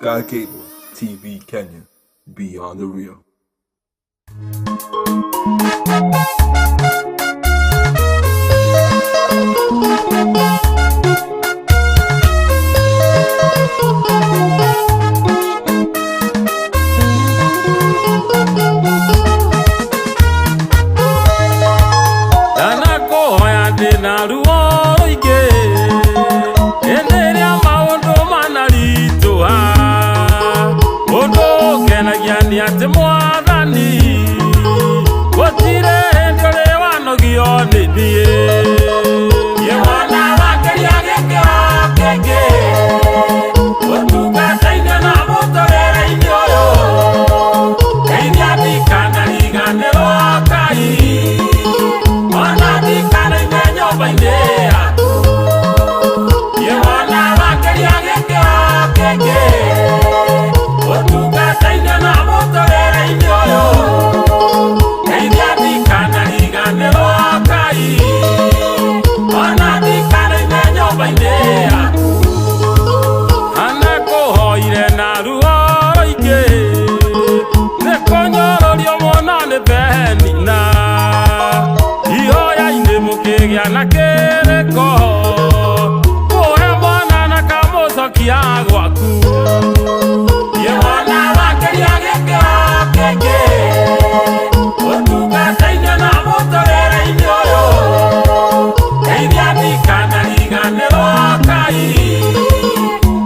Sky Cable TV Kenya, Beyond the Real. Ate mwathani gutire ndore wanogio nithie ye wana wakeria gekero kenge utungataine na mutorere-ini uyu geithia thikana riganirwo Ngai ona thikana-ine nyumba-ini yaku ye wana wakeria gekero kenge utungataine na mutorere-ini uyu geithia thikana riganirwo Ngai ona thikana-ine nyumba-ini yaku anakuhoire na ruo ruingi nikunyororio muno ni Penina ihoya-ini mukigia na kiriko muhe mwana na kamucokia gwaku ye wana wakeria gekero kenge utungataine na mutorere-ini uyu geithia thikana riganirwo Ngai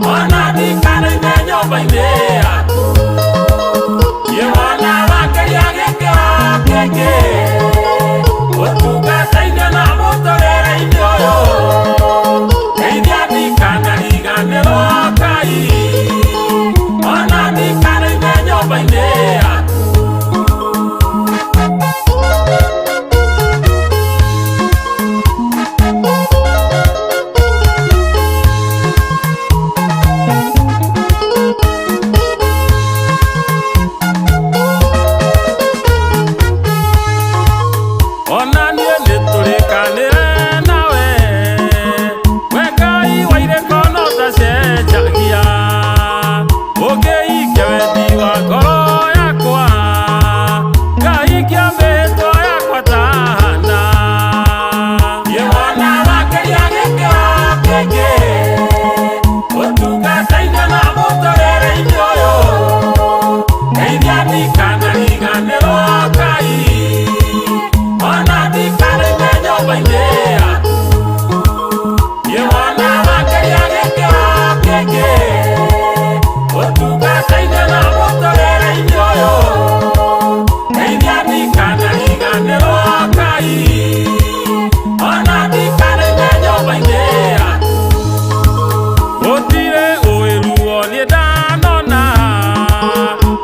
ona thikana-ine nyumba-ini yaku ye wana wakeria gekero kenge utungataine na mutorere-ini uyu geithia thikana riganirwo Ngai ona thikana-ine nyumba-ini yaku ona nie niturikanire nawe we Ngai wairiko no tacenjagia ũngĩike wendi wa ngoro yakwa Ngai kĩambĩtwo yakwa tahana ye wana wakeria gekero kenge utungataine na mutorere-ini uyu geithia thikana riganirwo Ngai ona thikana-ine nyumba-ini yaku ye wana wakeria gekero kenge utungataine na mutorere-ini uyu geithia thikana riganirwo Ngai ona thikana-ine nyumba-ini yaku gutire uiruo ni ndanona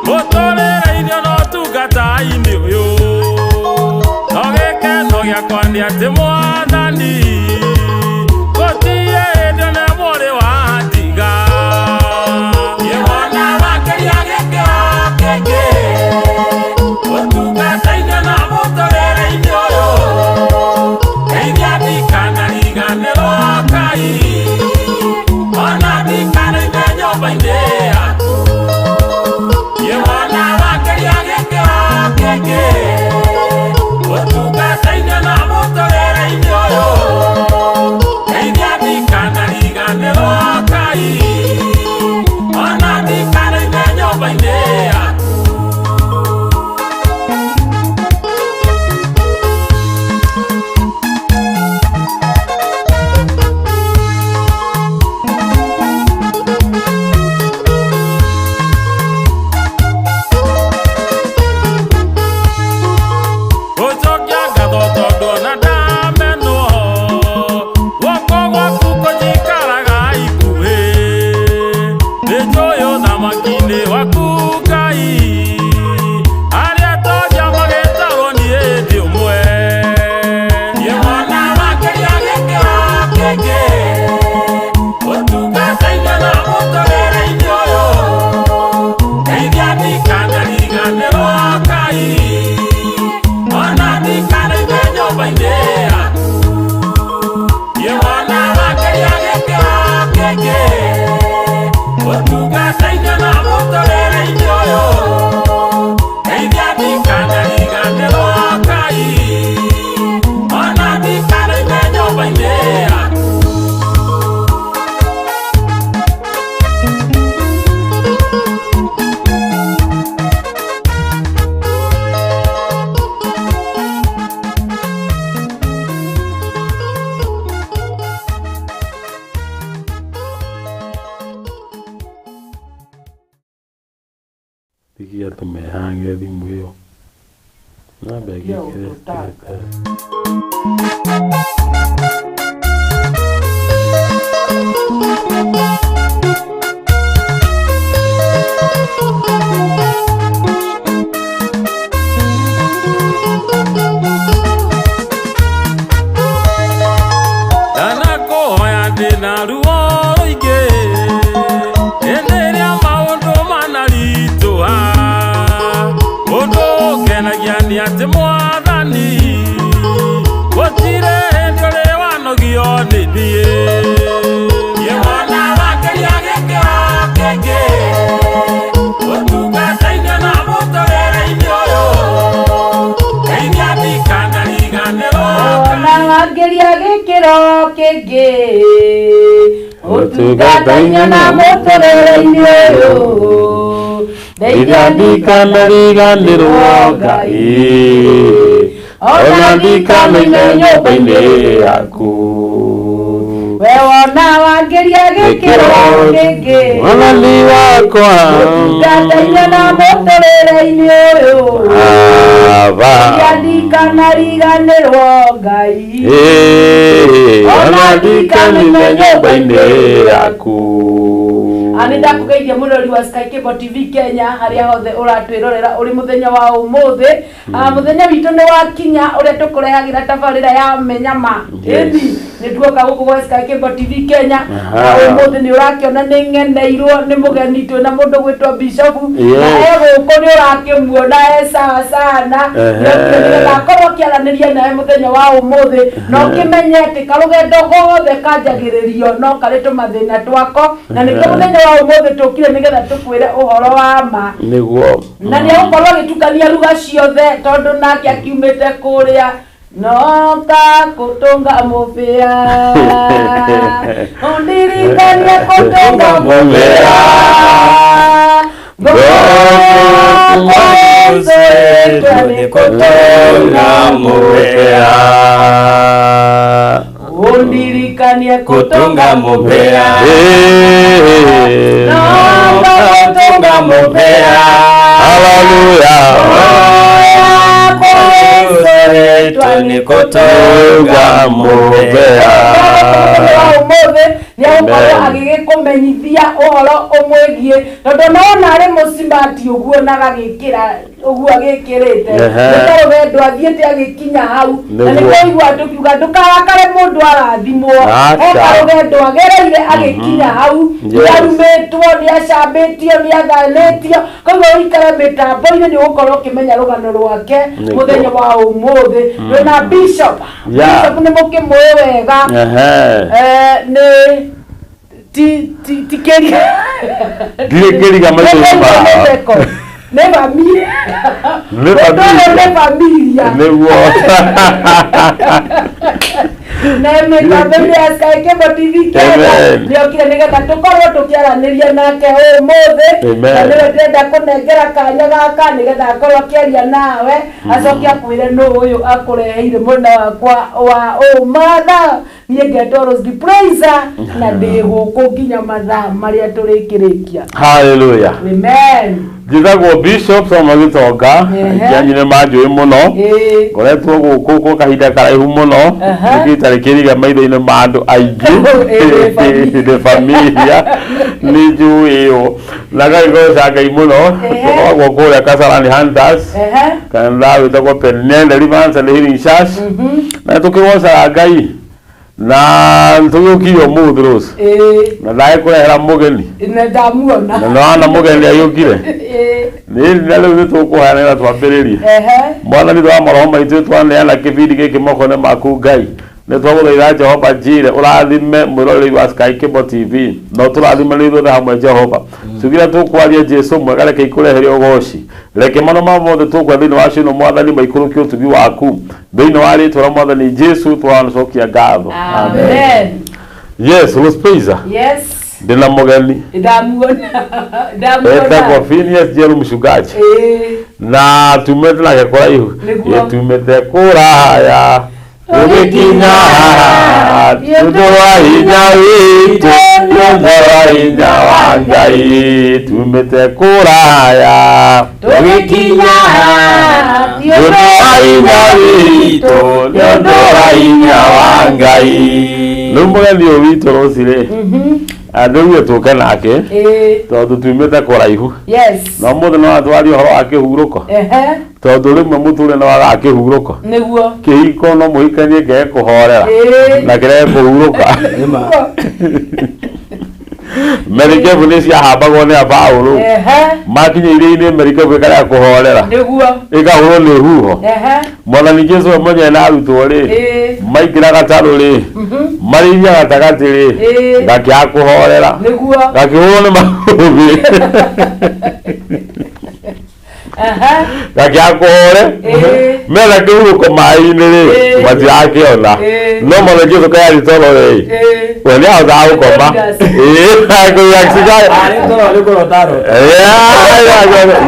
mutorere-ini no tungata-ini uyu no gikeno giakwa ni ati mwathani gutire hindi ona mwari watiga ye wana wakeria gekero kenge utungataine na mutorere-ini uyu geithia thikana riganirwo Ngai ona thikana-ine nyumba-ini yaku ye wana wakeria gekero kenge utungataine na mutorere-ini uyu Tigia tumehange thimu hiyo. Na begi ati mwathani gutire ndore wanogio nithie yona wakeria gekero kenge utungataine na mutorere-ini uyu eithia thikana riganiro yona wakeria gekero kenge utungataine na mutorere-ini uyu Deidadika meriganirwo Ngai ona ndikamenye nyũmba-inĩ yaku we wona wangeria gĩkĩro kĩngĩ mwathani wakwa ũtungata-inĩ na mũtũrĩre-inĩ ũyũ ndikanariganĩrwo Ngai ona ndikamenye nyũmba-inĩ yaku Ani ndakugeithia mũrori wa Sky Cable TV Kenya haria hothe uratwirorera uri muthenya wa umuthi muthenya witu ni wakinya uria tukurehagira tabarira ya menyama indi ni tuoka guku gwa Sky Cable TV Kenya umuthi ni urakiona ni ngeneirwo ni mugeni tu na mundu gwitwo Bishop na guku ni urakimuona sawa sana ni gakorwo kiaraniria nawe muthenya wa umuthi no kimenye ati karugendo gothe kanjagiririo no kari tumathina twako na nikio muthenya wa umuthi tukire nigetha tukwire uhoro wa ma niguo na ni ukorwo gitukania ruga ciothe tondu nake akiumite kuria noka kutunga mubia undirikania kutunga mubia kutunga mubia undirikania kutunga mubia kutunga mubia haleluya twani kutunga mubia ni ukorwo agigikumenyithia uhoro umwigie tondu nona ari musimati uguo na gagikira uguo agikirite nitaro wendo athiete agikinya hau na nikuigua tukiuga ndukarakare mundu arathimwo rugendo agereire agikinya hau niarumitwo niacambitio niathanitio koguo ikare mitambo-ini ni ugukorwo ukimenya rugano rwake muthenya wa umuthi rwina Bishop ni mukimwĩ wega ni tikeri ndikeriga maitho Never me. Familia. Neme kabeli Sky Cable TV Kenya. Ndio kile nigetha tukorwo tukiaraniria nake umuthi. Na niwe ndenda kunengera kanya gaka nigetha akorwo akiaria nawe. Acoke akwire no uyu akureheire mwana wakwa wa umatha. Niĩ ngetwo the praiser na ndi guku nginya mathaa maria turikirikia. Hallelujah. Amen. Jithagwo Bishop Soma Gitonga kianyine manjui muno ngoretwo guku kwa kahinda karaihu muno ngitarikiriga maitho-ini ma andu aingi de familia ni njuio na gaigoca Ngai muno twagwo kuria Kasarani Hunters kana witagwo Penene Deliverance and Healing Church na tukigoca Ngai na tuyukiyo muthros na dai kurehera mugeni na ndamuona na mugeni ayukire ni ndalo tukuhanira twambiririe mwana ni twa maroho maitu twaneana kibindi giki mokone maku Ngai ne twaguthaitha Jehova njire urathime mwiroreri wa Sky Cable TV no turathime ni thutha hamwe Jehova tugira tukwaria Jesu mwega reke ikureheria ugoci reke mano mothe tukwa thini wa cino mwathani maikuruki utugi waku thini wa ritwa mwathani Jesu twanacokia ngatho amen. Yes, was praise. Yes. Ndina mugeni ndamuona kwa Phineas Jeru mshugaji na tumete na gekora ihu tumete kuraya ugikinya tuwa hinya witu tuwa hinya wa Ngai tumete kuraya tugikinya Nyondo wa wito Nyondo wa Ngai Numugeni wito rosire Andũ tuke nake tondu tumete kuraihu yes no mũndũ no atwari ũhoro wa kĩhurũko tondu rĩmwe mũtũrĩ no waga kĩhurũko nĩguo kĩhiko no mũhikanie ngeke kũhorera na kĩreke kũhurũka Merikebu nĩ ciahambagwo nĩ Paulo makinya iria-inĩ merikebu ĩkarega kũhorera ĩkahũrwo nĩ huho Mwathani Jesũ mwenyewe na arutwo rĩ maingĩra gatarũ rĩ marĩithia gatagatĩ rĩ gakĩaga kũhorera gakĩhũrwo nĩ mahũbi gakĩaga kũhore mena kĩhurũko maĩ-inĩ rĩ matirakĩona no Mwathani Jesũ kayarĩ toro rĩ we nĩ ahotaga gũkoma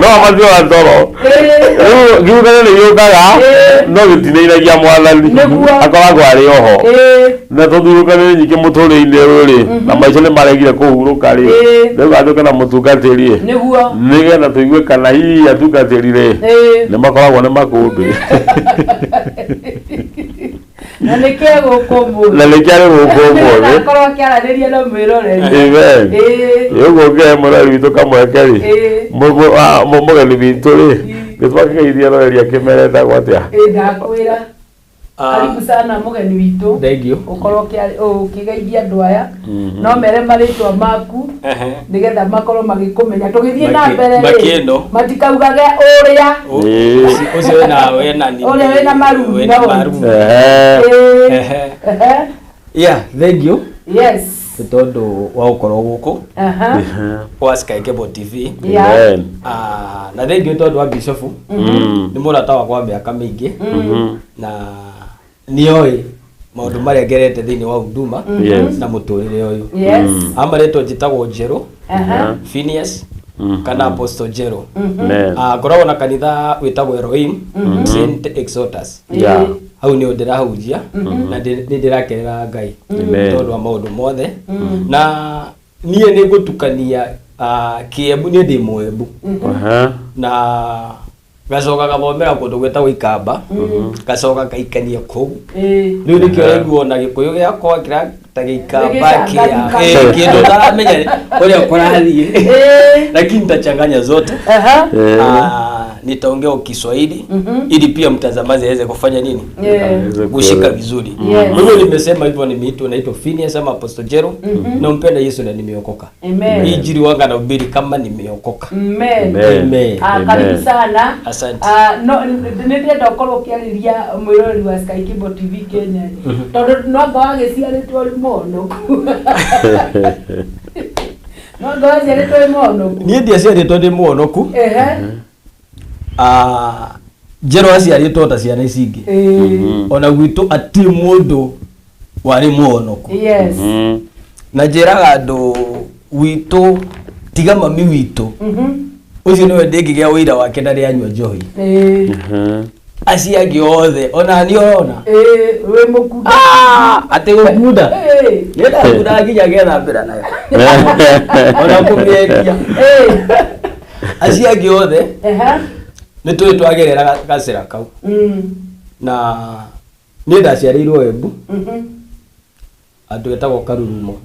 no amatiora toro gĩũkane nĩ gĩũkaga no gĩtinĩiragia Mwathani akoragwo arĩ oho na tũthurũkanĩre nyingĩ mũtũrĩ-inĩ ũyũ rĩ na maica nĩ maregire kũhurũka rĩ rĩu gatũĩke na mũtungatĩri nĩgetha tũigue kana hihi atungatĩri rĩ nĩ makoragwo nĩ makũmbĩ na nĩkĩe gũkũ mũthĩ na nĩkĩarĩ gũkũ mũthĩ akorwo akĩaranĩria na mwĩroreri amen ũguo mũrori witũ kamweke rĩ mũgeni witũ rĩ nĩtwakĩgeithia roreri akĩmeretagwo atĩa ndakwĩra karibu sana mũgeni witũ thengio ũkorwo ũkĩgeithia andũ aya no mere marĩtwa maku nĩgetha makorwo magĩkũmenya tũgĩthiĩ na mbere matikaugage ũrĩa ũcio wĩna marumu thengio yes tondũ wa ũkorwo gũkũ wa Sky Cable TV na thengio tondũ wa Bishop nĩ mũrata wakwa mĩaka mĩingĩ na nĩoĩ maũndũ marĩa ngerete thĩinĩ wa huduma na mũtũrĩre ũyũ amarĩtwo njĩtagwo Njerũ Phineas kana Apostle Njerũ ngoragwo na kanitha wĩtagwo Elohim Saint Exodus hau nĩ ndĩrahunjia na nĩ ndĩrakenera Ngai tondũ wa maũndũ mothe na niĩ nĩ ngũtukania Kiembu nĩ ndĩ Mũembu na gacoka gathomera kũndũ gwĩtagwo Ikamba gacoka kaikania kũu rĩu nĩkĩo raiguo na Gĩkũyũ gĩakwa kĩratagĩa Ikamba kĩndũ taramenya ũrĩa kũrathiĩ lakini nitachanganya zote nitaongea Kiswahili ili pia mtazamaji aweze kufanya nini kushika vizuri. Mimi nimesema hivyo, nimeitwa naitwa Phineas ama Apostle Njerũ na mpenda Yesu na nimeokoka. Amen. Injili wanga na ubiri kama nimeokoka. Amen. Amen. Karibu sana. Asante. No nĩndĩrenda ũkorwo ũkĩarĩria mwĩroreri wa Sky Cable TV Kenya. Tondũ no ngawagĩciarĩtwo rĩ mũnoku. No ngawagĩciarĩtwo rĩ mũnoku. Niĩ ndiaciarĩtwo ndĩ mũnoku. Njerũ aciarĩtwo ta ciana ici ingĩ. Ona gwitũ ati mũndũ warĩ mũhonoku. Yes. Na njĩraga andũ gwitũ tiga mami witũ. Ũcio nĩwe ndĩngĩgĩa ũira wake ndarĩ anyua njohi. Aciangi othe ona niĩ ona. Wĩ mũkunda. Atĩ gũkunda. Nĩenda kunda nginya getha mbera nayo. Ona kũmĩendia. Aciangi othe. Nĩtũĩ twagerera gacĩra kau. Na niĩ ndaciarĩirwo Embu. Andũ etagwo Karurumo.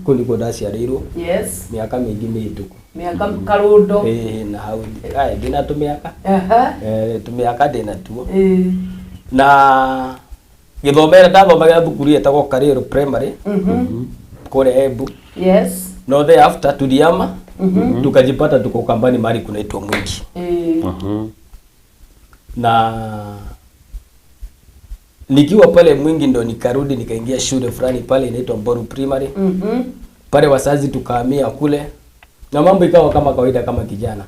Kũu nĩkuo ndaciarĩirwo. Yes. Mĩaka mĩingĩ mĩhĩtũku. Mĩaka Karũndo. Na hau ndĩna tũmĩaka. Tũmĩaka ndĩna tuo. Na gĩthomera ndathomagĩra thukuru etagwo Karĩrũ Primary. Kũrĩa Embu. Yes. No thereafter tuliama. Tukajipata tuko kambani mahali kunaitwa Mwingi. Na nikiwa pale Mwingi ndo nikarudi nikaingia shule fulani pale inaitwa Mboru Primary. Pale wazazi tukahamia kule na mambo ikawa kama kawaida kama kijana.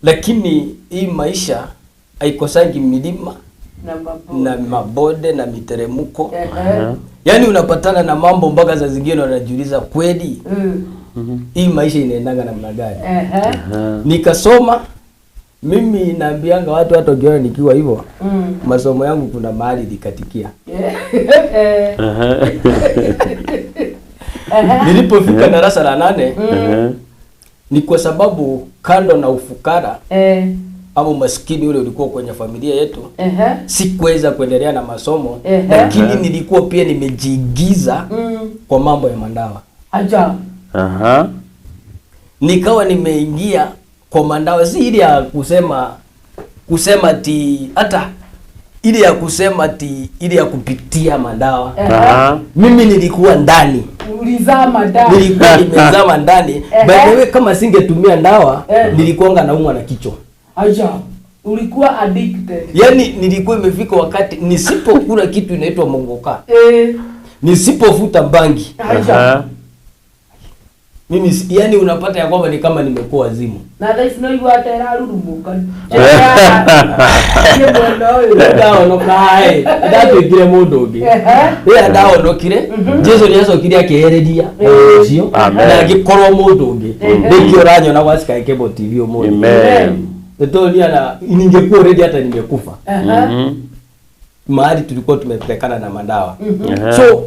Lakini hii maisha haikosangi milima na mabonde na miteremko. Yaani unapatana na mambo mpaka za zingine unajiuliza kweli hii maisha inaendanga namna gani? Nikasoma mimi naambianga watu hata ukiona nikiwa hivyo masomo yangu kuna mahali likatikia. Nilipofika darasa la 8 ni kwa sababu kando na ufukara au maskini ule ulikuwa kwenye familia yetu, sikuweza kuendelea na masomo, lakini nilikuwa pia nimejiingiza kwa mambo ya mandawa. Aja. Nikawa nimeingia kwa mandawa, si ile ya kusema ti hata ile ya kusema ti ile ya kupitia mandawa. Mimi nilikuwa ndani. Ulizama ndani. Nilikuwa nimezama ndani. By the way, kama singetumia ndawa nilikuanga naumwa na kichwa. Aja. Ulikuwa addicted. Yaani nilikuwa imefika wakati nisipokula kitu inaitwa mongoka. Nisipofuta bangi. Aja. Mimi yani unapata ya kwamba ni kama nimekuwa wazimu. Na hata sino iwa tera rurumuka. Dawa no kai. Dato kile mundoge. Dawa no kile. Jesu ni acokire akehereria ucio na agikorwo mundoge. Ndikio ranyo na wasika Kebo TV umundu. Amen. Ndio na ningekuwa already hata nimekufa. Mahali tulikuwa tumepelekana na madawa. So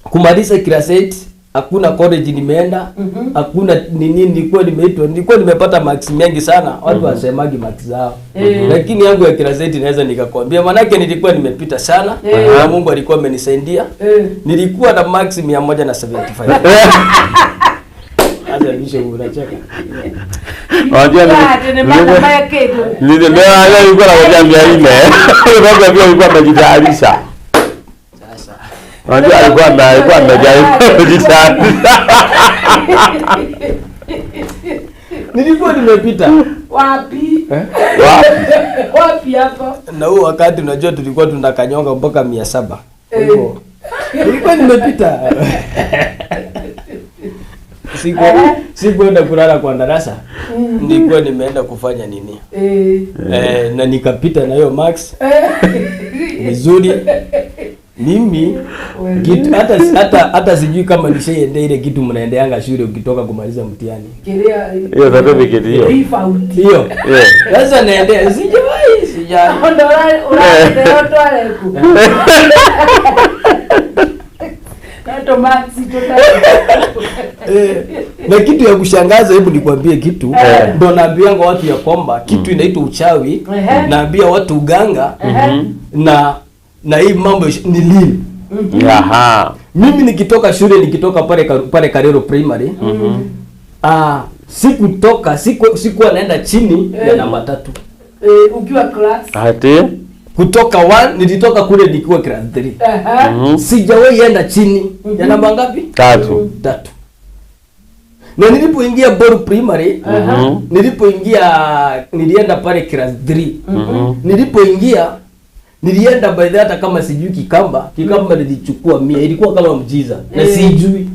kumaliza class 8 hakuna college nimeenda, hakuna nini, nilikuwa nimepata marks mengi sana. Watu wasemagi marks zao. Lakini yangu ya class 8 naweza nikakwambia manake nilikuwa nimepita sana na Mungu alikuwa amenisaidia. Nilikuwa na marks 175. Acha nishe unacheka. Wajua ni mama maya kedo. Nilikuwa na wajambia ine. Ndio pia alikuwa amejitayarisha. Wajua alikuwa amejaribu kujitayarisha. Nilikuwa nimepita. Wapi? Wapi hapo? Na huo wakati unajua tulikuwa tunakanyonga mpaka 700. Nilikuwa nimepita. Sikuenda kulala kwa darasa. Nilikuwa nimeenda kufanya nini? Na nikapita na hiyo max. Vizuri. Mimi kitu hata sijui kama nishaende ile kitu mnaendeanga shule ukitoka kumaliza mtihani. Hiyo certificate hiyo. Hiyo. Sasa naendea sijawahi. Ora toale ku. Kato maxi total. Na kitu ya kushangaza, hebu nikwambie kitu. Ndo naambianga watu ya kwamba kitu inaitwa uchawi, naambia watu uganga na hii mambo ni lini. Mimi nikitoka shule, nikitoka pale Karero Primary, sikuwa naenda chini ya namba 3. Ukiwa class? Ati kutoka 1 nilitoka kule nikiwa class 3. Sijawahi enda chini ya namba ngapi? 3. Na nilipoingia Boru Primary, nilienda pale class 3. Nilienda by the hata kama sijui Kikamba nilichukua 100, ilikuwa kama mjiza na sijui.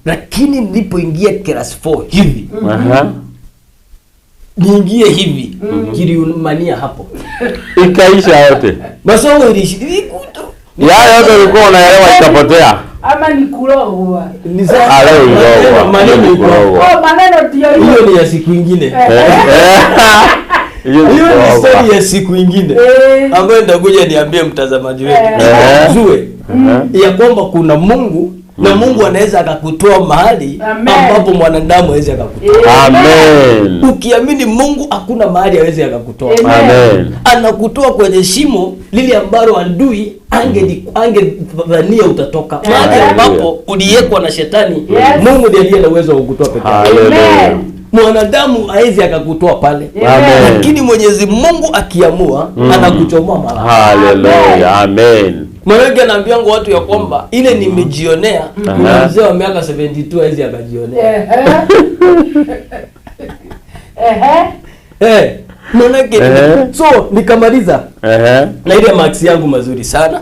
Lakini nilipoingia class 4 hivi, niingie hivi, kiliumania hapo. Ikaisha yote. Masomo ilikuto. Ya yote ulikuwa unaelewa ikapotea. Ama ni kuroga. Ni sawa. Maneno ndio hiyo ni ya siku nyingine. Hiyo ni story ya siku nyingine. Ambayo ndakuja niambie mtazamaji wetu. Jue ya kwamba kuna Mungu na Mungu anaweza akakutoa mahali ambapo mwanadamu hawezi akakutoa. Amen. Ukiamini Mungu hakuna mahali hawezi akakutoa. Amen. Anakutoa kwenye shimo lile ambalo adui angedhania utatoka. Mahali ambapo uliwekwa na shetani, Mungu ndiye aliye na uwezo wa kukutoa peke yake. Hallelujah. Mwanadamu hawezi akakutoa pale. Lakini Mwenyezi Mungu akiamua anakuchomoa mara. Hallelujah. Amen. Mwanake anaambia watu ya kwamba ile nimejionea, kuna mzee wa miaka 72 hawezi akajionea. Mwanake so nikamaliza na ile marks yangu mazuri sana.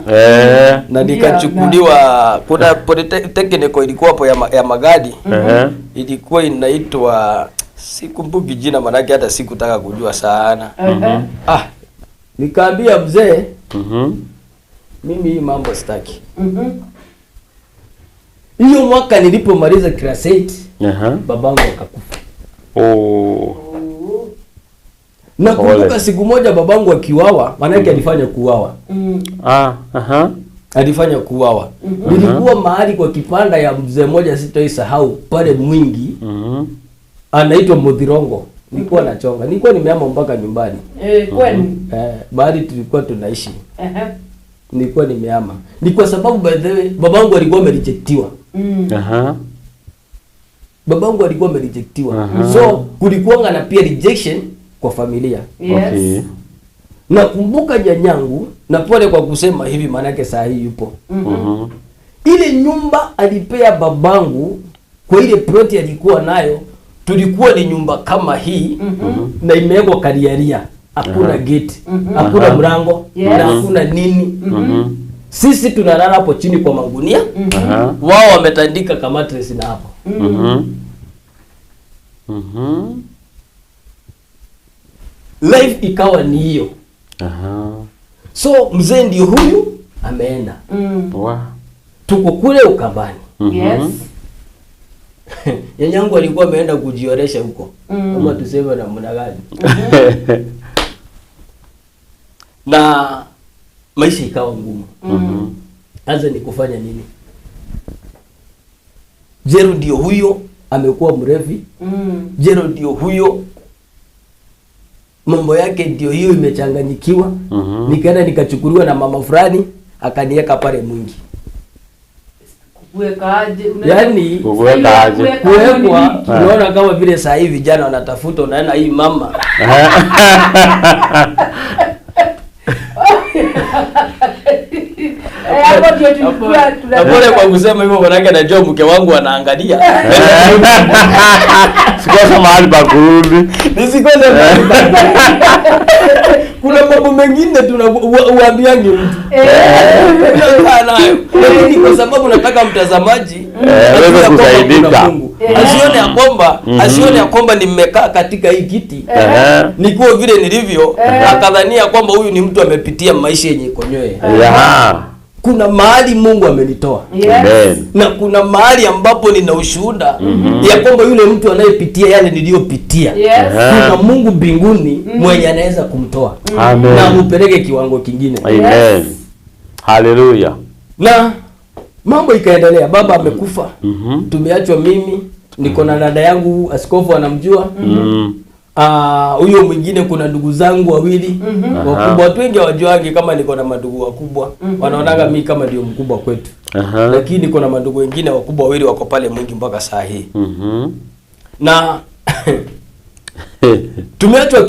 Na nikachukuliwa kuna technical ilikuwa hapo ya magadi. Ilikuwa inaitwa sikumbuki jina, manake hata sikutaka kujua sana. Nikaambia mzee, mimi hii mambo sitaki. Hiyo mwaka nilipomaliza class 8, babangu akakufa. Nakumbuka siku moja babangu akiuawa, manake alifanya kuuawa. alifanya kuuawa. Nilikuwa mahali kwa kipanda ya mzee mmoja sitaisahau pale Mwingi. Anaitwa Mudhirongo. Nilikuwa nachonga. Nilikuwa nimeama mpaka nyumbani. Kwani? Bahari tulikuwa tunaishi. Nilikuwa nimeama. Ni kwa sababu by the way babangu alikuwa amerejectiwa. Babangu alikuwa amerejectiwa. So kulikuwa na pia rejection kwa familia. Yes. Nakumbuka nyanyangu, na pole kwa kusema hivi manake saa hii yupo. Ile nyumba alipea babangu kwa ile plot alikuwa nayo, tulikuwa ni nyumba kama hii na imewekwa kariaria, hakuna gate, hakuna mlango, na hakuna nini. Sisi tunalala hapo chini kwa magunia. Wao wametandika kama mattress na hapo. Life ikawa ni hiyo. So mzee ndio huyu ameenda. Tuko kule Ukambani. Yes. Nyanyangu alikuwa ameenda kujioresha huko. Kama tuseme na mna gani. Na maisha ikawa ngumu. Anza ni kufanya nini? Jero ndio huyo amekuwa mrevi. Jero ndio huyo mambo yake ndio hiyo imechanganyikiwa. Nikaenda nikachukuliwa na mama fulani akaniweka pale Mwingi. Kuweka aje? Yaani kuwekwa, unaona kama vile saa hivi vijana wanatafuta, unaona hii mama. Hapo ndio tulikuwa Pole kwa kusema hivyo manake najua mke wangu anaangalia. Sikosa mahali pa kurudi. Nisikose mahali pa kurudi. Kuna mambo mengine tunawaambiange mtu. Nayo. Lakini kwa sababu nataka mtazamaji aweze kusaidika. Asione ya kwamba nimekaa katika hii kiti. Nikuwa vile nilivyo, akadhania kwamba huyu ni mtu amepitia maisha yenye konyoe. Kuna mahali Mungu amenitoa. Yes. Na kuna mahali ambapo nina ushuhuda ya kwamba yule mtu anayepitia yale niliyopitia. Yes. Kuna Mungu mbinguni mwenye anaweza kumtoa. Amen. Na mupeleke kiwango kingine. Amen. Hallelujah. Na mambo ikaendelea, baba amekufa. Tumeachwa mimi, niko na dada yangu askofu anamjua. Huyo mwingine kuna ndugu zangu wawili wakubwa. Watu wengi hawajuangi kama niko na madugu wakubwa. Wanaonaga mimi kama ndio mkubwa kwetu. Lakini niko na madugu wengine wakubwa wawili wako pale Mwingi mpaka saa hii. Na tumeachwa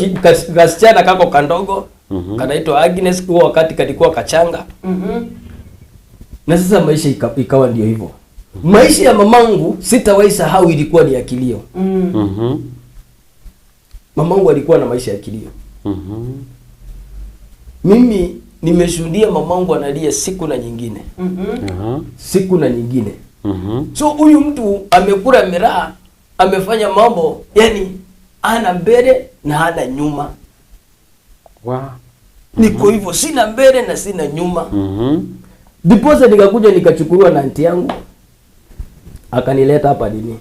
kasichana kako kandogo kanaitwa Agnes, kwa wakati kalikuwa kachanga. Na sasa maisha ikawa ndio hivyo. Maisha ya mamangu sitawahi sahau, ilikuwa ni ya kilio. Mamangu alikuwa na maisha ya kilio. Mimi nimeshuhudia mamangu analia siku na nyingine. Siku na nyingine. So huyu mtu amekula miraa, amefanya mambo, yani ana mbele na ana nyuma. Niko hivyo, sina mbele na sina nyuma. Diposa nikakuja nikachukuliwa na aunti yangu. Akanileta hapa dini.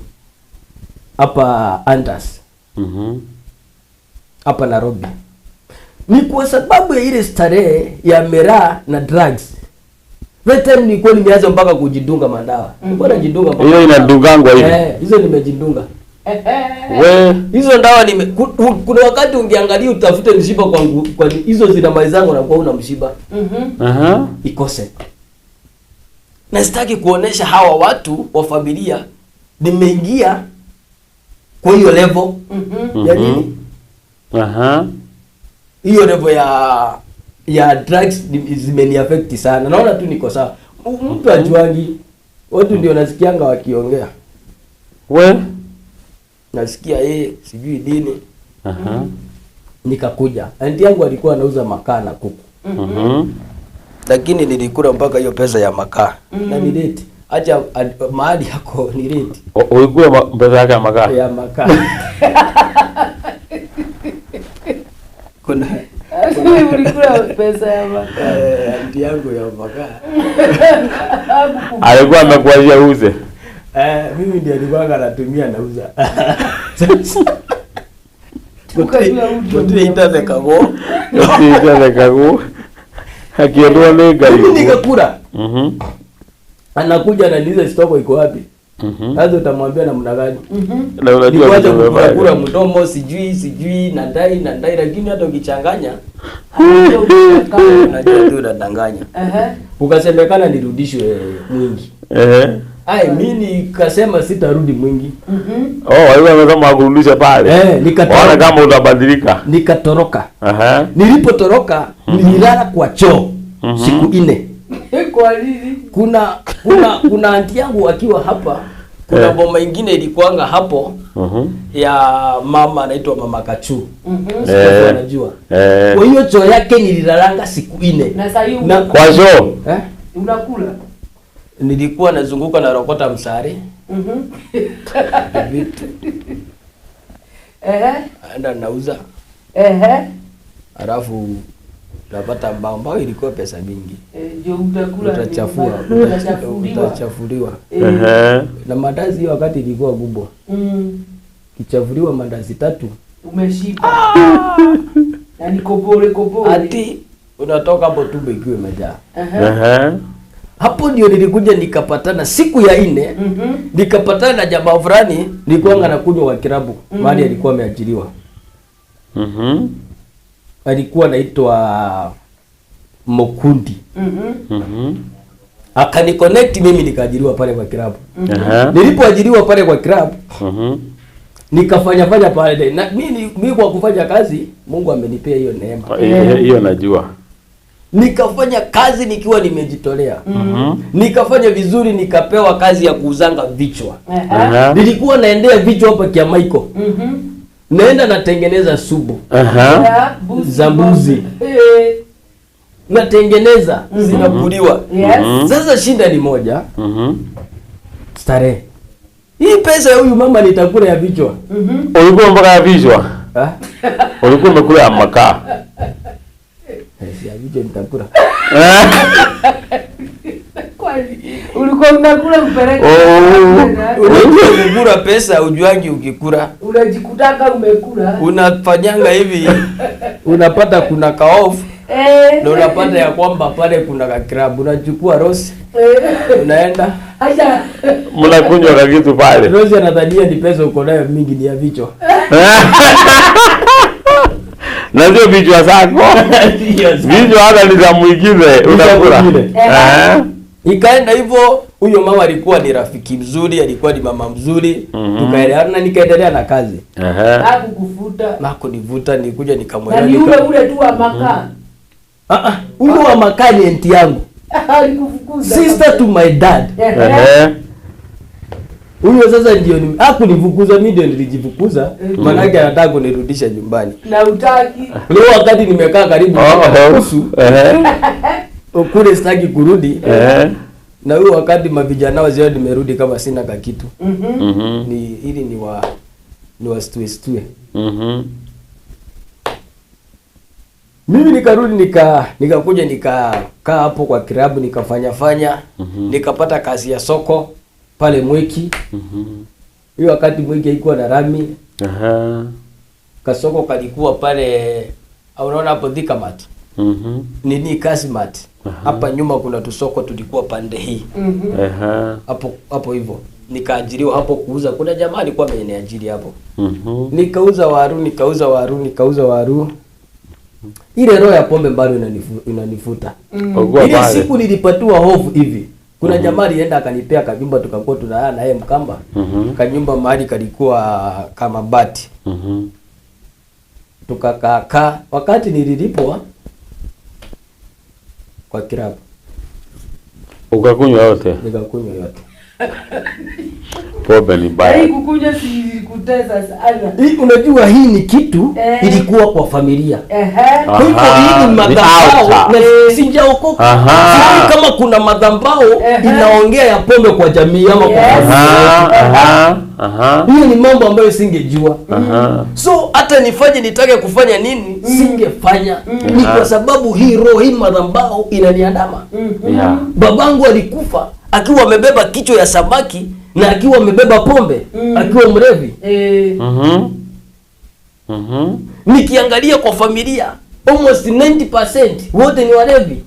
Hapa Antas. Hapa Nairobi. Ni kwa sababu ya ile starehe ya miraa na drugs. That time nilikuwa nimeanza mpaka kujidunga madawa. Nilikuwa najidunga mpaka. Hiyo inadungangwa hivi. Hizo nimejidunga. Hizo ndawa kuna wakati ungeangalia utafute mshipa kwa hizo zina mali zangu na kwa una mshipa. Ikose. Na sitaki kuonesha hawa watu wa familia nimeingia kwa hiyo level ya nini? Hiyo level ya drugs zimeni affect sana. Naona tu niko sawa. Mtu ajuangi, watu ndio nasikianga wakiongea. Nasikia sijui nini. Nikakuja. Aunti yangu alikuwa anauza makaa na kuku. Lakini nilikula mpaka hiyo pesa ya makaa. Na ni rate. Acha mahali yako ni rate. Ulikuwa pesa yake ya makaa? Ya makaa. Kuna ulikula pesa ya makaa. Aunti yangu ya makaa. Alikuwa amekuajia uze. Mimi ndiye alikuwa anatumia nauza. Tukaila mtu itaze kago. Akielewa nega. Mimi nikakula. Anakuja ananiuliza stoko iko wapi? Sasa utamwambia namna gani? Na unajua kula mdomo sijui nadai lakini hata ukichanganya unajua tu unadanganya. Ukasemekana nirudishwe mwingi. Mimi nikasema sitarudi mwingi. Wewe unasema kurudisha pale. Nikatoroka kama utabadilika. Nikatoroka. Nilipotoroka nililala kwa choo siku 4. Kwa nini? Kuna anti yangu akiwa hapa. Kuna boma ingine ilikuanga hapo ya mama anaitwa Mama Kachu. Sio unajua. Kwa hiyo choo yake nililalanga siku 4. Na sasa hiyo kwa choo unakula. Nilikuwa nazunguka na rokota msari. Vitu. Anda nauza. Alafu napata mbao ilikuwa pesa mingi. Je, utakula utachafuliwa. Na mandazi hiyo wakati ilikuwa kubwa. Kichafuliwa mandazi 3 umeshiba. Na ni kobole. Ati unatoka hapo tumbo ikiwa imejaa. Hapo ndio nilikuja nikapatana siku ya 4. Nikapatana na jamaa fulani nilikuwa nakunywa wa kirabu. Mahali alikuwa ameajiriwa. Alikuwa anaitwa Mokundi. Akani connect mimi nikaajiriwa pale kwa club. Nilipoajiriwa pale kwa club, nikafanya pale. Na mimi kwa kufanya kazi, Mungu amenipea hiyo neema. Hiyo najua. Nikafanya kazi nikiwa nimejitolea. Nikafanya vizuri, nikapewa kazi ya kuuzanga vichwa. Nilikuwa naendea vichwa hapa kia Michael. Naenda natengeneza subu. Za mbuzi. Natengeneza zinakuliwa. Sasa shinda ni moja. Starehe. Hii pesa ya huyu mama nitakula ya vichwa. Ulikuwa mpaka ya vichwa? Ulikuwa umekula ya makaa. Ya vichwa nitakula. Ulikuwa unakula upeleke. Unakula pesa ujuangi ukikula. Unajikutaka umekula. Unafanyanga hivi. Unapata kuna kaof. Na unapata ya kwamba pale kuna club. Unachukua Rose. Unaenda. Acha. Mnakunywa kitu pale. Rose anadhania ni pesa uko nayo mingi ni ya vichwa. Na ndio vichwa zako. Vichwa hata ni za mwingine unakula. Ikaenda hivyo, huyo mama alikuwa ni rafiki mzuri, alikuwa ni mama mzuri. Tukaelewana nikaendelea na kazi. Hakukufuta. Hakunivuta, nilikuja nikamwona. Na ni ule tu wa makaa. Ule wa makaa ni aunti yangu. Alikufukuza. Sister to my dad. Huyo sasa ndio hakunifukuza, mimi ndio nilijifukuza. Maana yake anataka kunirudisha nyumbani. Na utaki. Leo wakati nimekaa karibu nusu. Kule sitaki kurudi. Na huyo wakati mavijana wazee nimerudi kama sina kitu. Ni ili ni wa stue. Mimi nikarudi nikakuja nikakaa hapo kwa kirabu nikafanya. Nikapata kazi ya soko pale Mweki. Hiyo wakati Mweki haikuwa na rami. Kasoko kalikuwa pale unaona hapo Dhikamat. Nini Kasimat. Hapa nyuma kuna tusoko tulikuwa pande hii. Hapo hivyo. Nikaajiriwa hapo kuuza. Kuna jamaa alikuwa ameniajiri hapo. Nikauza waru. Ile roho ya pombe bado inanifuta. Ile siku nilipatiwa hofu hivi. Kuna jamaa alienda akanipea kanyumba tukakuwa tunalala na yeye Mkamba. Kanyumba mahali kalikuwa kama bati. Tukakaa wakati nililipwa kwa kirabu. Ukakunywa yote? Nikakunywa yote. Pombe ni mbaya. Kukunywa si kutesa sana. Unajua hii ni kitu ilikuwa kwa familia. Kwa hivyo hii ni madhambao sijaokoka. Kama kuna madhambao inaongea ya pombe kwa jamii ama kwa familia. Hiyo ni mambo ambayo singejua. So hata nifanye nitake kufanya nini singefanya. Ni kwa sababu hii roho hii madhambao inaniandama. Babangu alikufa akiwa amebeba kichwa ya samaki na akiwa amebeba pombe, akiwa mrevi. Nikiangalia kwa familia almost 90% wote ni walevi.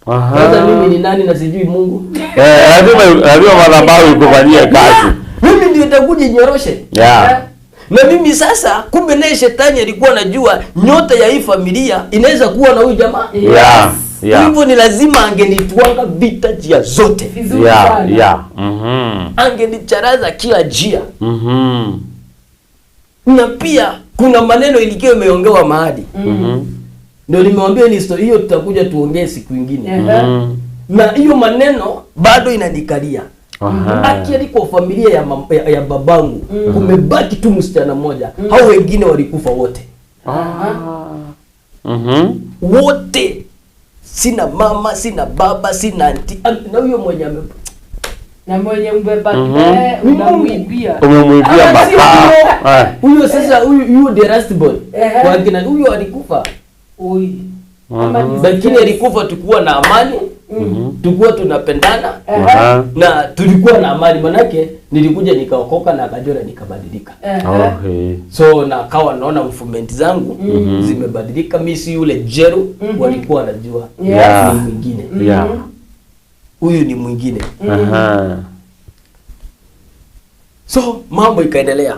Sasa mimi ni nani na sijui Mungu? Lazima madhabahu ikufanyie kazi. Mimi ndio nitakuja nyoroshe. Na mimi sasa kumbe naye shetani alikuwa anajua nyota ya hii familia inaweza kuwa na huyu jamaa. Hivyo ni lazima angenitwanga vita njia zote. Angenicharaza kila njia. Na pia kuna maneno ilikuwa imeongewa mahali. Ndio nimewambia ni story hiyo, tutakuja tuongee siku nyingine. Na hiyo maneno bado inanikalia. Akiali kwa familia ya babangu kumebaki tu msichana mmoja. Hao wengine walikufa wote. Wote. Sina mama, sina baba, sina auntie. Na huyo mwenye na mwenye mbebaki unamwibia. Umemwibia baba. Huyo sasa huyo the last boy. Kwa kina huyo alikufa. Lakini alikufa tukuwa na amani. Tukuwa tunapendana. Na tulikuwa na amani, manake nilikuja nikaokoka na akajora nikabadilika. So na kawa naona mfumenti zangu zimebadilika. Mimi si yule jero walikuwa wanajua. Ni mwingine. Huyu ni mwingine. So mambo ikaendelea.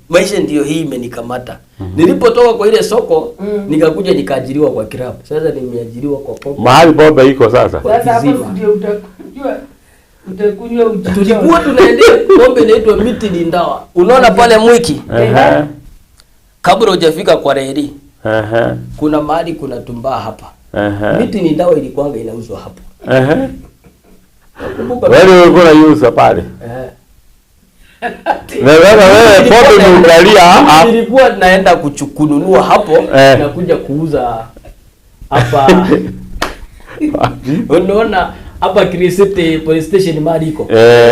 Maisha ndiyo hii imenikamata. Nilipotoka kwa ile soko nikakuja nikaajiriwa kwa club. Sasa nimeajiriwa kwa pombe. Mahali pombe iko sasa. Sasa hapo ndio utakunywa ujicho. Tulikuwa tunaendea pombe inaitwa miti ni ndawa. Unaona pale Mwiki? Kabla hujafika kwa reli. Kuna mahali kuna tumbaa hapa. Miti ni ndawa ilikuwa inauzwa hapo. Wewe ulikuwa unauza pale? Wewe pombe unaangalia nilikuwa naenda kununua hapo na kuja kuuza hapa. Unaona hapa Crescent police station mahali iko.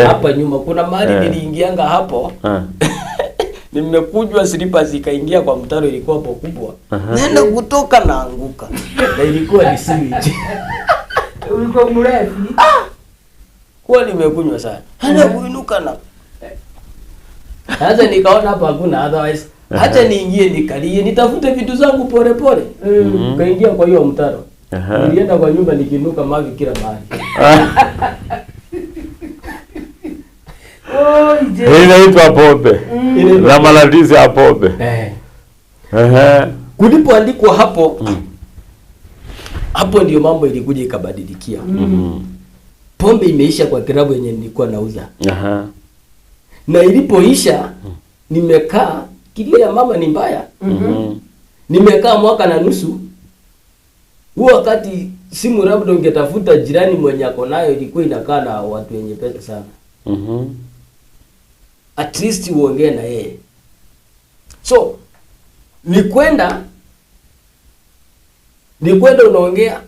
Hapa nyuma kuna mahali niliingianga hapo. Nimekujwa slippers ikaingia kwa mtaro, ilikuwa hapo kubwa. Naenda kutoka naanguka. Na ilikuwa ni sewage. Ulikuwa mrefu. Kwa nimekunywa sana. Hana kuinuka na sasa nikaona hapa hakuna otherwise. Acha niingie nikalie nitafute vitu zangu pole pole. Kaingia kwa hiyo mtaro. Nilienda kwa nyumba nikinuka mavi kila mahali. Inaitwa pombe. Na maradhi ya pombe. Kulipoandikwa hapo hapo ndio mambo ilikuja ikabadilikia. Pombe imeisha kwa klabu yenye nilikuwa nauza. Na ilipoisha nimekaa, kilio ya mama ni mbaya. Nimekaa mwaka na nusu. Huo wakati simu labda ungetafuta jirani mwenye ako nayo ilikuwa inakaa na watu wenye pesa sana. At least uongee na yeye. So nikwenda unaongea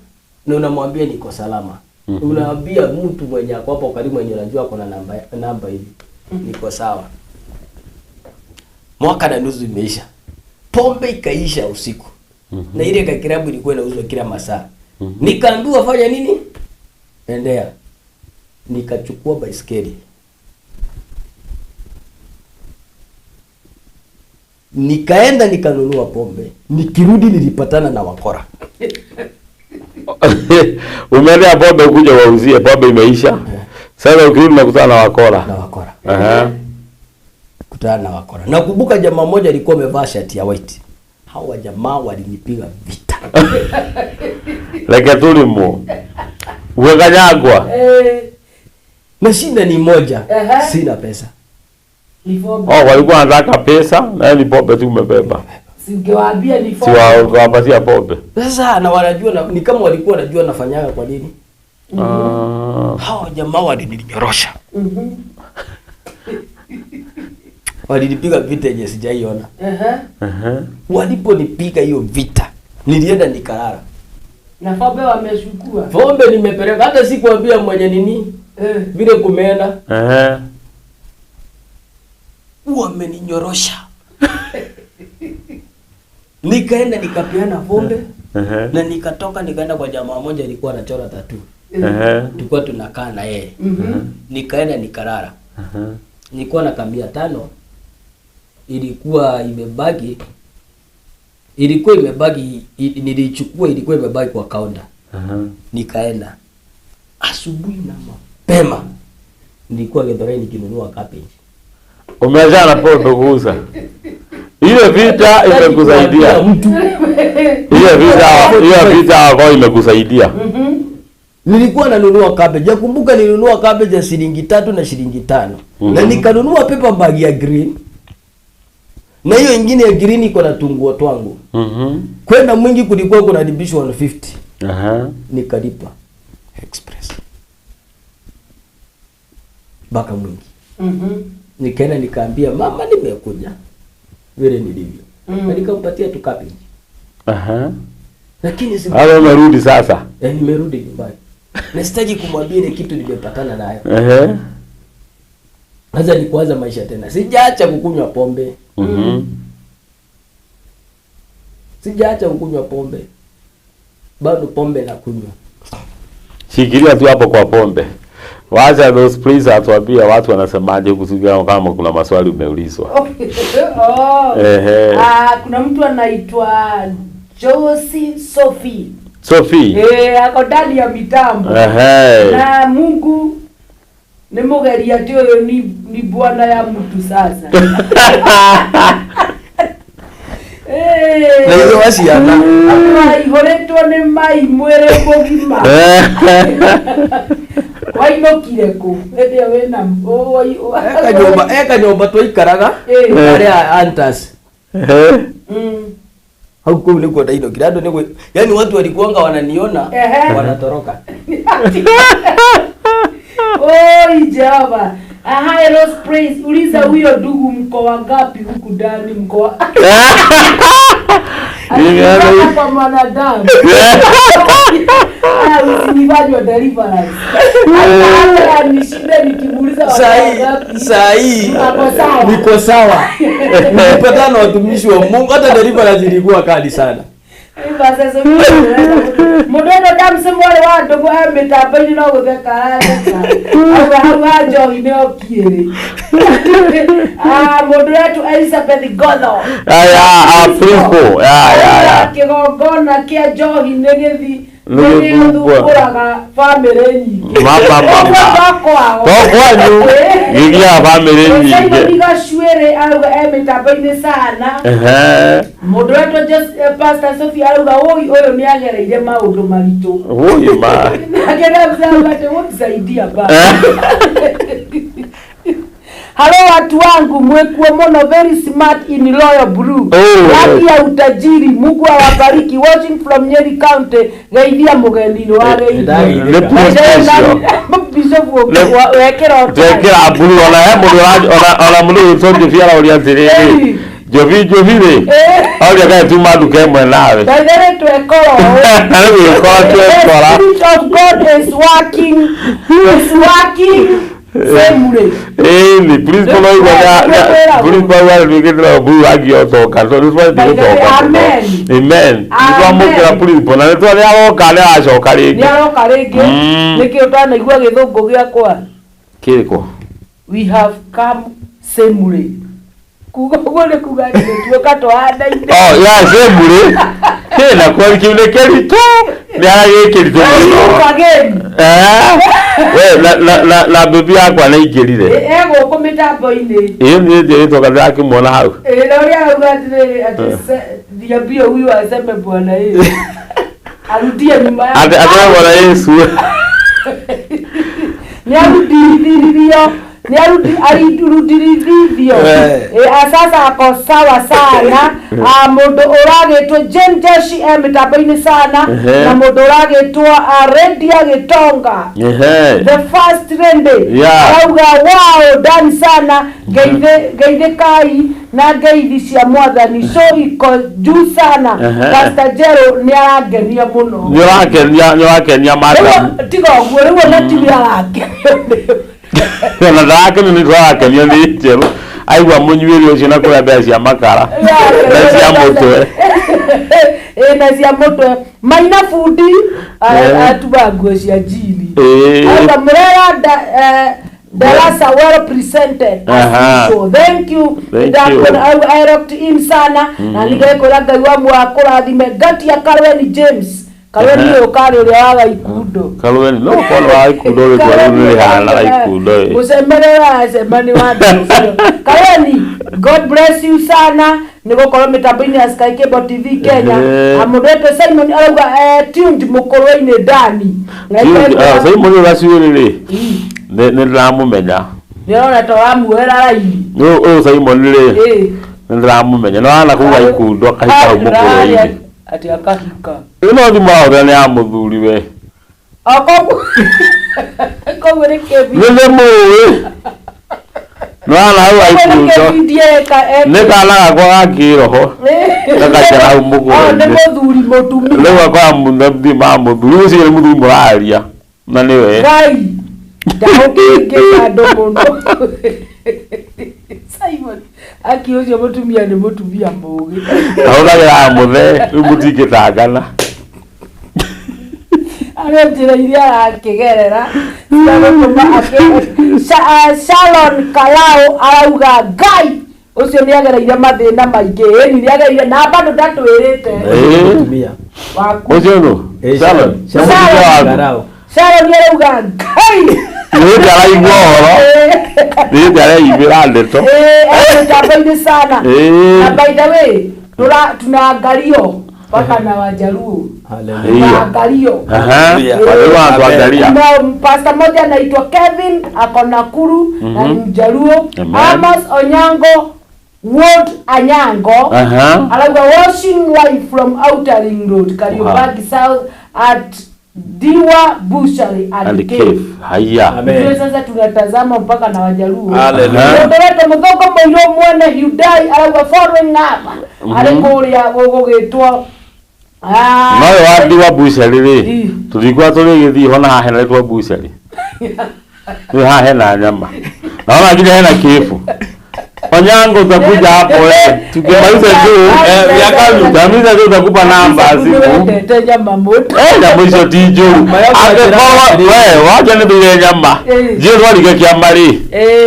na unamwambia niko salama. Unaambia mtu mwenye ako hapo karibu mwenye unajua kuna namba hivi. Niko sawa. Mwaka na nusu imeisha. Pombe ikaisha usiku. Na ile kakirabu ilikuwa inauzwa kila masaa. Nikaambiwa fanya nini? Endea. Nikachukua baiskeli. Nikaenda nikanunua pombe. Nikirudi nilipatana na wakora. Umeendea pombe kuja wauzie, pombe imeisha. Sasa ukirudi nakutana na wakora. Kutana na wakora. Nakumbuka jamaa mmoja alikuwa amevaa shati ya white. Hawa jamaa walinipiga vita. Like tulimo. Ukanyagwa. Na shida ni moja. Sina pesa. Walikuwa wanataka pesa na ni pombe tu umebeba. Singewaambia ni pombe. Siwapatia pombe. Sasa na wanajua ni kama walikuwa wanajua nafanyaga kwa nini. Hawa jamaa walinyorosha. Walinipiga vita yenye sijaiona. Waliponipiga hiyo vita, nilienda nikalala. Na pombe wameshukua. Pombe nimepeleka hata sikuambia mwenye nini. Vile kumeenda. Wameninyorosha. Nikaenda nikapeana pombe na nikatoka nikaenda kwa jamaa mmoja alikuwa anachora tattoo. Tulikuwa tunakaa na yeye. Nikaenda nikalala. Nilikuwa na kambia 5 ilikuwa imebaki nilichukua ilikuwa imebaki kwa kaunta. Nikaenda asubuhi na mapema, nilikuwa Githurai nikinunua cabbage. Umeanza na pombe kuuza. Ile vita imekusaidia. Ile vita kwa imekusaidia. Nilikuwa nanunua cabbage. Nakumbuka nilinunua cabbage ya shilingi 3 na shilingi 5. Na nikanunua paper bag ya green. Na hiyo nyingine ya green iko na tunguo twangu. Kwenda mwingi kulikuwa kuna dibishwa 150. Nikalipa express. Baka mwingi. Nikaenda nikaambia mama nimekuja. Vile nilivyo. Na nikampatia tu cabbage. Lakini si hapo umerudi sasa. Nimerudi nyumbani. Na sitaki kumwambia ile kitu nimepatana nayo. Sasa ni kuanza maisha tena. Sijaacha kukunywa pombe. Sijaacha kukunywa pombe. Bado pombe na kunywa. Shikilia tu hapo kwa pombe. Wacha those please atuambia watu wanasemaje kuhusu kama kuna maswali umeulizwa. Kuna mtu anaitwa Josie Sophie. Ako ndani ya mitambo. Na Mungu ni mugeria tio ni bwana ya mtu sasa. Na hizo wasiana. Ihoretwo ni mai mwere bogima. Wainokire ku ndio wena eka nyomba twaikaraga aria antas huko niko ndaino kirado niko yani watu walikuanga wananiona wanatoroka. Oi Jehova. Hello praise uliza huyo ndugu mko wangapi huku ndani mko kwa mwanadamu. Usinivaje wa deliverance. Hata nishinde nikimuuliza wangapi. Sahi. Niko sawa. Nilipatana na watumishi wa Mungu hata deliverance ilikuwa kali sana. Basi sasa modelo damse mwale wa ndogo ametabeni na gutheka au hajo ineo kiere modelo tu Elizabeth Godho Frisco kigongona kia Johi negethi nĩgũthũkũraga bamĩrĩ nyingĩ kwanyu gĩgĩa bamĩrĩ nyingĩ Gacuĩrĩ arauga mĩtambo-inĩ sana mũndũ wetwo Pastor Sophie arauga ũyũ nĩagereire maũndũ maritũ nake gũtusaidia Halo watu wangu mwekuo mono very smart in Royal Blue. Rangi ya utajiri Mungu awabariki watching from Nyeri County. Gaidia mugeni wale hivi. Bishop wekera blue ona mulu sonje fiara orientire. Jovi le. Aulia kae tu maduka mwe nawe. Tazere twekoro. Spirit of God is working. Semure. Ni please follow please follow the blue agi otoka. So this one is otoka. Amen. Ndio mukira please bona ndio ya okale acoka ringi. Ya oka ringi. Niki utana igua githungu giakwa. Kiriko. We have come semure. Kuga gole kuga tuoka twahanda-ine. Semure. Kena kwa kimlekeri tu. Niagikirite. Kageni. Na bibi yakwa na igirire. Ego ko mitambo-ini. Ni ndio itoka zake muona hau. Na uria arugatire diabio huyu aseme bwana yeye. Arudie nyuma yake. Ate bwana Yesu. Alirudirithio sasa ako sawa sana. Mundu uragitwo Jenjeshi mitambo-ini sana na mundu uragitwo Redia Gitonga the first lady arauga wow done sana geithe kai na ngeithi cia mwathani so iko juu sana. Pastor Jero ni arangenia muno ni arakenia madam tiga guo riu na tiga arangenia na dake ni twarakenia ni Jero aigua munywiri ucio na kuria mbea cia makara na cia mutwe na cia mutwe maina fundi atuba nguo cia jini anga murera Darasa well presented. So thank you. I rocked in sana na nigekora ngai wa mwakurathime Gatia Karen James Kalweni ukari uria waga ikundo. Kalweni no kono wa ikundo ri twaruni hana ikundo. Usemerera semani watu. Kalweni, God bless you sana. Nigukorwo mitambo-ini ya Sky Cable TV Kenya. Amudete Simon arauga tuned mukorwo-ini ndani. Simon uraciurire. Ni ndiramumenya. Ndirona to wamuera raini. Simon ri. Ndiramumenya no ana kuga ikundo akahika mukorwo-ini. Ati akahika. Ino thima ora ni amuthuri we. Ko wele kebi. Nile muwe. No ana hau aikundo. Nika alaga kwa kiroho. Naka jara umugo. Ne muthuri mutumia. Lewa kwa muthuri ma muthuri ucio ni muthuri muraria. Na niwe. Ngai. Ndahokike kando muno. Simon aki ucio mutumia ni mutumia mugi. Ahogagira muthe umutikitangana. Njira iria arakigerera Shalon Kalao arauga Ngai ucio ni agereire mathina maingi ni agereire na bado ndatwirite ucio no Shalon arauga Ngai ni ndaraigua horo ni ndaraigua ndeto tabaini sana na by the way tunaangalio mpaka na Wajaluo. Haleluya. Angalio. Watu angalia. Na pastor mmoja anaitwa Kevin ako Nakuru na Mjaluo. Amos Onyango Ward Anyango. Alaga washing wife from Outer Ring Road, Kariobangi South at Diwa Bushari and Cave. Haya. Amen. Sasa tunatazama mpaka na Wajaluo. Haleluya. Ndio mthoko moyo mwana Hyundai alaga following up. Alikuria gogogitwa Nawe wadi wa Bushari ri tuthikwa turi githi hona hahena twa Bushari ni hahena nyama naona kile hena kifu Onyango utakuja hapo tukimaliza tu miaka utakupa namba simu nyama moto na mwisho tijo wewe wacha ni bile nyama je wali kia mari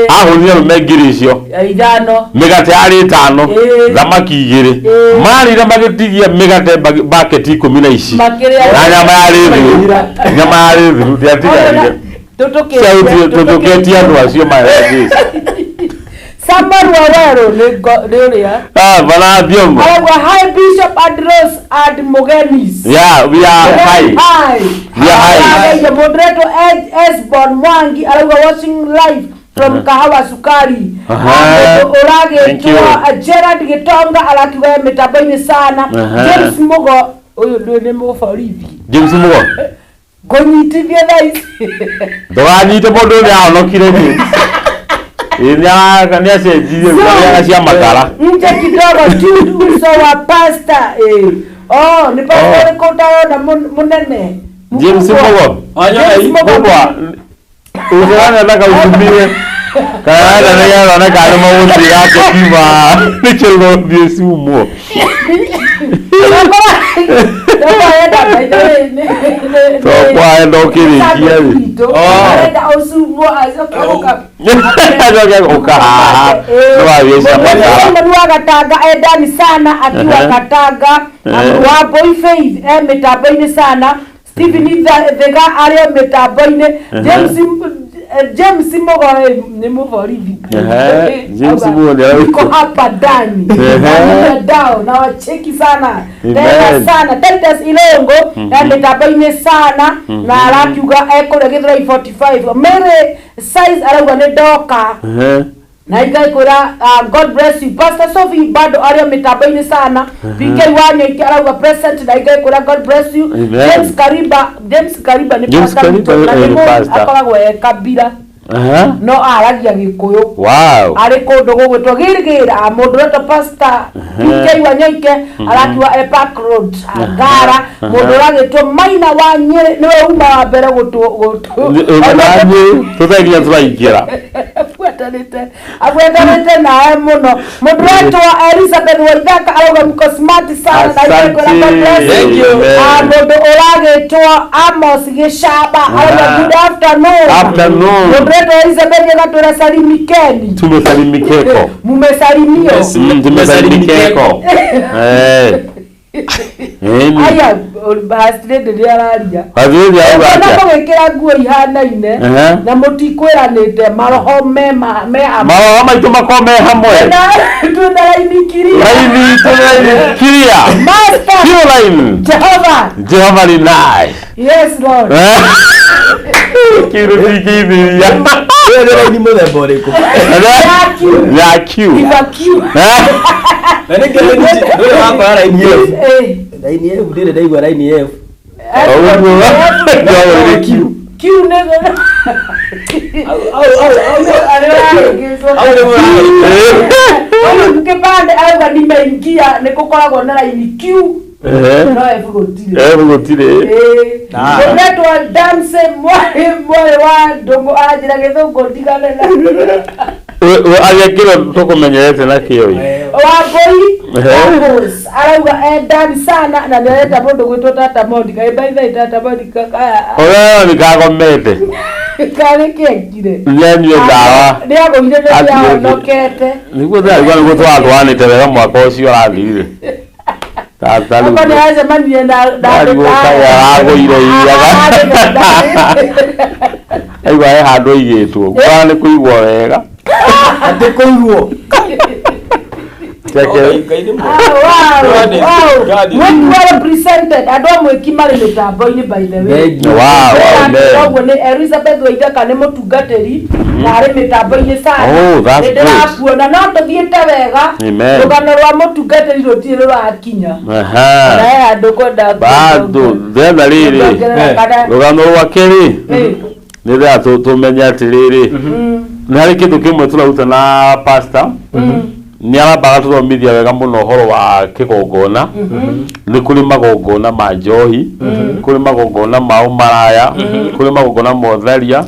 ahulio megirisho idano megate ari 5 zamaki 2 mari na magetigia megate bucket 10 ici na nyama yari tiatiga tutoketia ndo asio maelezo Samar Warero Leoria. Bana Biongo. High Bishop Adros and Mogenis. Yeah, we are high. We are high. The moderator Esbon Mwangi alaga watching live from Kahawa Sukari. Orage to Gerard Gitonga alakiwa metabaini sana. James Mogo oyo ndio mo for live. James Mogo. Gonyitibia nice. Doani to bodo ya onokire ni. Ina kania se jiwe kwa sia makala. Nje kidogo tu uso wa pasta ni pasta kota na munene. James Mogo. James Mogo. Unaona nataka utumie. Kana na yeye anaona kama mauti yake kiba. Nichelo ndio sumo. Kwa endo kile kiasi. Enda usumo azoka. Katanga edani sana akiwa Katanga wa boy faith metabaini sana Stephen Vega ale metabaini James Mogo ni mvorivi James Mogo ndio hapa ndani na dao na wacheki sana tena sana Titus Ilongo na metabaini sana na alakiuga ekole githira 45 mere size alaga ne doka na igaikora God bless you Pastor Sophie bado aria metabaini sana PK wanya ikaraga present na igaikora God bless you James Kariba ni pastor akoragwo kabira no aragia gikuyu wow ari kundu gugwitwo girgira moderator pastor PK wanyaike arakiwa Epark Road Ngara moderator Maina wa Nyeri niwe uma wa mbere gutu tutaikia turaikira Agwetanite nae muno moderator Elizabeth Waithaka arauga mko smart sana na iko na thank you modo uragitwo Amos Gishaba arauga good afternoon moderator Elizabeth gatura salimikeni tumesalimikeko mumesalimio tumesalimikeko aya bastard ndio araria Athiri ya na acha. kugikira nguo ihanaine na mutikwiranite maroho me Maroho maitu makome hamwe. Tunaini kiria. Laini kiria. Master. Laini. Jehova ni naye. Yes Lord. Kiru kikiria. Wewe ni mother bore ko. Ya Q. Nani kile ndio hapo ara ni F. Laini F ndio ndio laini F. Q nega. Ukipande au nimeingia nikukoragwo na laini Q. No Evugotire. Netwa dance mwe wa ndongo ajira githungu ndigane na. Agekira tukumenyerete na kio. Waboi. Arauga dance sana na ndireta mundu gwitwo Tata Monica. By Tata Monica. Oya nikagomete. Kale kekire. Nyanyo dawa. Ndiago ire ya nokete. Niguo thari gwa niguo twatwanite wega mwaka ucio rathirire. Tata lu. Apa niaje manie na Niguo kayago ire iyaga. Aigua he handu igitwo. Kwa ni kuigwa wega. Ate kuigwo. Wow. When you are presented, I don't want to marry the boy by the way. Wow. When Elizabeth Waithaka ni mutungatiri na ari mitambo ini sana. Oh, that's good. Ndirakuona no tuthiete wega. Rugano rwa mutungatiri rutire rurakinya. Aha. Na andu kwenda bado thena riri. Rugano rwa keri. Ni da tumenya atiriri. Nari kindu kimwe turaruta na pastor. Ni arabaga tuthomithia wega muno horo wa kigongona ni kuri magongona ma njohi kuri magongona ma umaraya kuri magongona motharia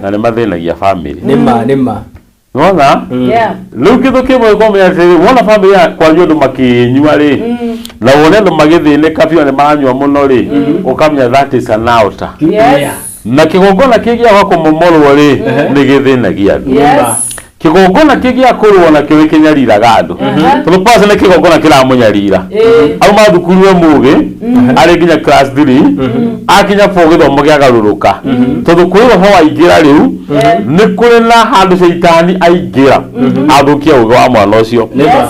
na ni mathinagia family nima nona riu kindu kimwe komenya ati wona family kwa nyondo makinyua ri na wona ndo magithinika biu ni maranyua muno ri ukamenya that is an altar na kigongona kigia kwa kumomorwo ri ni githinagia kigongona kigia kurwo na kiwe kinyariraga andu tondu pasa na kigongona kiramunyarira au mathukuru emuge ari nginya class 3 akinya 4 githomo gia garuruka tondu kuri ho aingira riu ni kuri na handu shaitani aingira athukia ugo wa mwana ucio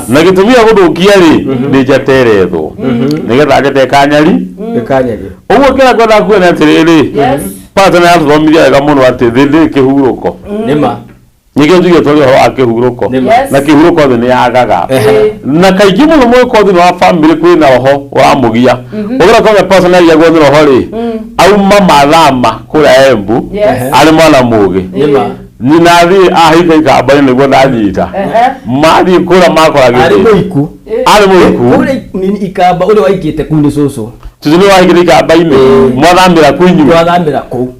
na gitumia guthukia ri ni jateretho nigetha agete kanyari uguo kira kwenda kuona atiriri pasa na athomithia wega muno ati thithi Kihuroko nima nige njuge tole ho akihuruko na kihuruko ni yagaga na kaigi muno mwe ko thino wa family kwina ho wa mugia ugira ko personal ya gwo ho ri au mama lama kura embu ari mwana mugi ni nathi ahika ikamba ni gwo ndanyita mathi kura makora gite ari muiku uri ni ikamba uri waikite kundi soso tuzini wa higiri ikamba-ini mwathamira kwinyu twathamira ku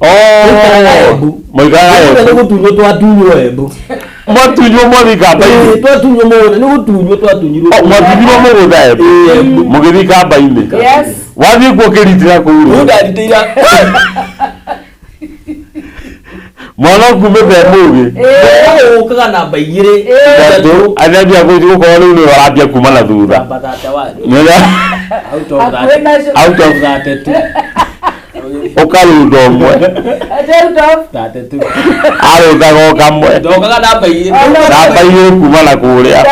moigaga ni gutunywo twatunywo embu mwatunywo mwathi ikamba-ini twatunywo mugunda ni gutunywo twatunyirwo mwatunyirwo mugunda embu mugithi ikamba-ini wathie kuo kiritira kuu ndariteira mwana kumete mugi ukaga namba igiri tatu athambia gukorwo riu ni warambia kuma na thutha out of that ukarundo umwe arundaga kamwe ndokaga namba igiri kuma na kuria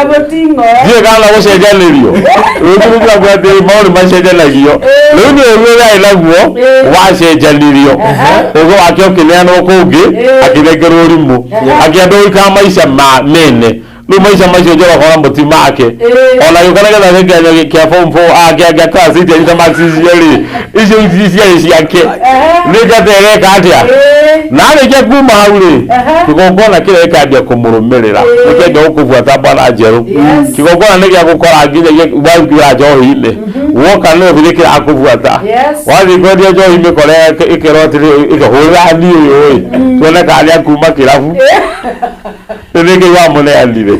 thie kana gucenjanirio riu turuga kwati maundu macenjanagio riu ni uria naguo wacenjanirio ugo wake ukineanwo kungi akirengerwo rimu akiandwo ikama maisha mene riu maisha macio njora kora muti make ona yukana getha ngenyo kia form 4 agia class 8 ita maxis yeri icio ici ciake nigatereka atia na arikia kuma hau ri kigongona kire ikambia kumurumirira nikenga ukubuata bwana njeru kigongona nigia gukora nginya waigura njohi-ini woka no thikira akubuata wathi kwendia njohi mikore ikirotiri ikahura ni uyu tuone kana kuma kirabu nige wa muneanire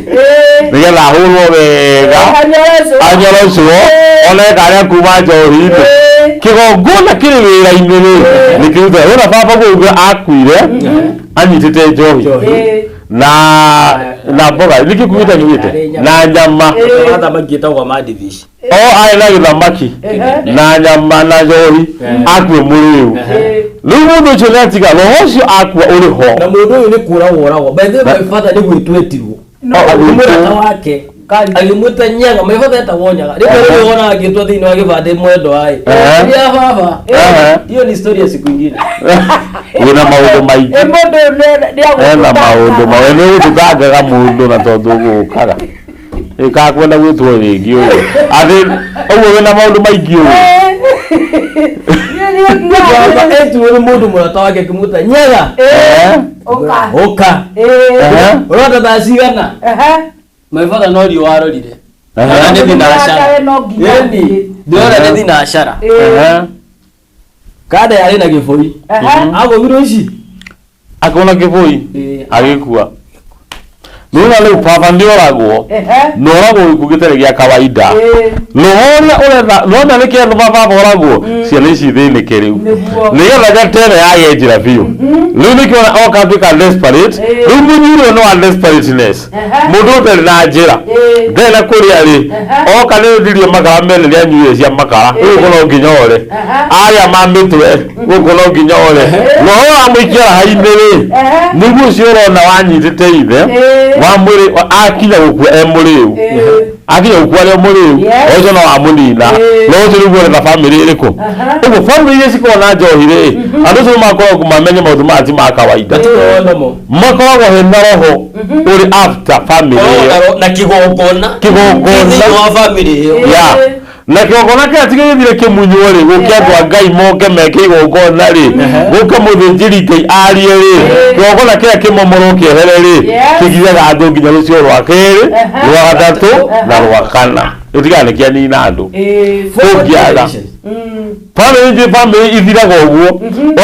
nigetha ahurwo wega anyorocwo ona kana kuma njohi-ini kigongona kiri wira-ini ri nikiruta wira baba gugu akuire anyitite njohi na mboga nikikuita na nyama hata magieta kwa madivish ai na githamaki na nyama na njohi akwe muriu mundu ucio netiga roho ucio akwa uri ho na mundu uyu ni kura woragwo by the way my father ni gwitwetirwo murata wake alimwita nyaga my father atawonyaga rĩu wona agĩtwo thĩinĩ wa gĩbande mwendo ai ya baba hiyo ni story ya siku nyingine wina maundu maingĩ ena maundu mawe nĩ gũtukangaga mũndũ na tondũ gũkaga ikakwenda gwĩtwo rĩngĩ ũyũ athi ũguo wina maundu maingĩ ũyũ eti mundu murata wake kimuta nyaga oka urota tacigana my father no ri warorire na nĩ thinacara yani ndiona nĩ thinacara kada yarĩ na gĩbũi agũthirwo ici akona gĩbũi agĩkua nuna leo papa ndio ragwo no ragwo kugitare gya kawaida no ona neke no baba boragwo ciana ici thini kiriu nigetha gatene ya yenjira biu riu nikiona oka duka desperate riu munyiro no desperateness mundu utari na njira ndena kuria ri oka ni ndirie makara mene ria nyuye cia makara riu kono nginyore aya mamitwe gukono nginyore no amuikia haine ri niguo ciorona wanyitite ithe wa mwiri akinya gukua emuriu akinya gukua le muriu ojo no amunina no ojo rugo na family iriku ugo family yesi ko na johire andu so makoro kumamenye maundu mati ma kawaida makoro he roho uri after family na kigongona wa family ya na kigongona kĩa tigithire kimunyore gukiandwa ngai moke meke igongona ri guka muthinjiri ngai arie ri kigongona kĩa kimomoroke here ri kigiaga andu nginya rucio rwa keri rwa gatatu na rwa kana itigane kia ni na andu kugiaga family ithiraga uguo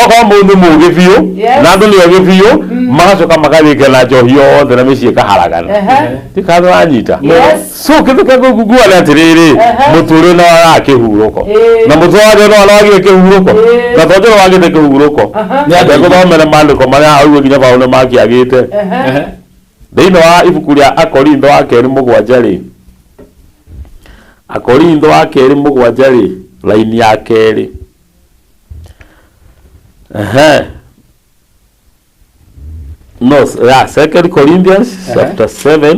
oka mundu mugi biu na andu ni ogi biu magacoka magarike na njohi yothe na micii kaharagana tikatho anyita so kithika gugua na atiriri muturi na wa Kihuroko na mutware no wagire Kihuroko na tondu wagire Kihuroko ni ande guthomera mandiko maria auwe nginya baone makiagite thiini wa ibuku ria Akorintho wa keri mugwanja ri Akorintho wa keri mugwanja ri laini ya keri no yeah, 2 Corinthians chapter 7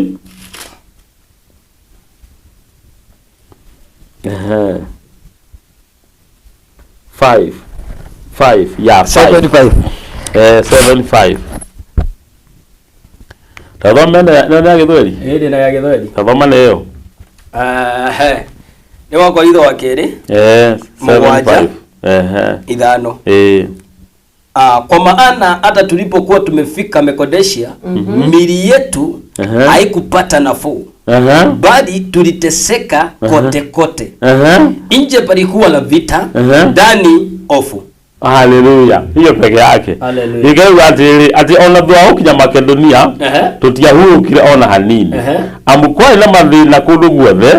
5 yeah 5 7:5 tazama na githweri na githweri tazama leo ni wa Korintho wa keri 7:5 ithano kwa maana hata tulipokuwa tumefika Mekodesia mili yetu haikupata nafuu bali tuliteseka kote kote nje palikuwa na vita ndani ofu. Haleluya, hiyo peke yake. Igeu ati ona dua ukinya Makedonia tutia huru kile ona hanini amukwa ina mathina kundu guothe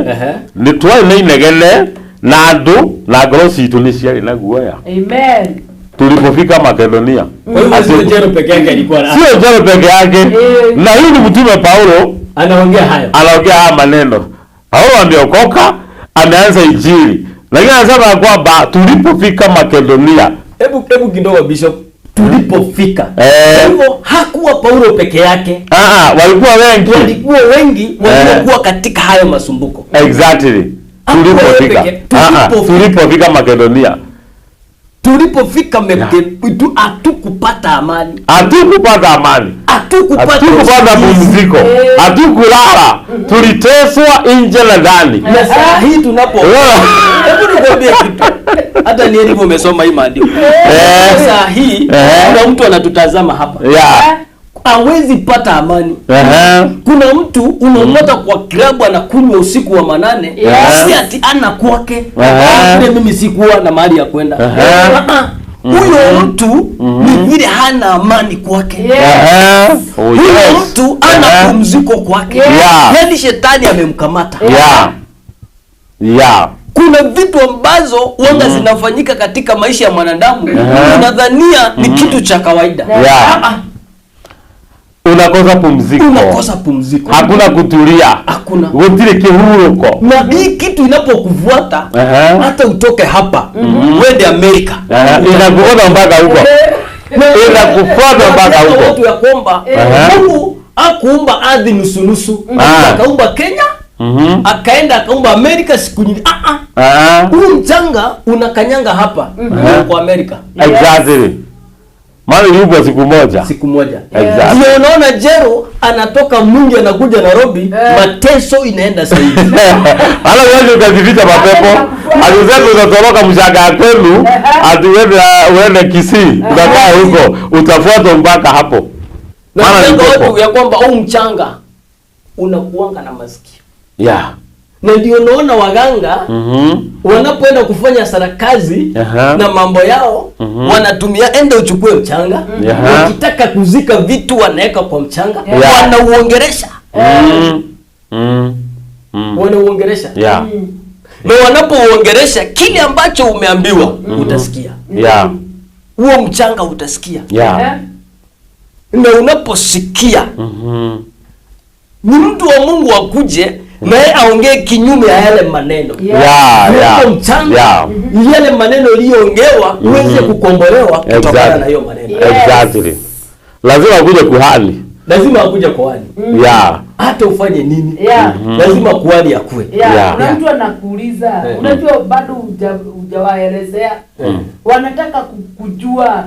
ni twai na inegene na andu na ngoro citu ni ciari na guoya. Amen. Tulipofika Makedonia sio jero peke yake alikuwa sio jero peke yake na huyu ni mtume Paulo anaongea haya maneno. Paulo ameokoka, ameanza injili, lakini anasema kwamba tulipofika Makedonia. Hebu kidogo Bishop, tulipofika hivyo hakuwa Paulo peke yake, walikuwa wengi walikuwa katika hayo masumbuko. Exactly. Tulipofika Makedonia, tulipofika hatukupata amani, hatukupata pumziko, hatukulala, tuliteswa nje na ndani. Na saa hii tunapo hebu nikwambie kitu, hata ni hivyo umesoma hii maandiko saa hii kuna mtu anatutazama hapa hawezi pata amani. Kuna mtu unampata kwa klabu anakunywa usiku wa manane, si ati ana kwake, mimi sikuwa na mahali ya kwenda. Huyo mtu ni vile hana amani kwake. Huyo mtu ana pumziko kwake. Yaani shetani amemkamata. Kuna vitu ambazo wanga zinafanyika katika maisha ya mwanadamu unadhania ni kitu cha kawaida. unakosa pumziko. Hakuna kutulia. Hakuna. Gutire kihuroko. Na hii kitu inapokufuata hata utoke hapa uende Amerika. Inakufuata mpaka huko. Inakufuata mpaka huko. Watu ya kwamba Mungu akuumba ardhi nusu. Akaumba Kenya. Akaenda akaumba Amerika siku nyingi. Huu mchanga unakanyanga hapa kwa Amerika. Exactly. Mali yupo siku moja. Exactly. Ndio unaona Jero anatoka Mungu anakuja Nairobi, mateso inaenda zaidi. Hala wewe ukazivita mapepo. Alizema utatoroka mshaka kwenu, uende Kisii, utakaa huko, utafuata mpaka hapo. Maana ni watu ya kwamba huu mchanga unakuanga na masikio. Yeah. Na ndio unaona waganga wanapoenda kufanya sarakazi na mambo yao wanatumia enda uchukue mchanga, ukitaka kuzika vitu wanaweka kwa mchanga, wanauongeresha. Wanauongeresha. Na wanapouongeresha kile ambacho umeambiwa utasikia. Huo mchanga utasikia. Na unaposikia ni mtu wa Mungu akuje naye aongee kinyume ya yale maneno. Mchanga yale maneno yaliyoongewa uweze kukombolewa kutokana na hiyo maneno. Exactly. Lazima akuje kuhani. Hata ufanye nini? Lazima kuhani akue. Kuna mtu anakuuliza, unajua bado hujawaelezea. Wanataka kujua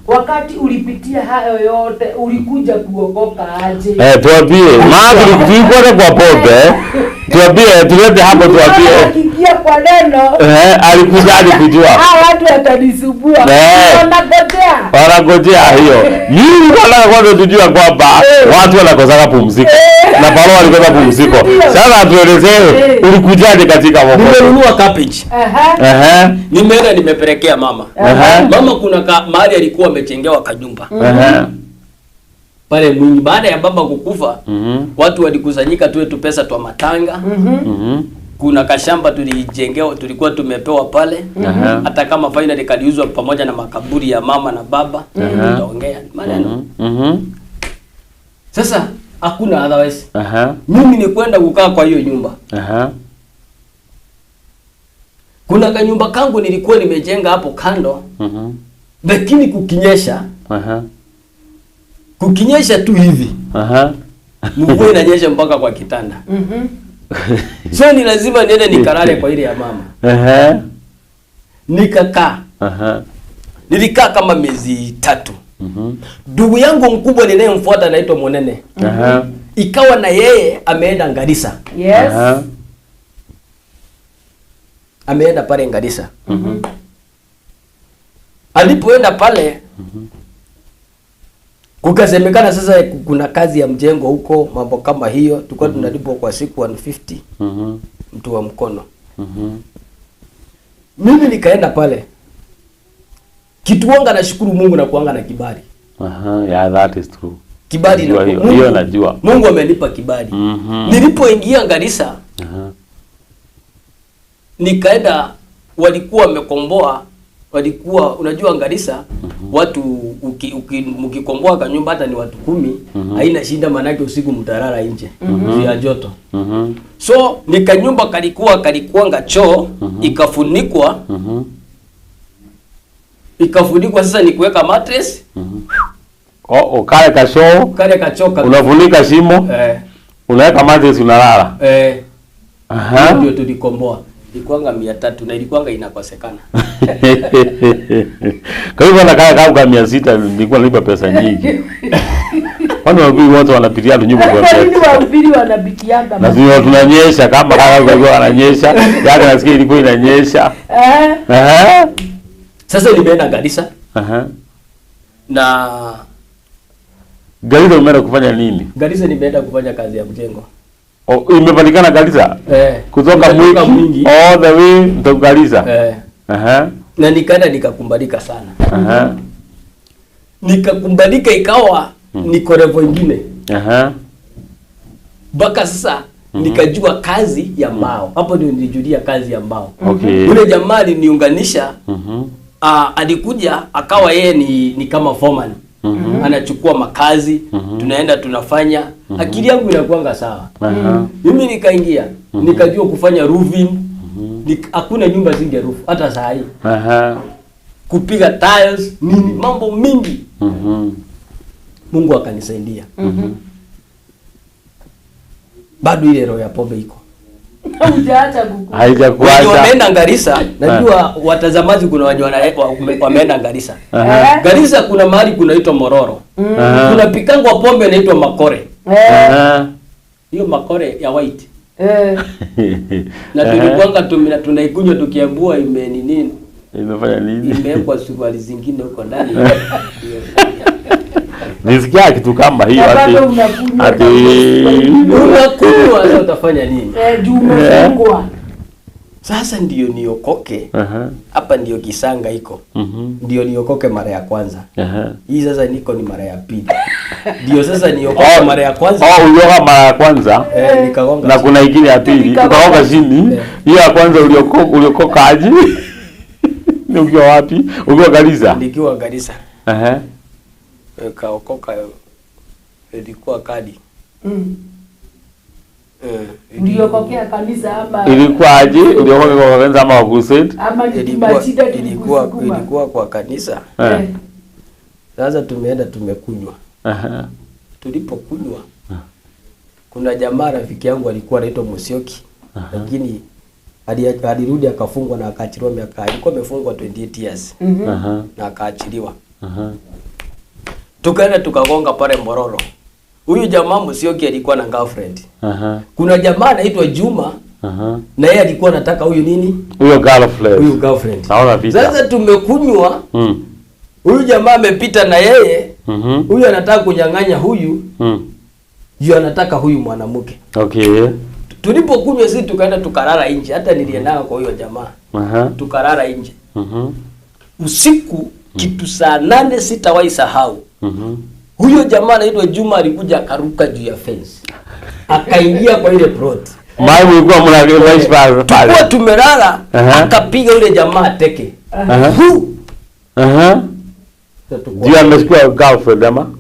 wakati ulipitia hayo yote ulikuja kuokoka aje? Tuambie, maana tulikuwa kwa pombe. Tuambie, tulete hapo tuambie. Akiingia kwa neno, alikuja kujua. Watu watanisumbua. Wanangojea hiyo. Mimi nataka kwanza tujue kwamba watu wanakosa pumziko. Na Paulo alikosa pumziko. Sasa tuelezee ulikujaje katika wokovu? Nimenunua cabbage. Nimeenda nimepelekea mama. Mama kuna mahali alikuwa amejengewa kanyumba. Pale mwingi baada ya baba kukufa, watu walikusanyika tu pesa twa matanga. Kuna kashamba tulijengewa, tulikuwa tumepewa pale. Hata kama finally kaliuzwa pamoja na makaburi ya mama na baba. Tutaongea maneno. Sasa hakuna otherwise. Mimi ni kwenda kukaa kwa hiyo nyumba. Kuna kanyumba kangu nilikuwa nimejenga hapo kando. Lakini kukinyesha. Kukinyesha tu hivi. Mvua inanyesha mpaka kwa kitanda. So ni lazima niende nikalale kwa ile ya mama. Nikakaa. Nilikaa kama miezi 3. Ndugu yangu mkubwa ninayemfuata anaitwa Monene. Ikawa na yeye ameenda Garissa. Ameenda pale Garissa. Alipoenda pale kukasemekana sasa kuna kazi ya mjengo huko, mambo kama hiyo, tulikuwa tunalipwa kwa siku 150. Mtu wa mkono. Mimi nikaenda pale. Kitu wanga nashukuru Mungu na kuanga na kibali. That is true. Kibali na hiyo najua. Mungu amenipa kibali. Nilipoingia Garissa, nikaenda, walikuwa wamekomboa, walikuwa unajua Garissa watu mkikomboa kanyumba hata ni watu 10 haina shida, manake usiku mtarara nje ya joto. So ni kanyumba kalikuanga choo ikafunikwa. Ikafunikwa sasa ni kuweka mattress. Kale kachoka unafunika shimo. Unaweka mattress unalala. Ndio tulikomboa. Ilikuanga 300 na ilikuanga inakosekana. Kwa hivyo nakaa kama 600 nilikuwa nalipa pesa nyingi. Kwani watu wanapitia nyumba kwa pesa. Ndio wahubiri wanabitianga. Na sio tunanyesha kama kwa wananyesha. Yake nasikia ilikuwa inanyesha. Sasa nimeenda Garissa. Na Garissa umeenda kufanya nini? Garissa nimeenda kufanya kazi ya mjengo. Imepatikana Garissa? Kutoka mwingi all the way to Garissa. Na nikaenda nikakumbalika sana. Nikakumbalika ikawa niko level nyingine. Baka sasa nikajua kazi ya mbao. Hapo ndio nilijulia kazi ya mbao. Yule jamaa aliniunganisha. Alikuja akawa yeye ni kama foreman. anachukua makazi, tunaenda tunafanya, akili yangu inakuanga sawa. Mimi nikaingia, nikajua kufanya roofing, hakuna nyumba zinge roof hata saa hii. Kupiga tiles, nini, mambo mingi. Mungu akanisaidia. Bado ile roho ya pombe iko. Hujaacha kuku. Haijakuacha. Wameenda Garissa, najua watazamaji kuna wenye wameenda Garissa. Garissa kuna mahali kunaitwa Mororo. Kuna pikangwa pombe inaitwa makore. Hiyo makore ya white. Na tulikuanga tunaikunywa tukiambua nini? Imefanya nini? Imewekwa suruali zingine huko ndani. Nisikia kitu kama hiyo ati unakunywa sasa utafanya nini? Juu umefungwa. Sasa ndio niokoke. Hapa ndio kisanga iko. Ndio niokoke mara ya kwanza. Hii sasa niko ni mara ya pili. Ndio sasa niokoke mara ya kwanza. Uliokoka mara ya kwanza. Nikagonga. Na kuna ingine ya pili. Ukagonga chini. Hiyo ya kwanza uliokoka aje? Ni ukiwa wapi? Ukiwa Garissa. Nikiwa Garissa. Kaokoka ilikuwa kadi. Uliokokea kanisa ama ilikuwa aje? Uliokoka kwa kanisa ama crusade? Ama ilikuwa kwa kanisa. Sasa tumeenda tumekunywa. Tulipokunywa kuna jamaa rafiki yangu alikuwa anaitwa Musioki. Lakini alirudi akafungwa na akaachiliwa miaka. Alikuwa amefungwa 28 years. Na akaachiliwa. Tukaenda tukagonga pale Mororo. Huyu jamaa Musioki alikuwa na girlfriend. Kuna jamaa anaitwa Juma. Na yeye alikuwa anataka huyu nini? Huyo girlfriend. Naona vita. Sasa tumekunywa. Huyu jamaa amepita na yeye. Huyu anataka kunyang'anya huyu. Yeye anataka huyu mwanamke. Okay. Tulipokunywa sisi tukaenda tukalala nje. Hata nilienda kwa huyo jamaa. Tukalala nje. Usiku kitu saa 8 sitawahi sahau. Huyo jamaa anaitwa Juma alikuja akaruka juu ya fence. Akaingia kwa ile plot. Mai mlikuwa mnaishi pale. Tulikuwa tumelala, akapiga yule jamaa teke. Ndio amechukua girlfriend ama?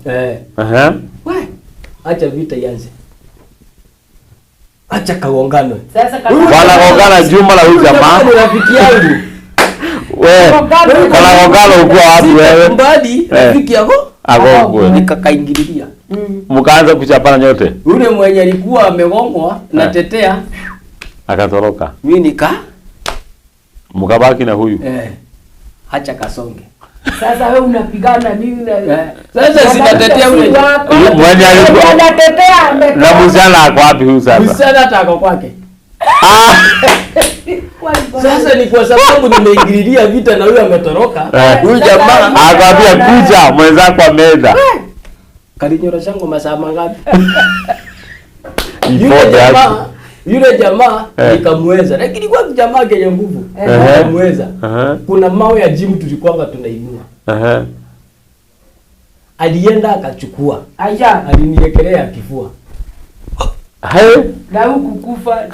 Wewe acha vita ianze. Acha kagongano. Sasa wanagongana Juma na huyu jamaa. Ni rafiki yangu. Wewe wanagongana uko wapi wewe? Mbadi rafiki yako? Agongwe. Nikakaingililia. Mkaanza kuchapana nyote. Yule mwenye alikuwa amegongwa na tetea akatoroka. Mimi mkabaki na huyu. Acha kasonge. Sasa wewe unapigana mimi na sasa sinatetea yule mwenye alikuwa anatetea na mzana ako wapi huyu sasa? Mzana atako kwake. Sasa ni kwa sababu nimeingililia vita na huyu ametoroka. Huyu jamaa akamwambia kuja mwenzako ameenda. Kalinyora changu masaa mangapi? Ipo yule jamaa nikamweza. Lakini kwa jamaa kenye nguvu. Nikamweza. Kuna mawe ya gym tulikuwa tunainua. Alienda akachukua. Aya, aliniwekelea kifua. Na huku kufa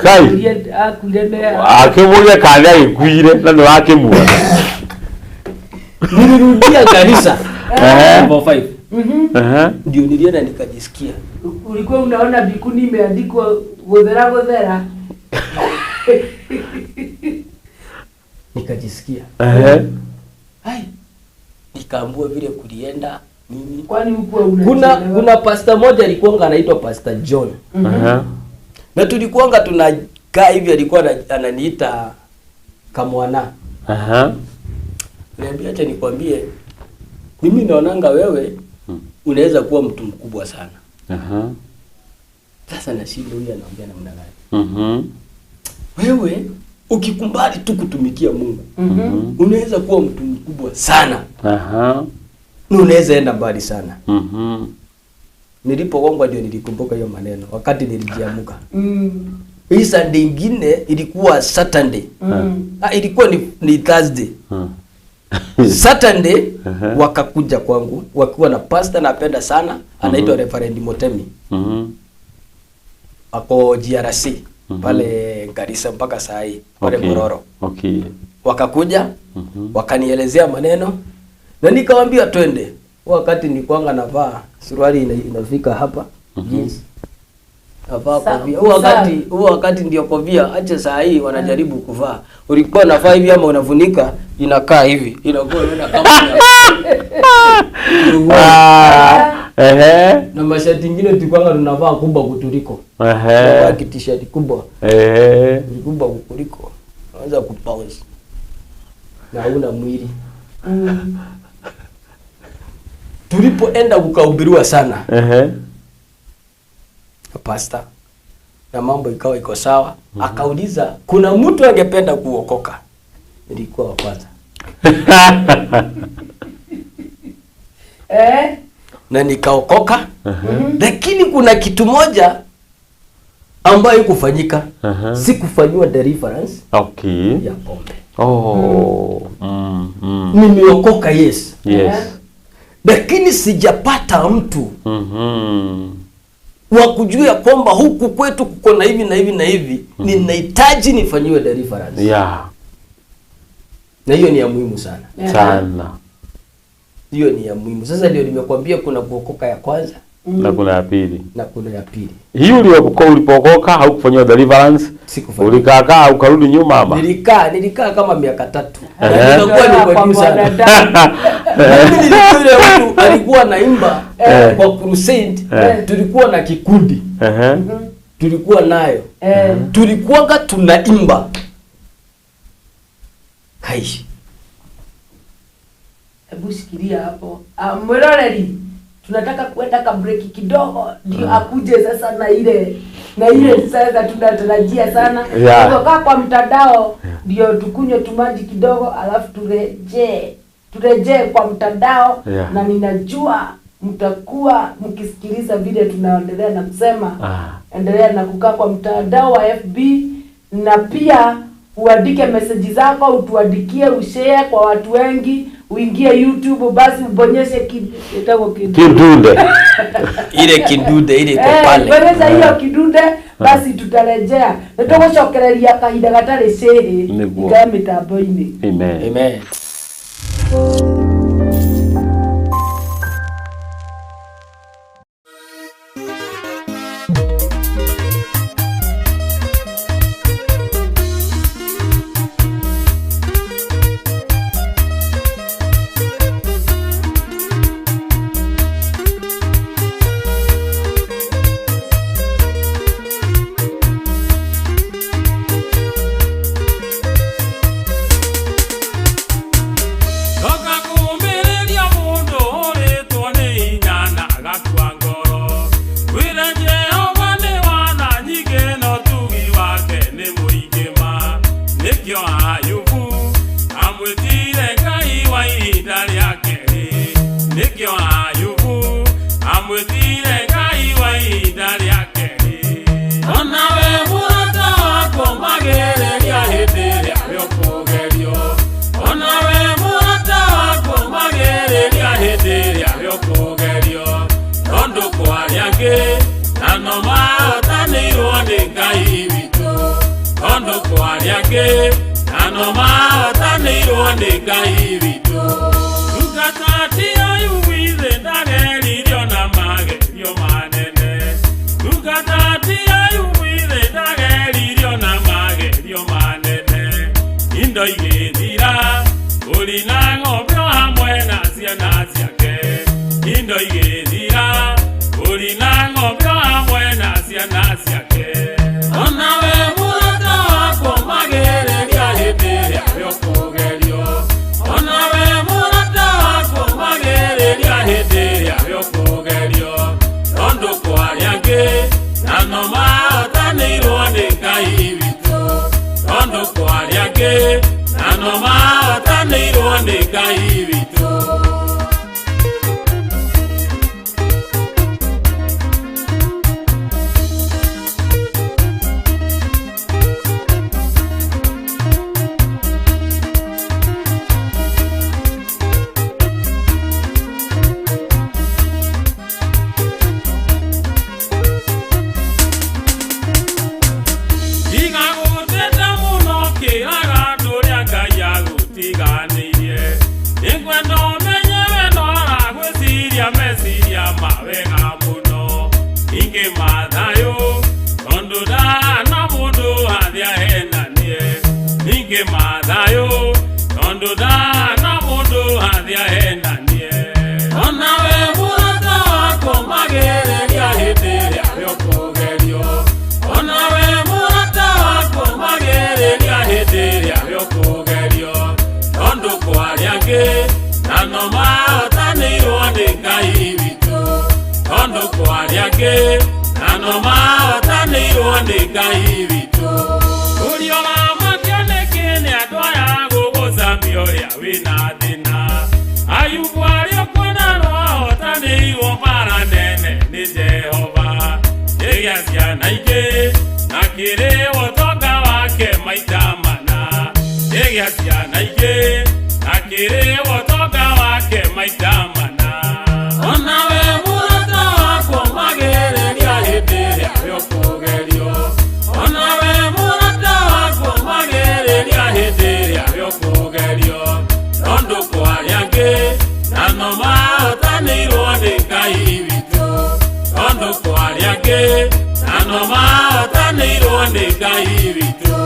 akulemea. Akimulia kanda ikuire na ndo akimua. Nilirudia Garissa. Number 5. Ndio nilienda nikajisikia. Ulikuwa unaona bikuni imeandikwa godhera. Nikajisikia. Hai. Nikaambua vile kulienda nini? Kwani huko kuna pastor moja alikuwa anaitwa Pastor John. Na tulikuwa tunakaa hivi alikuwa ananiita kamwana. Niambia acha nikwambie mimi naonanga wewe unaweza kuwa mtu mkubwa sana. Sasa nashinda huyu anaongea namna gani? Wewe ukikumbali tu kutumikia Mungu, unaweza kuwa mtu mkubwa sana. Na unaweza enda mbali sana. Nilipogongwa ndio nilikumbuka hiyo maneno wakati nilijiamuka. Hii Sunday nyingine ilikuwa Saturday. Ilikuwa ni Thursday. Saturday wakakuja kwangu wakiwa na pastor napenda sana anaitwa Reverend Motemi. Ako GRC pale Garissa mpaka saa hii pale Mororo. Wakakuja wakanielezea maneno na nikamwambia twende. wakati nilikuwa navaa suruali inafika hapa jeans. Navaa kofia. Wakati ndio kofia, acha saa hii wanajaribu kuvaa. Ulikuwa navaa hivi ama unafunika inakaa hivi. Inakuwa kama na mashati ingine tulikuwa tunavaa kubwa kutuliko. Na t-shirt kubwa. Kubwa kuliko. Anza kupause. Na una mwili. Tulipoenda kukahubiriwa sana. Pastor. Na mambo ikawa iko sawa. Akauliza, kuna mtu angependa kuokoka? Nilikuwa wa kwanza. Na nikaokoka. Lakini kuna kitu moja ambayo kufanyika. Sikufanywa deliverance. Okay. Ya pombe. Nimeokoka, yes. Lakini sijapata mtu wa kujua kwamba huku kwetu kuko na hivi na hivi na hivi, ninahitaji nifanyiwe deliverance. Na hiyo ni ya muhimu sana. Sana. Hiyo ni ya muhimu. Sasa ndio nimekwambia kuna kuokoka ya kwanza na kuna ya pili. Hiyo ulipookoka haukufanywa deliverance. Sikufanya. Ulikaa ukarudi nyuma ama? Nilikaa kama miaka 3. Nilikuwa ni sana. Mtu alikuwa naimba kwa crusade, tulikuwa na kikundi. Tulikuwa nayo. Tulikuwa tunaimba. Hai. Hebu sikilia hapo. Mweroreri, tunataka kuenda ka break kidogo ndio akuje sasa na ile sasa tunatarajia sana. Kutoka kwa mtandao ndio tukunywe tumaji kidogo alafu turejee kwa mtandao. Na ninajua mtakuwa mkisikiliza vile tunaendelea na kusema endelea na kukaa kwa mtandao wa FB, na pia uandike message zako, utuandikie, ushare kwa watu wengi, uingie YouTube, basi ubonyeshe kidude. Ile kidude ile iko pale. Bonyesha hiyo kidude, basi tutarejea. Nitogoshokereria kahinda gatari shehe ngai mitambo-ini. Amen. Ona we murata wako magere mathayo tondu na mundu athia henanie ninge mathayo tondu na mundu athia henanie ona we murata wako magereria hindi ria biokugerio ona we murata wako magereria hindi ria biokugerio tondu kwariange na no mahotanirwo ni Ngai witu tondu kwariange na no mahotanirwo ni Ngai witu uriona mationeke ni andu aya gugucamio ria wina thina Ayubu ario kwena no ahotanirwo mbara nene ni Jehova igia ciana ingĩ na kĩrĩo ũtonga wake maita mana igia ciana ingĩ na kĩrĩo ũtonga wake maita mana ona we murata wako magereria hĩndĩ ĩrĩa bĩũkũgerio ona we murata wako magereria hĩndĩ ĩrĩa bĩũkũgerio tondu kwariange na no mahotanirwo ni Ngai witu tondu kwariange na no mahotanirwo ni Ngai witu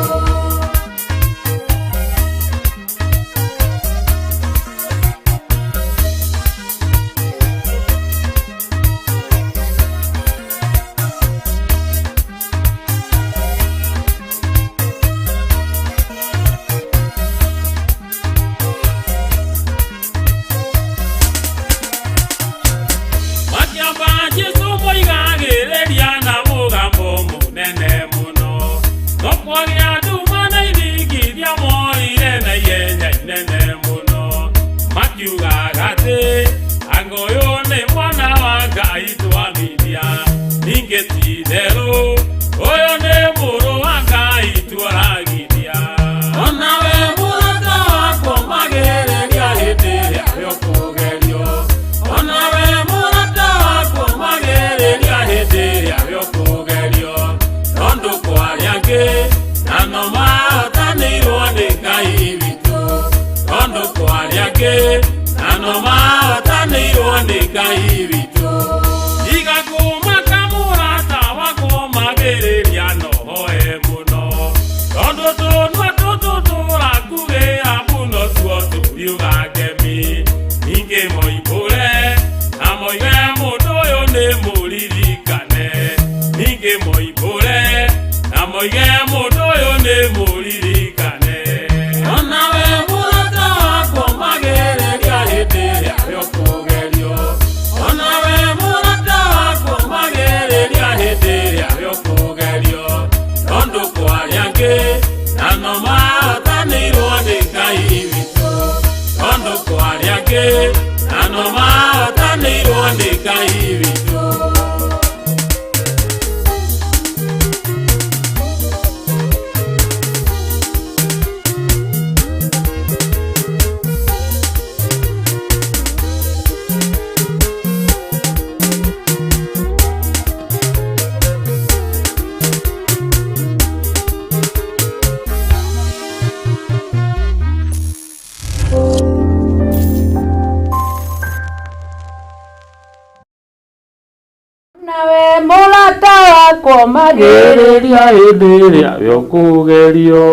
magereria hĩndĩ ĩrĩa bĩũkũgerio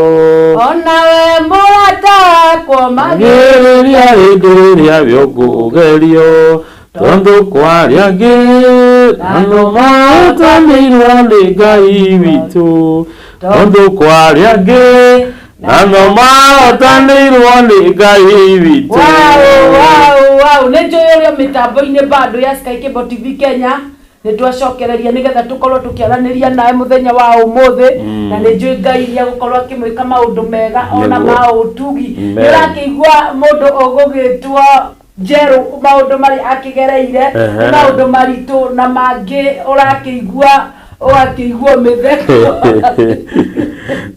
ona we murata wakwa magereria hĩndĩ ĩrĩa bĩũkũgerio tondu kwariange na no mahotanirwo ni Ngai witu tondu kwariange na no mahotanirwo ni Ngai witu wow nĩ njũĩ ũrĩa mĩtambo-inĩ bado ya Sky Cable TV Kenya nitwacokereria nigetha tukorwo tukiaraniria nawe muthenya wa umuthi na ni njui Ngai ya gukorwo akimwika maundu mega ona mautugi nirakiigua mundu ugugitwo jeru maundu mari akigereire maundu maritu na mangi urakiigua mitheko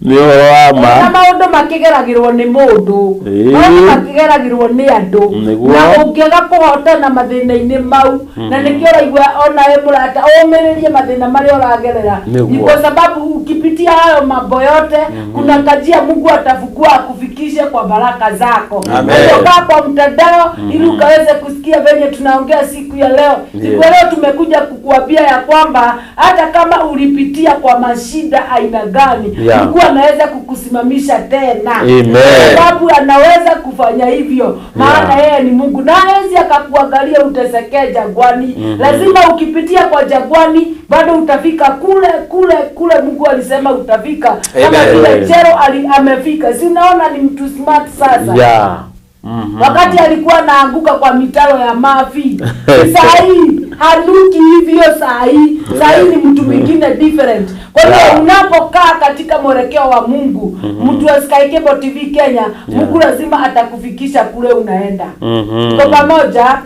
ni wa ma na maundu makigeragirwo ni mundu maundu makigeragirwo ni andu na ungiaga kuhotana mathina-ini mau na nikio raigua ona we murata umiririe mathina mari uragerera ni kwa sababu ukipitia hayo mambo yote kuna kajia Mungu atafukua akufikishe kwa baraka zako. Kutoka kwa mtandao ili ukaweze kusikia venye tunaongea siku ya leo. Siku ya leo tumekuja kukuambia ya kwamba hata kama ulipitia kwa mashida aina gani, Mungu anaweza kukusimamisha tena. Sababu anaweza kufanya hivyo. Maana yeye ni Mungu. Na hawezi akakuangalia utesekee jangwani. Lazima ukipitia kwa jangwani bado utafika kule Mungu alisema utafika. Kama vile Jero amefika. Si unaona ni mtu smart sasa. Wakati alikuwa anaanguka kwa mitaro ya mafi. Saa hii hanuki hivyo saa hii ni mtu mwingine different. Kwa hiyo unapokaa katika mwelekeo wa Mungu, mtu wa Sky Cable TV Kenya, Mungu lazima atakufikisha kule unaenda. Kwa pamoja,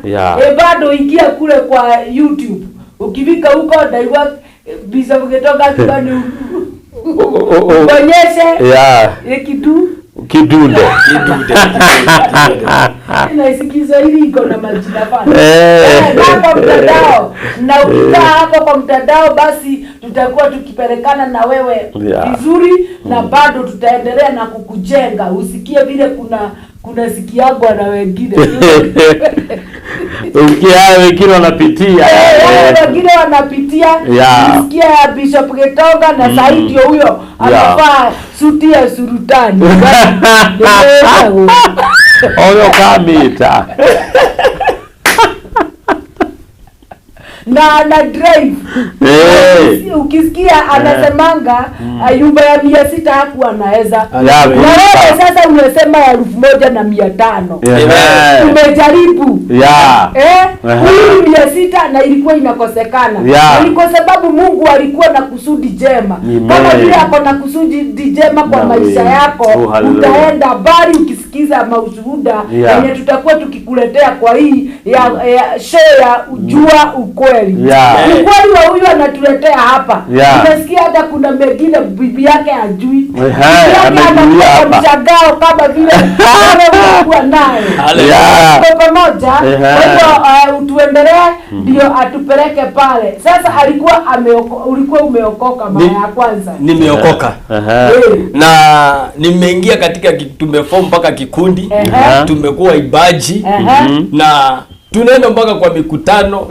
bado ingia kule kwa YouTube. Ukifika huko Daiwa Bishop Gitonga kibani onyeshe kidude inasikiza hili iko na majina pana hapo mtandao. Na ukikaa hapo kwa mtandao basi tutakuwa tukipelekana na wewe vizuri na bado tutaendelea na kukujenga usikie vile kuna sikiagwa na wengine wengine wanapitia wengine wanapitia sikia ya Bishop Gitonga na Saidi ndio huyo anafaa suti ya surutani oyo kamita na drive. Ukisikia anasemanga nyumba ya 600 hapo anaweza. Na wewe sasa unasema ya 1500. Umejaribu. Huyu 600 na ilikuwa inakosekana. Ni kwa sababu Mungu alikuwa na kusudi jema. Kama vile ako na kusudi jema kwa maisha yako, utaenda bali ukisikiza maushuhuda yenye tutakuwa tukikuletea kwa hii ya show ya ujua ukweli. Ukweli wa huyu anatuletea hapa. Unasikia hata kuna mengine bibi yake hajui. Anakuwa mshangao kama vile anakuwa naye. Kwa pamoja, kwa utuendelee ndio atupeleke pale. Sasa ulikuwa umeokoka mara ya kwanza. Nimeokoka. Na nimeingia katika tumeform mpaka kikundi. Tumekuwa ibaji na tunaenda mpaka kwa mikutano,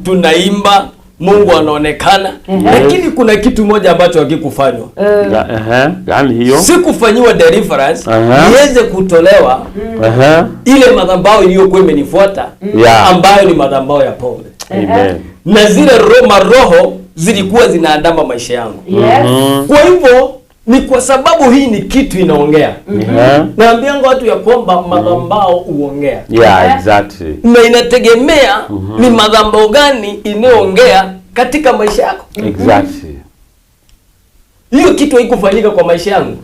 tunaimba, Mungu anaonekana, lakini kuna kitu moja ambacho hakikufanywa. Gani hiyo? Sikufanywa deliverance, niweze kutolewa ile madhabahu iliyokuwa imenifuata, ambayo ni madhabahu ya pombe. Na zile roho zilikuwa zinaandama maisha yangu. Kwa hivyo ni kwa sababu hii ni kitu inaongea. Naambia watu ya kwamba madhabahu uongea. Exactly. Na inategemea ni madhabahu gani inaongea katika maisha yako. Exactly. Hiyo kitu haikufanyika kwa maisha yangu.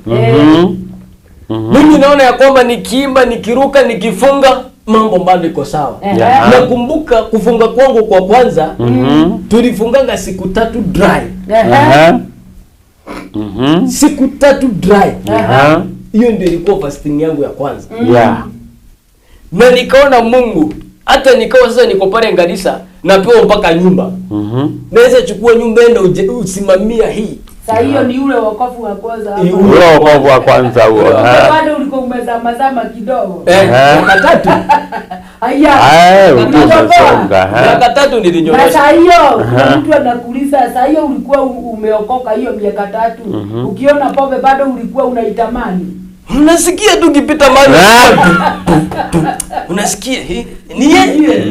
Mimi naona ya kwamba nikiimba, nikiruka, nikifunga mambo bado iko sawa. Nakumbuka kufunga kwangu kwa kwanza, tulifunganga siku 3 dry. Siku 3 dry. Hiyo ndio ilikuwa fasting yangu ya kwanza. Na nikaona Mungu, hata nikawa sasa niko pale Ngarissa napewa mpaka nyumba. Naweza chukua nyumba enda usimamia hii. Sasa hiyo ni ule wokovu wa kwanza. Ule wokovu wa kwanza huo. Bado ulikuwa umezama kidogo. Miaka 3. Haya. Miaka 3 nilinyonyesha. Sasa hiyo mtu anakuuliza sasa hiyo ulikuwa umeokoka hiyo miaka 3. Ukiona pombe bado ulikuwa unaitamani. Unasikia tu ukipita mahali. Unasikia ni yeye.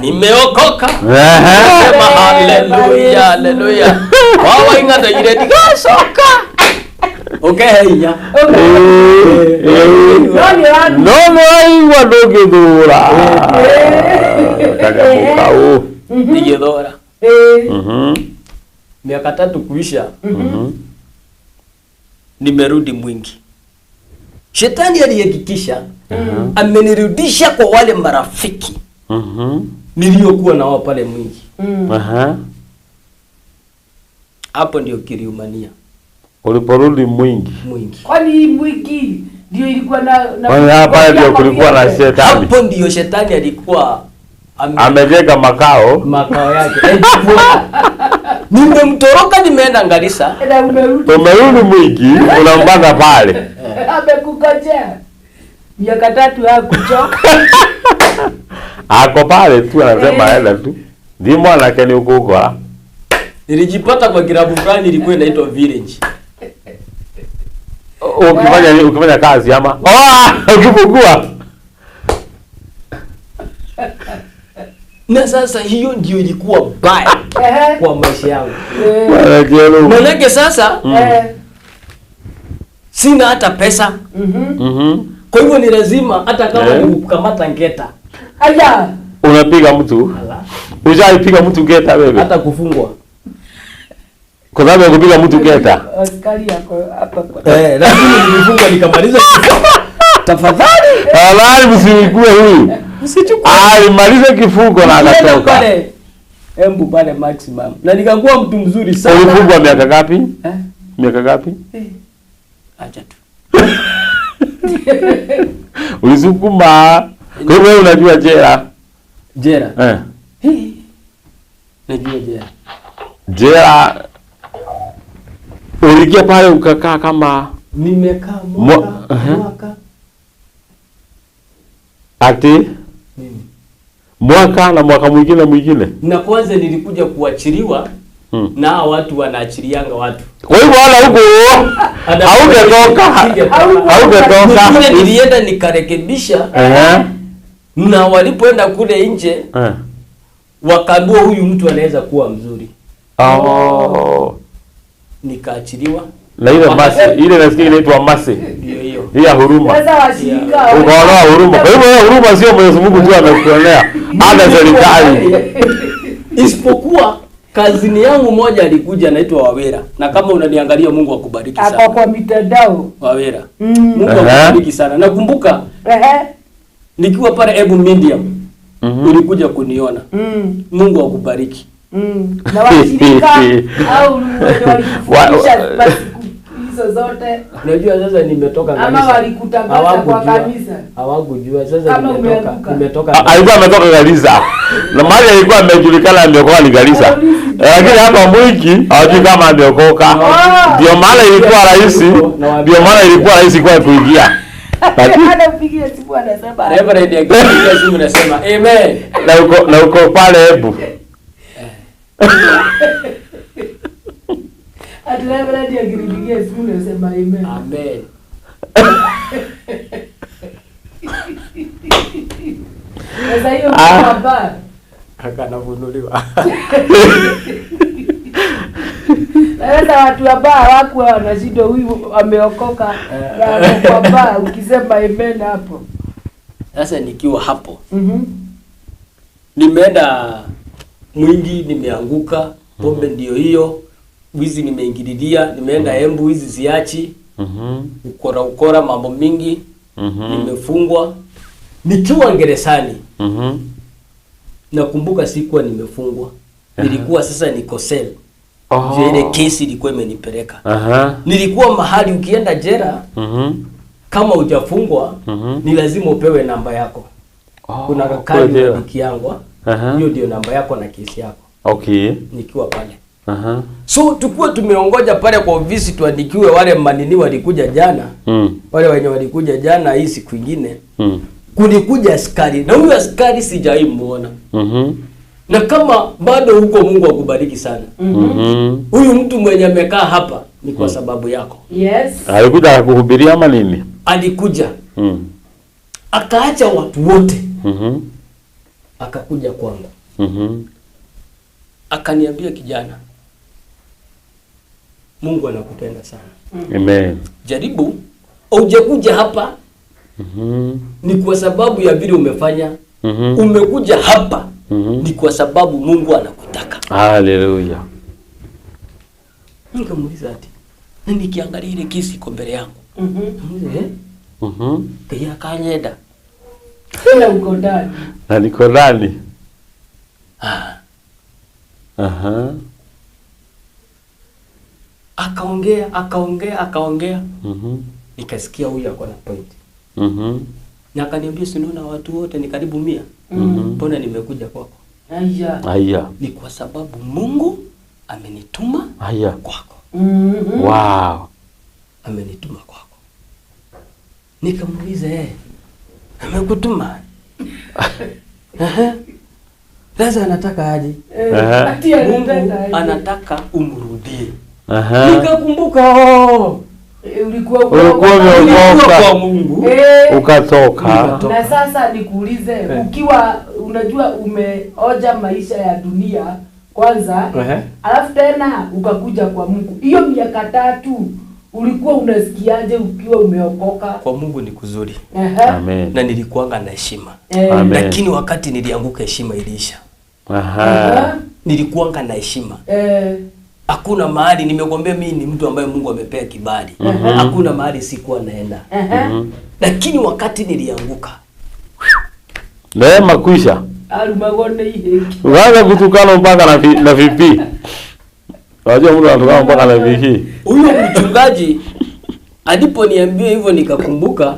Nimeokoka. Sema haleluya, haleluya. Wawa ingata ile digasoka. Okay, ya. No, aigua ndũngĩthũra. Kagamuka ndigĩthora. Miaka 3 kuisha. Nimerudi mwingi. Shetani alihakikisha amenirudisha kwa wale marafiki niliokuwa na wao pale mwingi. Hapo ndio kiliumania. Uliporudi mwingi. Kwani mwingi ndio ilikuwa na hapa ndio kulikuwa na shetani. Hapo ndio shetani alikuwa amejenga makao yake. Nimemtoroka nimeenda Garissa. Umerudi mwiki unampata pale. Amekukojea. Miaka 3 hakuchoka. Ako pale tu anasema aenda tu. Ndio mwana kani huko. Nilijipata kwa kilabu fulani ilikuwa inaitwa Village. Ukifanya kazi ama? Ukifungua. Na sasa hiyo ndio ilikuwa baya kwa maisha yangu. Manake sasa sina hata pesa. Kwa hivyo ni lazima hata kama ni kukamata ngeta. Aya. Unapiga mtu? Ujaipiga mtu ngeta wewe? Hata kufungwa. Kwa sababu ya kupiga mtu ngeta. Askari yako hapa. Lazima nilifungwa nikamaliza. Tafadhali. Halali msinikue huyu. Usichukue. Alimaliza kifungo na akatoka. Embu pale maximum. Na nikakuwa mtu mzuri sana. Ulifungwa miaka ngapi? Miaka ngapi? Acha tu. Ulisukuma. Kwa hiyo unajua jela? Jela. Najua jela. Jela. Uliingia pale ukakaa kama nimekaa mwaka. Ati? Mwaka na mwaka mwingine. Na kwanza nilikuja kuachiliwa na watu wanaachilianga watu. Kwa hivyo wala huko haungetoka. Nilienda nikarekebisha. Na walipoenda kule nje wakaambiwa huyu mtu anaweza kuwa mzuri. Nikaachiliwa. Na ile nasikia inaitwa masi. Ndio hiyo. Hii ya huruma. Sasa washirika. Ukaona huruma. Kwa hivyo huruma sio Mwenyezi Mungu tu amekuonea. Hata serikali. Isipokuwa kazini yangu moja alikuja anaitwa Wawera. Na kama unaniangalia Mungu akubariki sana. Hapo kwa mitandao. Wawera. Mungu akubariki sana. Nakumbuka nikiwa pale Ebu Medium. Ulikuja kuniona. Mungu akubariki. Na washirika au walikufikisha hizo zote. Unajua sasa nimetoka kanisa. Ama walikutangaza kwa kanisa. Hawakujua sasa nimetoka. Alikuwa ametoka Garissa. Na mali alikuwa amejulikana ameokoka ni Garissa. Lakini hapa mwiki hawajui kama ameokoka. Ndio maana ilikuwa rahisi kwa kuingia. Anapigia simu anasema. Reverend akipigia simu anasema amen. Na uko pale Ebu. Atleva ndio akinipigia simu anasema amen. Amen. Sasa hiyo baba kaka anavunuliwa. Sasa watu ambao hawakuwa wanashida huyu ameokoka kwa baba ukisema amen hapo. Sasa nikiwa hapo. Nimeenda mwingi nimeanguka, pombe ndio hiyo. Wizi nimeingililia, nimeenda Embu hizi ziachi. Ukora mambo mingi. Nimefungwa. Nikiwa gerezani. Nakumbuka sikuwa nimefungwa. Nilikuwa sasa niko cell. Ile kesi ilikuwa imenipeleka. Nilikuwa mahali ukienda jela. Kama hujafungwa ni lazima upewe namba yako. Kuna kadi ya kiangwa. Hiyo ndio namba yako na kesi yako. Okay. Nikiwa pale. So tukua tumeongoja pale kwa ofisi tuandikiwe wale manini walikuja jana. Wale wenye walikuja jana hii siku nyingine. Kulikuja askari. Na huyu askari sijawahi muona. Na kama bado huko Mungu akubariki sana. Huyu mtu mwenye amekaa hapa ni kwa sababu yako. Yes. Alikuja kuhubiria ama nini? Alikuja. Akaacha watu wote. Akakuja kwangu. Akaniambia kijana, Mungu anakupenda sana. Amen. Jaribu hujakuja hapa. Ni kwa sababu ya vile umefanya. Umekuja hapa. Ni kwa sababu Mungu anakutaka. Hallelujah. Nikamuuliza ati, na nikiangalia ile kesi iko mbele yangu. Kaya kanyeda. Na uko ndani. Na niko ndani. Akaongea. Nikasikia huyu ako na point. Na akaniambia si unaona watu wote ni karibu 100. Mbona nimekuja kwako? Aya. Ni kwa sababu Mungu amenituma Haya. kwako. Wow. Amenituma kwako. Nikamuuliza amekutuma? Sasa anataka aje? Anataka umrudie. Nikakumbuka ulikuwa kwa Mungu. Ukatoka. Na sasa nikuulize, ukiwa unajua umeoja maisha ya dunia kwanza, alafu tena ukakuja kwa Mungu. Hiyo miaka 3 ulikuwa unasikiaje ukiwa umeokoka? Kwa Mungu ni kuzuri. Amen. Na nilikuanga na heshima. Lakini wakati nilianguka heshima iliisha. Nilikuanga na heshima. Hakuna mahali, nimekwambia mimi ni mtu ambaye Mungu amepea kibali. Hakuna mahali sikuwa naenda. Lakini wakati nilianguka, neema kwisha. Alumagone hiki. Unaanza kutukana mpaka na VP. Unajua mtu anatukana mpaka na VP. Huyo mchungaji aliponiambia hivyo nikakumbuka,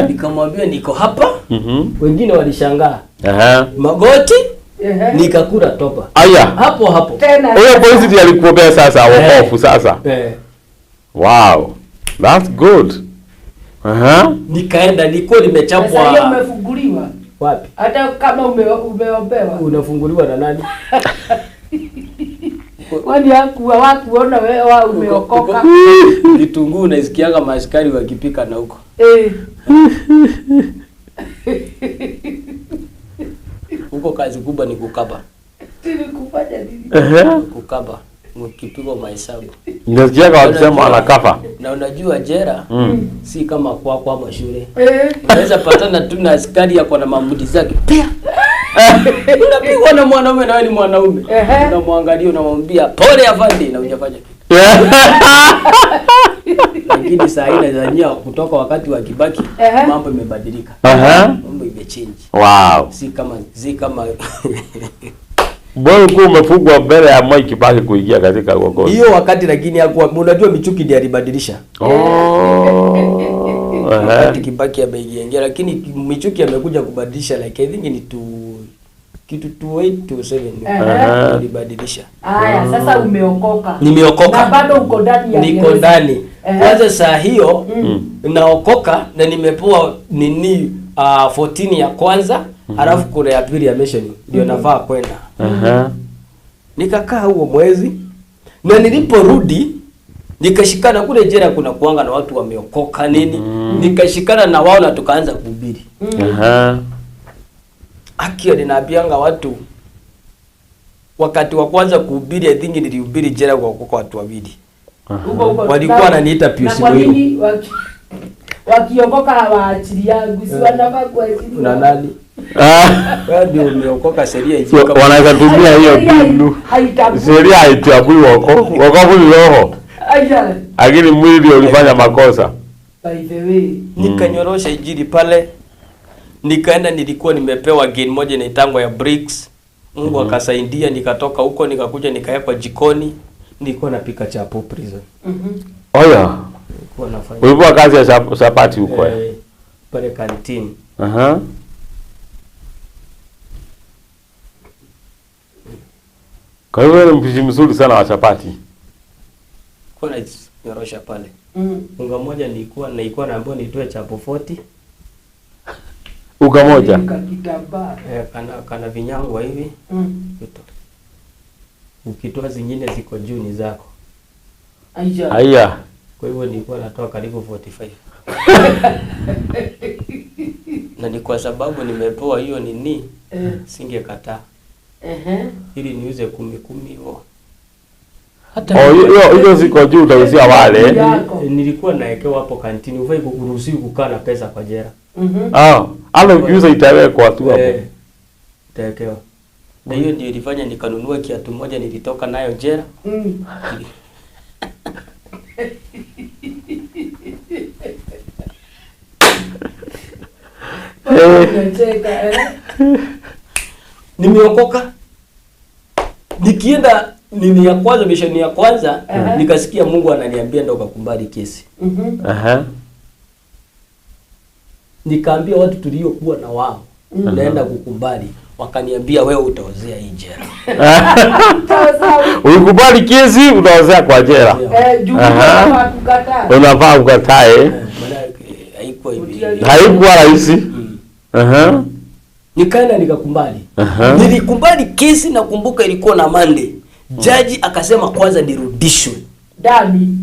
nikamwambia niko hapa. Wengine walishangaa. Magoti nikakula topa. Aya. Hapo. Huyo polisi alikuopea sasa wokovu sasa. Wow. That's good. Nikaenda, nilikuwa nimechapwa. Sasa umefunguliwa. Wapi? Hata kama umeombewa. Unafunguliwa na nani? Kwani hakuona wewe umeokoka? Vitunguu unasikianga maaskari wakipika na huko. Huko kazi kubwa ni kukaba. Kufanya nini? Kukaba. Mkipigwa mahesabu. Nasikianga wakisema anakafa. Na unajua jera si kama kwa mashule. Unaweza patana tu na askari yako na mamudi zake. Pia. Unapigwa na mwanaume na wewe ni mwanaume. Unamwangalia unamwambia pole afande na hujafanya kitu. Lakini saa hii nadhania kutoka wakati wa Kibaki mambo imebadilika. Mambo imechange. Wow. Si kama Bwana kwa umefugwa mbele ya Mwai Kibaki kuingia katika uongozi. Hiyo wakati lakini hakuwa, unajua Michuki ndiye alibadilisha. Wakati Kibaki ameingia, lakini Michuki amekuja kubadilisha, like I think ni kitu 28 to 7 alibadilisha. Haya, sasa umeokoka. Nimeokoka. Na bado uko ndani ya Yesu. Niko ndani. Kwanza saa hiyo naokoka na nimepewa 14 ya kwanza, alafu kuna ya pili ya mission ndio nafaa kwenda. Nikakaa huo mwezi na niliporudi nikashikana kule jera, kuna kuanga na watu wameokoka nini. Nikashikana na wao na tukaanza kuhubiri. Akio ninaambianga watu wakati wa kwanza kuhubiri, I think nilihubiri jera kwa watu 2. Walikuwa wananiita Pius Muhimu. Wakiokoka hawaachilia gusi wanafaa kuachilia. Una nani? Wewe ndio umeokoka, sheria hizo wanaweza tumia hiyo mbinu. Sheria haitambui wokovu. Wokovu ni roho. Lakini mwili ndio ulifanya makosa. By the way, nikanyorosha injili pale. Nikaenda, nilikuwa nimepewa gain moja na itango ya bricks. Mungu akasaidia, nikatoka huko nikakuja nikawekwa jikoni. Nilikuwa napika chapo prison. Oya. Nilikuwa nafanya. Ulikuwa kazi ya chapati huko. Pale canteen. Kwa hiyo ni mpishi mzuri sana wa chapati. Kwa nyorosha pale. Unga moja nilikuwa naambiwa nitoe chapo 40. Unga moja. Kana vinyangwa hivi. Ukitoa zingine ziko juu ni zako. Haya. Kwa hivyo nilikuwa natoa karibu 45. Na ni kwa sababu nimepewa hiyo nini, singekataa. Ili niuze 10 hivyo. Hata hiyo ziko juu utauzia wale. Nilikuwa naekewa hapo kantini, ufai kuruhusiwa kukaa na pesa kwa jera. Hata ukiuza itawekwa tu hapo. Itawekewa. Na hiyo ndio ilifanya nikanunua kiatu moja nilitoka nayo jera. Nimeokoka. Nikienda nini ya kwanza, mission ya kwanza, nikasikia Mungu ananiambia ndo ukakumbali kesi. Nikaambia watu tuliokuwa na wao naenda kukumbali. wakaniambia wewe utaozea hii jela. Ulikubali kesi utaozea kwa jela. Unafaa ukatae. Haikuwa rahisi. Nikaenda nikakubali. Nilikubali kesi, nakumbuka ilikuwa na Monday. Jaji akasema kwanza nirudishwe ndani.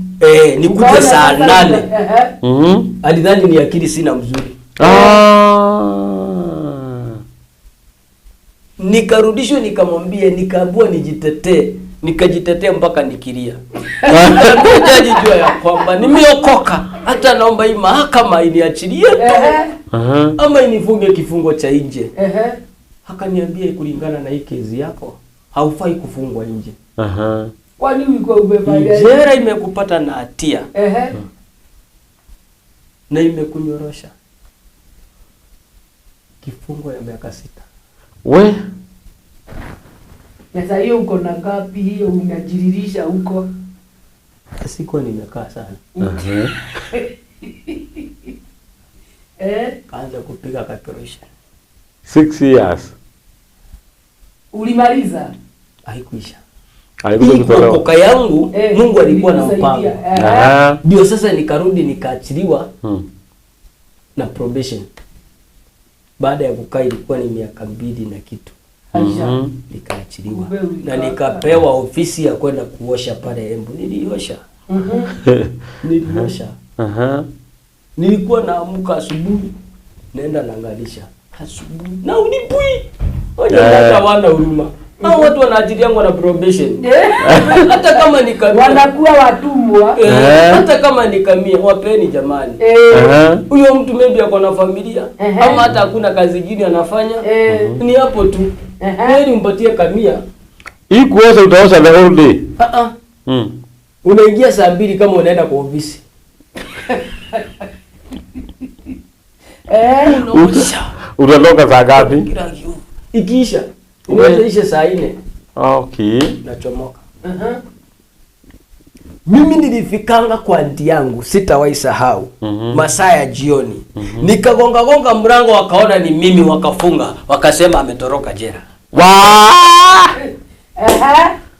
Nikuje saa 8. Alidhani ni akili sina mzuri. Nikarudishwa, nikamwambia, nikaambiwa nijitetee. Nikajitetea mpaka nikilia. Jaji jua ya kwamba nimeokoka, hata naomba hii mahakama iniachilie tu. Ama inifunge kifungo cha nje. Akaniambia kulingana na hii kesi yako haufai kufungwa nje. Kwani ulikuwa umefanya? Jela imekupata na hatia. Na imekunyorosha kifungo ya miaka 6. We sasa hiyo uko na ngapi hiyo unajiririsha huko? Sikuwa nimekaa sana. Kaanza kupiga calculation. 6 years. Ulimaliza? Haikuisha. Haikutolewa. Yangu Mungu alikuwa na mpango. Ndio sasa nikarudi nikaachiliwa na probation. Baada ya kukaa ilikuwa ni miaka 2 na kitu. Nikaachiliwa. Na nikapewa ofisi ya kwenda kuosha pale Embu. Niliosha. Niliosha. Nilikuwa naamka asubuhi naenda naangalisha asubuhi na unipui. Hata wana huruma. Hao watu wanaajiri yangu na probation. Hata kama nikamia wanakuwa watumwa. Hata kama nikamia wapeni jamani. Huyo mtu maybe ako na familia ama hata hakuna kazi nyingine anafanya. Ni hapo tu. Wewe mpatie kamia. Hii kuoza utaosha the whole day. Unaingia saa 2 kama unaenda kwa ofisi. Utatoka saa ngapi? Ikiisha. Unaisha saa 4. Okay. Nachomoka. Mimi nilifikanga kwa aunti yangu, sitawahi sahau. Masaa ya jioni. Nikagonga mlango, wakaona ni mimi, wakafunga, wakasema ametoroka jela.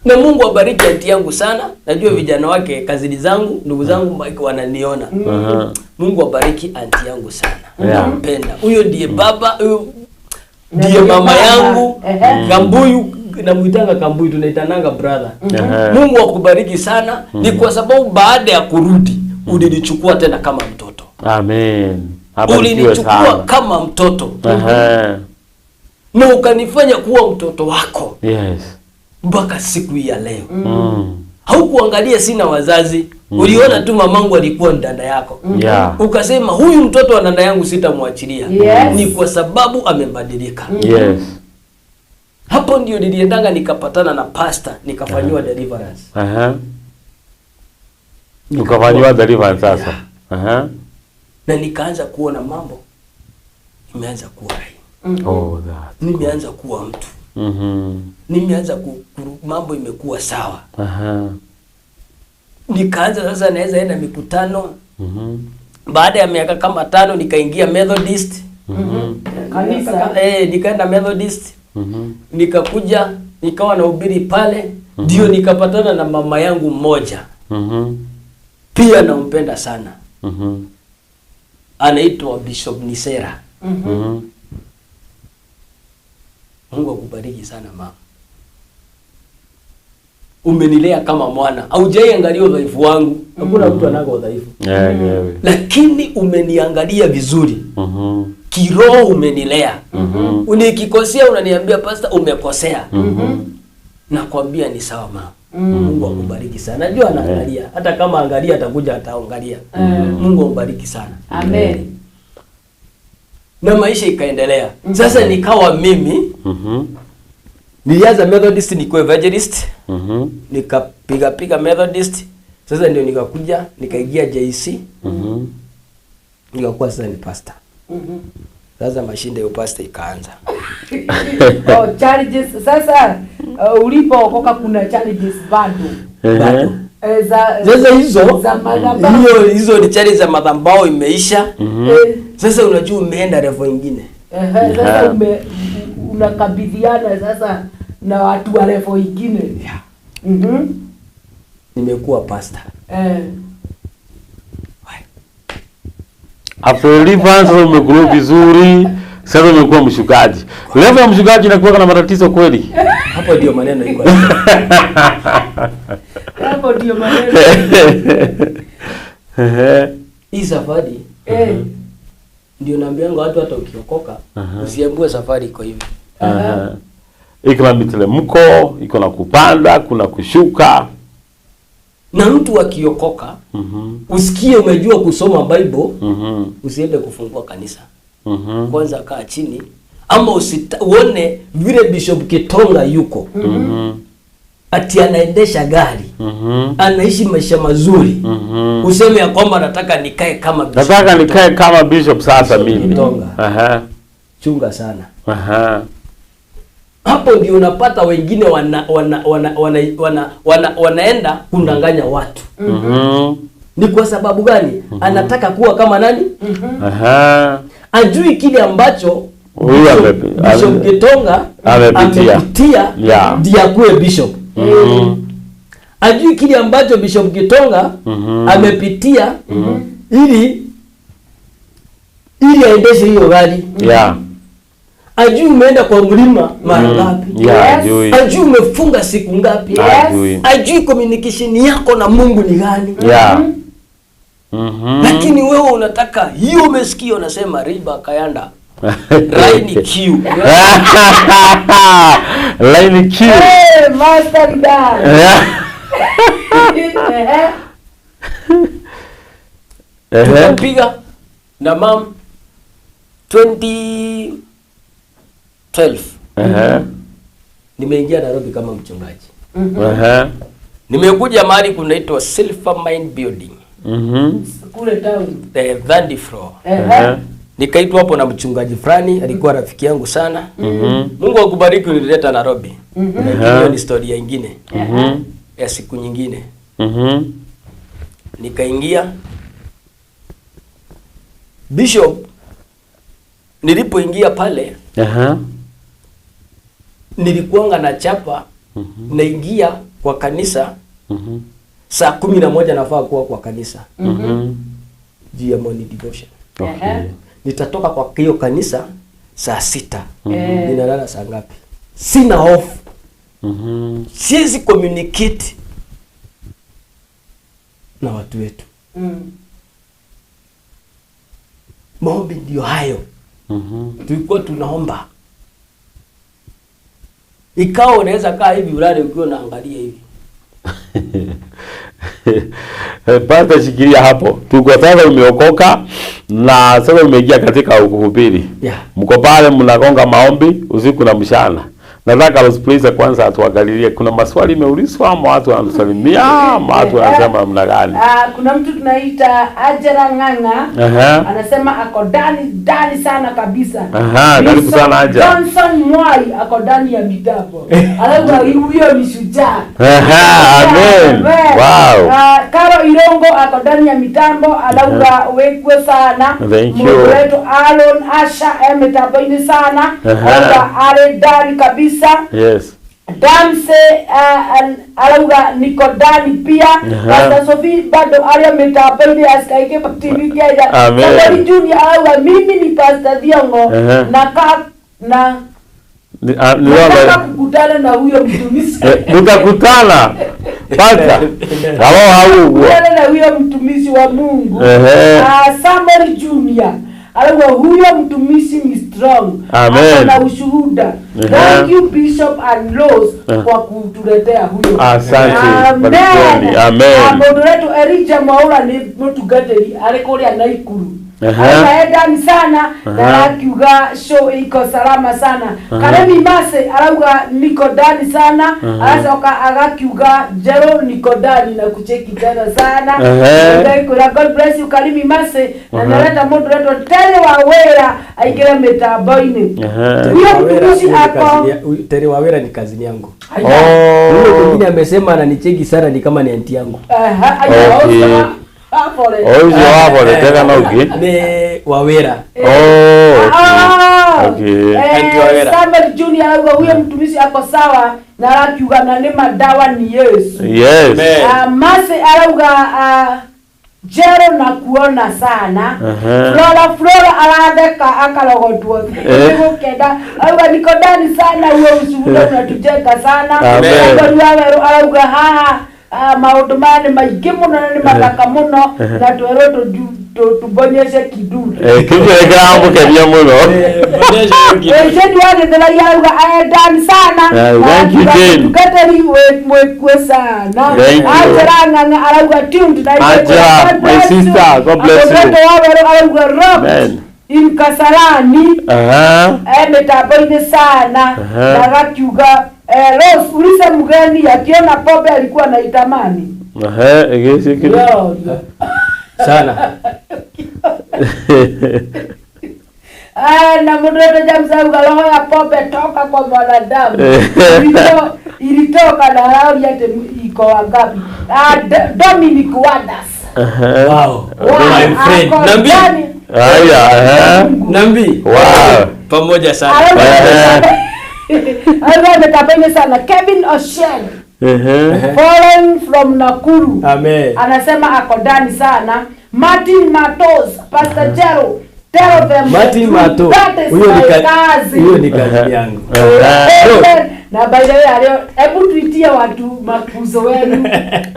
Na Mungu abariki aunti yangu sana. Najua vijana wake, kazini zangu, ndugu zangu wananiona. Mungu abariki aunti yangu sana. Nampenda. Huyo ndiye baba, huyo ndiye mama yangu. Kambuyu, namuitanga Kambuyu, tunaitananga brother. Mungu akubariki sana. Ni kwa sababu baada ya kurudi ulinichukua tena kama mtoto. Amen. Ulinichukua kama mtoto. Na ukanifanya kuwa mtoto wako. Yes. Mpaka siku ya leo. Haukuangalia sina wazazi. Uliona tu mamangu alikuwa dada yako. Ukasema huyu mtoto wa dada yangu sitamwachilia. Ni kwa sababu amebadilika. Yes. Hapo ndio niliendanga nikapatana na pastor, nikafanywa deliverance. Ukafanywa deliverance sasa. Na nikaanza kuona mambo imeanza kuwa rahisi. Nimeanza kuwa mtu. Nimeanza mambo imekuwa sawa. Nikaanza sasa naweza enda mikutano. Baada ya miaka kama 5 nikaingia Methodist. Kanisa. Nikaenda Methodist. Nikakuja nikawa na ubiri pale. Ndio nikapatana na mama yangu mmoja. Pia nampenda sana. Anaitwa Bishop Nisera. Mungu akubariki sana mama. Umenilea kama mwana. Haujaiangalia udhaifu wangu. Hakuna mtu anako udhaifu. Lakini umeniangalia vizuri. Kiroho umenilea. Unikikosea unaniambia pastor umekosea. Nakwambia ni sawa mama. Mungu akubariki sana. Najua anaangalia. Hata kama angalia atakuja ataangalia. Mungu akubariki sana. Amen. Na maisha ikaendelea. Sasa nikawa mimi nilianza Methodist, nikuwa evangelist. Nikapiga Methodist. Sasa ndio nikakuja nikaingia JC. Nikakuwa sasa ni pastor. Sasa mashinde ya pastor ikaanza. Challenges sasa ulipookoka kuna challenges bado. Sasa hizo ni challenges za madhabahu imeisha. Sasa unajua umeenda level nyingine. Sasa unakabidhiana sasa na watu wa level nyingine. Nimekuwa pastor. After deliverance umekuwa vizuri. Sasa umekuwa mshukaji. Level ya mshukaji inakuwa na matatizo kweli. Hapo ndio maneno iko. Hapo ndio maneno. Hii safari ndio naambianga watu hata ukiokoka usiambue safari iko hivi. Iko na miteremko, iko na kupanda, kuna kushuka. Na mtu akiokoka usikie umejua kusoma Bible, usiende kufungua kanisa. Kwanza kaa chini ama uone vile Bishop Gitonga yuko. Ati anaendesha gari. Anaishi maisha mazuri. Useme ya kwamba nataka nikae kama Bishop. Nataka nikae kama Bishop sasa mimi. Gitonga. Chunga sana. Hapo ndio unapata wengine wanaenda kundanganya watu. Ni kwa sababu gani? Anataka kuwa kama nani? Ajui kile ambacho Bishop Gitonga amepitia ndiye akuwe bishop. Ajui kile ambacho Bishop Gitonga amepitia ili aendeshe hiyo gari. Ajui umeenda kwa mlima mara ngapi. Ajui umefunga siku ngapi. Ajui communication yako na Mungu ni gani. Lakini wewe unataka hiyo umesikia unasema riba kayanda. Line Q. Line Q. Master dad. Tukapiga na mam 2012. Nimeingia Nairobi kama mchungaji. Nimekuja mahali kunaitwa Silver Mine Building. Kule town. The 30th floor. Nikaitwa hapo na mchungaji fulani, alikuwa rafiki yangu sana. Mungu akubariki ulileta Nairobi. Hiyo ni historia nyingine. Ya siku nyingine. Nikaingia Bishop, nilipoingia pale nilikuanga na chapa naingia kwa kanisa saa 11 nafaa kuwa kwa kanisa juu ya morning devotion. Nitatoka kwa hiyo kanisa saa 6. Ninalala saa ngapi? Sina hofu. Siwezi communicate na watu wetu. Maombi ndio hayo. Tulikuwa tunaomba. Ikawa unaweza kaa hivi ulale ukiwa unaangalia hivi. Pata shikilia hapo. Tuko sasa umeokoka na sasa umeingia katika kuhubiri. Mko pale mnagonga maombi usiku na mchana. Nataka usipilize kwanza atuangalilie kuna maswali imeulizwa ama watu wanasalimia ama watu wanasema namna gani. Kuna mtu tunaita Ajera Nganga. Anasema ako ndani sana kabisa. Karibu sana Ajera. Johnson Mwai ako ndani ya mitambo. Alafu huyo ni shujaa. Amen. Wow. Karo Irongo ako ndani ya mitambo. Alafu wekwe sana. Mungu wetu Alon Asha mitambo sana. Alafu ale ndani kabisa. Yes. Damse alauga niko ndani pia. Pastor Sophie bado alia metapaini askaike TV kaida. Amen. Junior alauga mimi ni Pastor Diongo na nataka kukutana na huyo mtumishi. Mtakutana. Pata. Kukutana na huyo mtumishi wa Mungu. Samuel Junior. Alauga huyo mtumishi ni strong. Amen. Na ushuhuda. Thank you Bishop and Rose kwa kutuletea huyo. Asante. Amen. Amen. Modereto Erija Maula ni mtu gateri alikolia Naikuru. Anaenda sana na akiuga show iko salama sana. Karemi Mase alauga niko ndani sana. Alasoka agakiuga Jero niko ndani na kucheki tena sana. God bless you Karemi Mase na naleta moderator Tere Wawera aikira metaboini. Huyo mtumishi ako Tere Wawera ni kazi yangu. Huyo mwingine amesema ananicheki sana ni kama ni aunti yangu. Oje wapo tega na uki. Ne Wawera. Samuel Junior arauga huyo mtumishi ako sawa na arakiuga na ni madawa ni Yesu. Yes. Mase arauga Jero na kuona sana. Flora aradeka akalogotwo. Kenda arauga niko ndani sana huyo ushuhuda unatujeka sana. Arauga arauga maundu mane maingĩ mũno na nĩ mathaka mũno na twero tubonyeshe kidude kĩrĩa mũkenia mũno Jeni wagĩtheragia arauga ndani sana tukateri mwekwe sana Angela Ng'ang'a arauga tuned na my sister, God bless you. Arauga rock in Kasarani mitambo-inĩ sana na gakiuga Rose ulise mgeni akiona pombe alikuwa anaitamani. Sana. Na mdoto jamsauga roho ya pombe toka kwa mwanadamu. Ilitoka na raundi yake iko wangapi? Dominic Wadas. Wow. My friend. Nambi. Nambi. Wow. Pamoja sana. Ametapeni sana. Kevin Oshel foreign from Nakuru. Amen. Anasema ako ndani sana. Martin Matos, Pastor Jero, tell them Martin Matos. Huyo ni kazi yangu. Na by the way hebu tuitie watu makuzo wenu.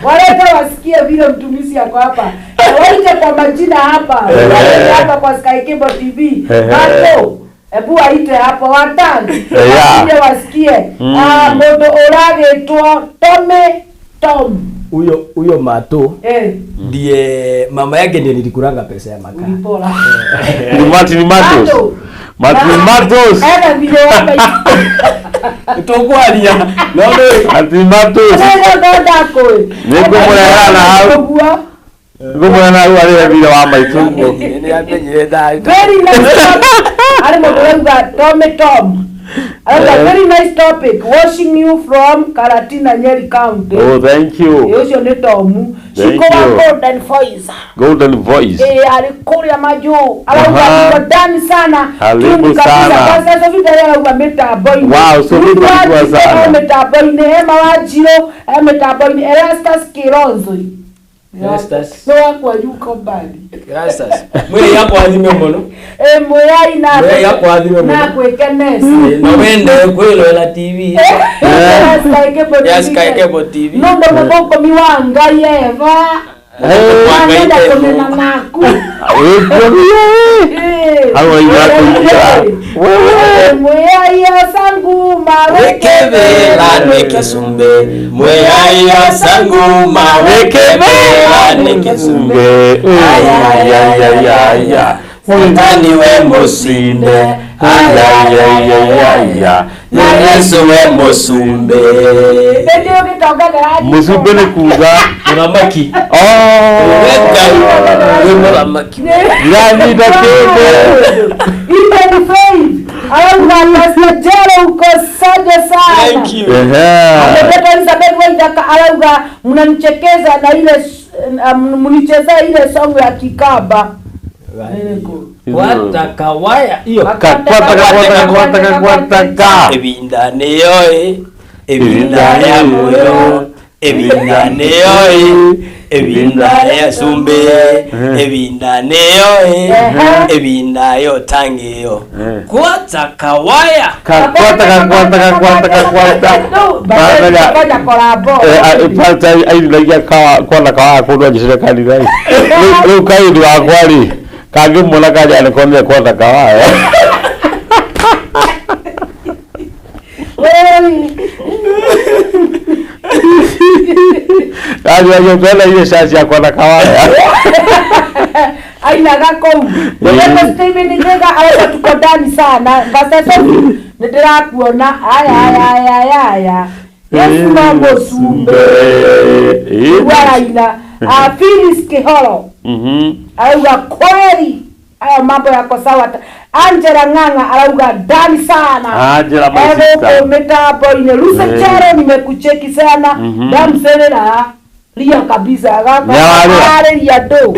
Waleta wasikie vile mtumishi yako hapa. Waite kwa majina hapa. Waite hapa kwa Sky Cable TV. Hapo ebu aite hapo watani wasikie wasikie moto oragitwo Tom huyo Mato ndiye mama yake ndiye nilikuranga pesa ya makaa ni Martin Matos ana vile wapa tokwalia no Martin Matos niko mwana hao Gumana na wale vile wa maitungo. Ni apenyere dai. Very nice. Ale motorenga Tom. Very nice topic. Watching you from Karatina, Nyeri County. Oh, thank you. Yosho ne Tomu. Shiko wa Golden Voice. Golden Voice. Alikuria maju. Alikuwa ndani sana. Karibu sana. Sasa vile yale meta boy. Wow, so vitu kwa sana. Meta boy ne Emma Wajiro, meta boy ne Erastus Kironzo. Erastus. No kwa yuko bali. Erastus. Mwe yako adime mono. Mwe ina. Mwe yako adime mono. Na kwekenesi. No wende kwelo la TV. Yes, Sky Cable TV. No ndo mboko miwanga yeva. Wanaenda kunena naku. Hawa yako. Mweya sangu mawekevela nekisumbe. Mweya sangu mawekevela nekisumbe. Ay. Futani we musinde. Ay. Na Yesu we musumbe. Musumbe ni kuza Muramaki. Muramaki. Yani dakebe. Even faith. Pastor Jero uko saje sana. Thank you. Amepata Elizabeth Waidaka alauga mnanichekeza na ile mnichezea ile song ya Kikaba. Wataka waya iyo Kwataka ebinda neyoe ebinda ya moyo ebinda neyoe ebinda ya sumbe ebinda neyoe ebinda yo tangiyo kwataka waya kwataka baada kolabo pata ailagia kwa kwa kwa jisha kanisa leo kaidi wa kwali kage mona kaja ni konde kwataka waya Ayo kwela ile shazi ya kwataka waya aina gako wewe Steven Njega aweza tuko ndani sana basi ndirakuona aya Yesu mambo sumbe wala Phyllis Kihoro auga kweli aya mambo yako sawa. Angela Ng'ang'a auga ndani sana. Angela masista meta boy ne Lusa Chero nimekucheki sana damserera ria kabisa gakaria ndo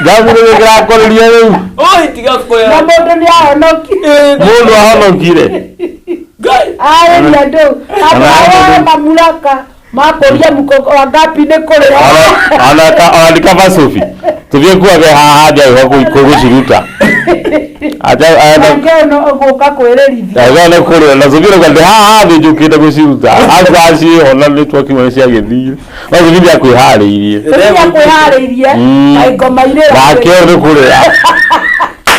Gamu ni gakoliria riu oi tiga koya na mundu ni ahonoki mundu ahonokire ria ndo aba mamulaka makoria mukoko wangapi ni kurira ana kama Sofi tuvie kuage haha ndia guciruta no ogoka kwirerithia ne kurira na Sofi ngande haha thi njukite guciruta azaci ona ni twakimwe cia githii no Sofi ndia kwihariirie ngoma ire na kio ni kurira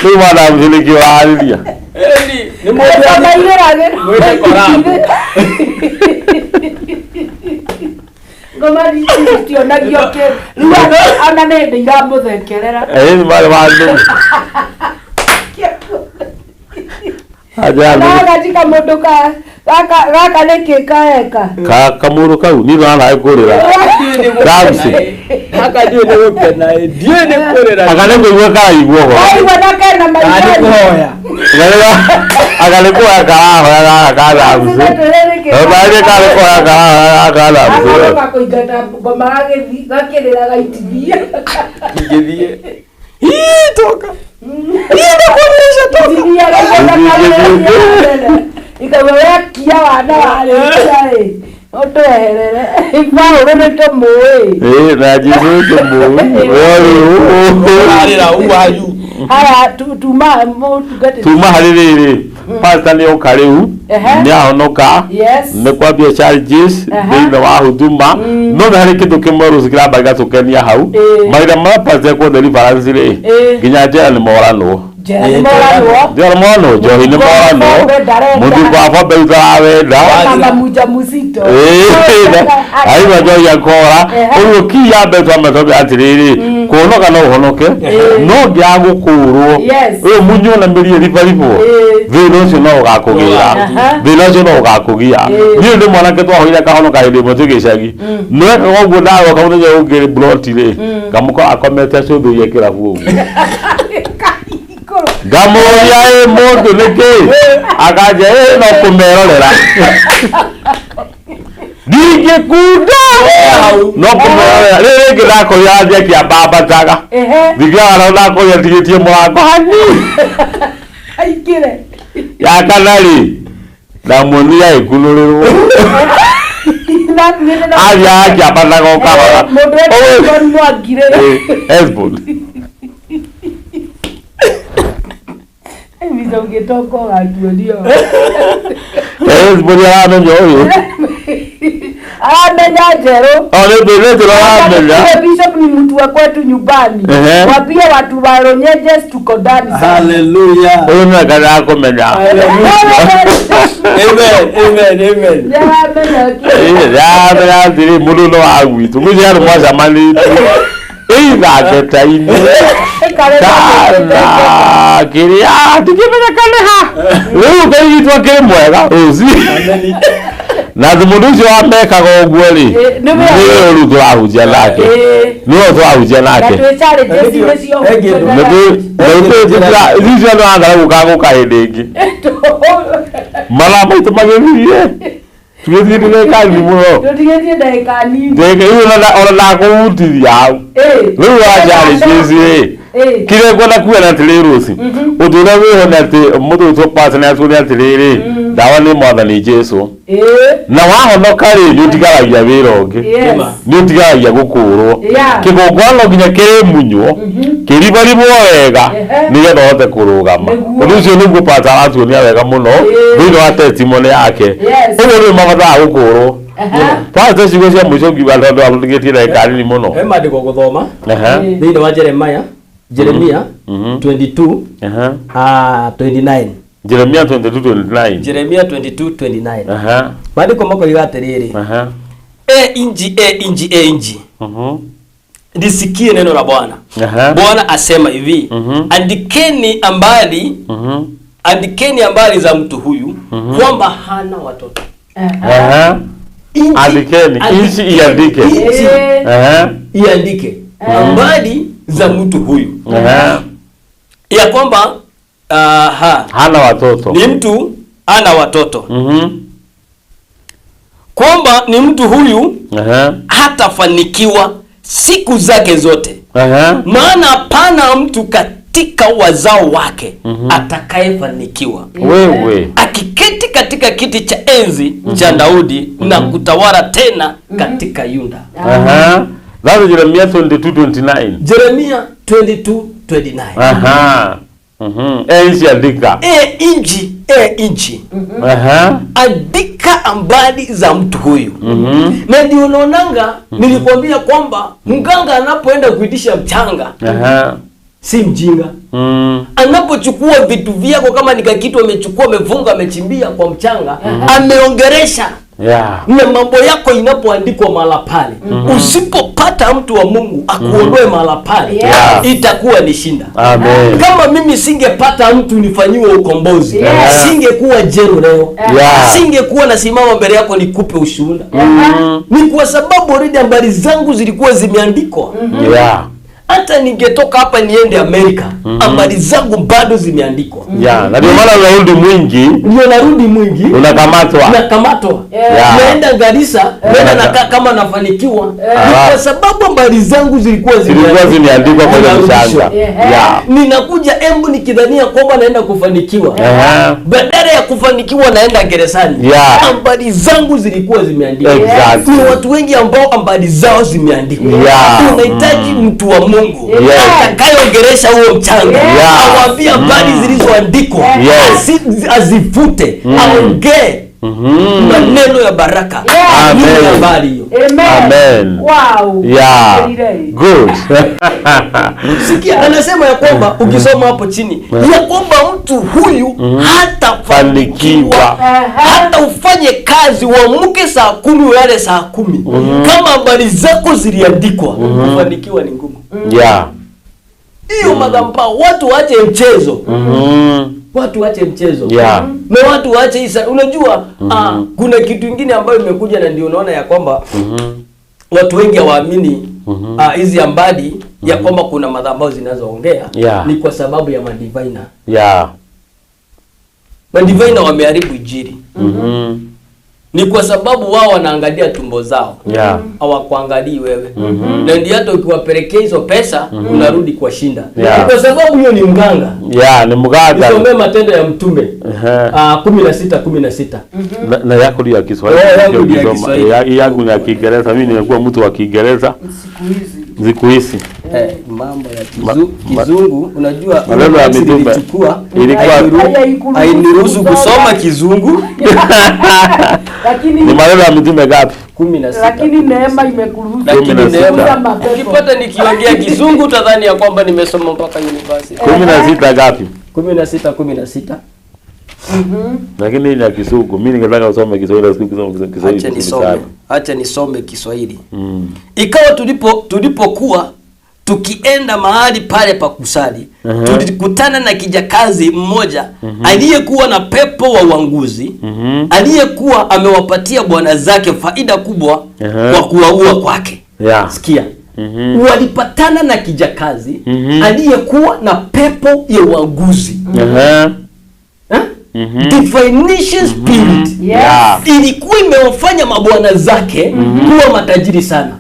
ni mwana mziliki wa hariria ni ngoma ire rage ngoma ritio na gioke ruwa ana nende iramuthekerera ni mara wandu ajaga tika mundu gaka niki eka kamuru kau ni rana kurira damsi haka ndio ndio pena ndio ni kurira akane kuigwa kaigwo ho aigwa nakena maitani kuhoya akane kuhoya kala damsi bali kale kuhoya kala damsi akakuigata ngoma gakirira gaitithia ngithie toka ikaweya kia wana wale otoherere ifaure netomoi na jizo tomo arira uwayu haya tuma halili pastor ni okariu ni ahonoka ni kwambia charges ni wa huduma no na hari kindu kimwe rusikira baga tukenia hau maira ma pastor ko deliverance ri ginya jera ni morano Jermono johi ni morano mundu kwa fobe utawe kama muja muzito ai majo ya kora uyo kiya betwa metobe atiriri kuonoka no honoke no gyago kurwo uyo munyo na mbiri riparipo vino cio no gakugira vino cio no gakugia ni ndi mwana ke twahoira kahonoka hindi mwe gicagi no ogwo ndawo kaune je ungiri blot ri kamuko akomete cuthu yekira buo gamoria mundu niki akaje no kumerorera dige kunda no kumerorera riri ngirako yaje kia baba taga thigara na ko yatigitie murango hani aikire ya kanari na munia ikunurirwo aja kia banago kawa mundu mwangire esbol Mizo getoko gatuorio. Esbol ya no yo. Amenya jero. Ole bele jero amenya. Bishop ni mtu wa kwetu nyumbani. Wapia watu waronyeje tuko ndani. Hallelujah. Ona kana komenya. Amen. Ya menya diri mudu no agwi. Tukuja no mwaza mali. Getaini kana kiria tukimenya kaleha wewe kaitwa kemwega uzi na thumudu cio amekaga uguo ri ni ru twahujia nake ni ru twahujia nake icio no angara gukaguka hindi ingi mara maitu magirie tugethiire kani muno tugethiire ndagika nini ndege ona na kuutithia hau riu wajari cici kire ngona kuona atiriruci utura wihona ati mutu tu pastor aturi atiriri dawa ni mwathani Jesu na wahonoka ri ni utigaragia wira ungi ni utigaragia gukurwo kigongona nginya kiri munyo kiribaribwo wega nigetha hote kurugama undu ucio niguo pastor atuonia wega muno thini wa testimony yake uguo ni mabatha gukurwo pastor cigo cia muico ngiuga tondu arutigitie ndagika nini muno mandiko guthoma thini wa Jeremia 22 29 Jeremia 22:29 Jeremia 22:29 Mandiko mako igatiriri inji Nisikie neno la Bwana. Bwana asema hivi, andikeni ambari za mtu huyu kwamba hana watoto. Andikeni, inji iandike. Iandike ambari za mtu huyu ya kwamba hana watoto. Ni mtu hana watoto. kwamba ni mtu huyu hatafanikiwa siku zake zote. Maana hapana mtu katika wazao wake atakayefanikiwa. Wewe Akiketi katika kiti cha enzi cha Daudi na kutawala tena katika Yuda. That is Jeremiah 22:29. Jeremiah 22:29. Enzi andika. Inchi. Andika habari za mtu huyu. Na ndio unaonanga nilikwambia kwamba mganga anapoenda kuitisha mchanga si mjinga. Anapochukua vitu vyako kama kitu amechukua, amefunga, amechimbia kwa mchanga, ameongeresha. Na mambo yako inapoandikwa mahala pale, usipopata mtu wa Mungu akuondoe mahala pale, itakuwa ni shinda. Amen. Kama mimi singepata mtu nifanyiwe ukombozi, singekuwa jero leo. Singekuwa nasimama mbele yako nikupe ushuhuda. Ni kwa sababu already habari zangu zilikuwa zimeandikwa. Hata ningetoka hapa niende Amerika, habari zangu bado zimeandikwa. Na ndio maana narudi mwingi, unakamatwa. Naenda Garissa, naenda kama nafanikiwa. Kwa sababu habari zangu zilikuwa zimeandikwa kwenye mchanga. Ninakuja Embu nikidhania kwamba naenda kufanikiwa. Badala ya kufanikiwa naenda gerezani. Habari zangu zilikuwa zimeandikwa. Ni watu wengi ambao habari zao zimeandikwa. Tunahitaji mtu wa Mungu atakayeongeresha huo mchanga, awaambie habari zilizoandikwa, azifute, aongee maneno ya baraka. Habari hiyo. Amen. Wow. Good. Sikia, anasema ya kwamba ukisoma hapo chini ya kwamba mtu huyu hatafanikiwa. Hata ufanye kazi, uamke saa 10 ulale saa 10. Kama habari zako ziliandikwa, kufanikiwa ni ngumu. Hiyo madhabahu, watu waache mchezo. Watu waache mchezo. Na watu waache isa. Unajua kuna kitu kingine ambayo imekuja, na ndio unaona ya kwamba watu wengi hawaamini hizi habari ya kwamba kuna madhabahu zinazoongea. Ni kwa sababu ya madivina. Madivina wameharibu injili. Ni kwa sababu wao wanaangalia tumbo zao. Hawakuangalii wewe. Na ndio hata ukiwapelekea hizo pesa unarudi kwa shinda. Kwa sababu hiyo ni mganga. Ni mganga. Nisomee Matendo ya Mtume 16:16. Na yako ni ya Kiswahili. Yangu ni ya Kiingereza. Mimi nimekuwa mtu wa Kiingereza siku hizi. Mambo ya Kizungu, unajua maneno ya mitume ilikuwa hainiruhusu kusoma Kizungu. Lakini ni maneno ya mitume gapi? 16. Lakini neema imekuruhusu. Lakini neema, ukipata nikiongea Kizungu tadhani ya kwamba nimesoma mpaka university. 16 gapi? 16. Lakini ni ya Kizungu. Mimi ningetaka usome Kiswahili, kusoma Kiswahili. Acha nisome Kiswahili. Ikawa tulipokuwa tukienda mahali pale pa kusali, tulikutana na kijakazi mmoja aliyekuwa na pepo wa uanguzi, aliyekuwa amewapatia bwana zake faida kubwa kwa kuwaua kwake. Sikia. Walipatana na kijakazi aliyekuwa na pepo ya uanguzi. Divination spirit ilikuwa imewafanya mabwana zake kuwa matajiri sana.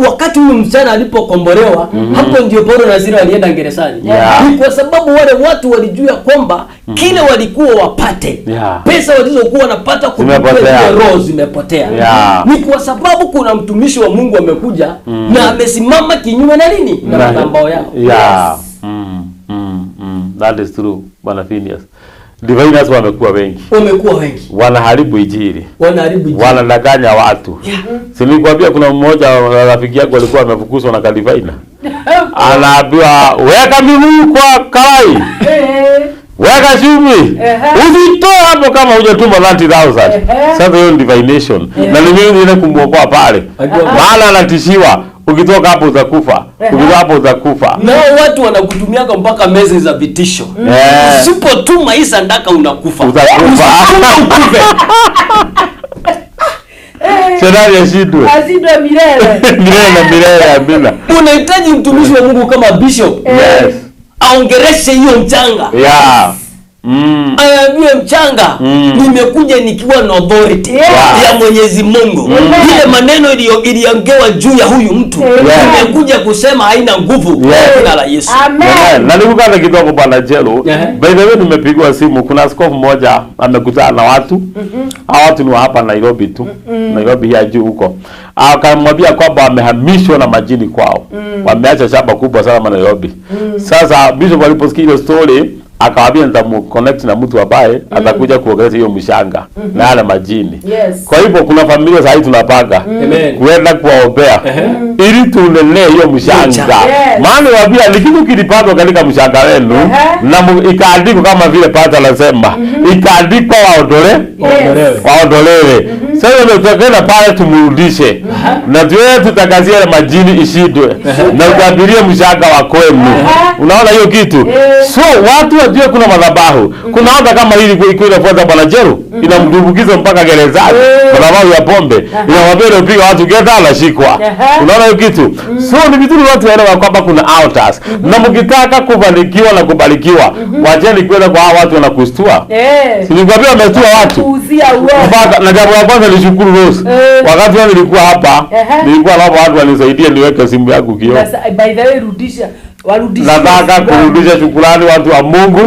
Wakati huyu msichana alipokombolewa, hapo ndio Paulo na Sila walienda gerezani. Ni kwa sababu wale watu walijua kwamba kile walikuwa wapate, pesa walizokuwa wanapata kupitia roho zimepotea. Ni kwa sababu kuna mtumishi wa Mungu amekuja na amesimama kinyume na nini? Na madhabahu yao. That is true, Bwana Phineas. Diviners wamekuwa wengi. Wanaharibu injili. Wanadanganya watu. Si nilikwambia kuna mmoja rafiki yako alikuwa amefukuzwa na kadivina. Anaambiwa weka miguu kwa kai. Weka chumi. Usitoe hapo kama hujatuma 90,000. Sasa hiyo divination. Na mimi nile kumwokoa pale. Maana anatishiwa. Ukitoka hapo utakufa. Ukitoka hapo utakufa. Nao watu wanakutumia mpaka meza za vitisho. Usipotuma hii sadaka unakufa. Utakufa. Shetani ashindwe. Ashindwe milele. Milele bila. Unahitaji mtumishi wa Mungu kama bishop. Aongereshe hiyo mchanga. Anaambiwa mchanga, nimekuja nikiwa na authority ya Mwenyezi Mungu. Ile maneno iliongea juu ya huyu mtu, nimekuja kusema haina nguvu kwa jina la Yesu. Amen. Na nikukata kidogo bwana Jelo. By the way nimepigwa simu, kuna askofu mmoja amekutana na watu. Hao watu ni hapa Nairobi tu. Nairobi ya juu huko. Akamwambia kwamba wamehamishwa na majini kwao. Wameacha shamba kubwa sana Nairobi. Sasa bishop aliposikia hiyo story akawaambia nitamuconnect na mtu ambaye atakuja kuongelea hiyo mshanga na yale majini. Kwa hivyo kuna familia sasa tunapanga kuenda kuwaombea ili tunelee hiyo mshanga. Maana waambia ni kitu kilipandwa katika mshanga wenu na ikaandikwa kama vile pata anasema ikaandikwa waondolewe. Sasa ndio tutakwenda pale tumrudishe. Na tuwe tutakazie majini ishidwe na utabirie mshanga wa kwenu. Unaona hiyo kitu? So watu wajue kuna madhabahu. Kuna hata kama hili iko inafuata bwana Jeru inamdumbukiza mpaka gerezani. Madhabahu ya pombe inamwambia upiga watu geta anashikwa. Unaona hiyo kitu? So ni vizuri watu waelewe kwamba kuna altars. Na mkitaka kufanikiwa na kubarikiwa, wacheni kwenda kwa hao watu wanakustua. Sinikwambia wamestua watu. Mpaka na jambo la kwanza nilishukuru Rose. Wakati wao nilikuwa hapa, nilikuwa na watu wanisaidie niweke simu yangu kio. By the way rudisha. Nataka kurudisha shukrani watu wa Mungu.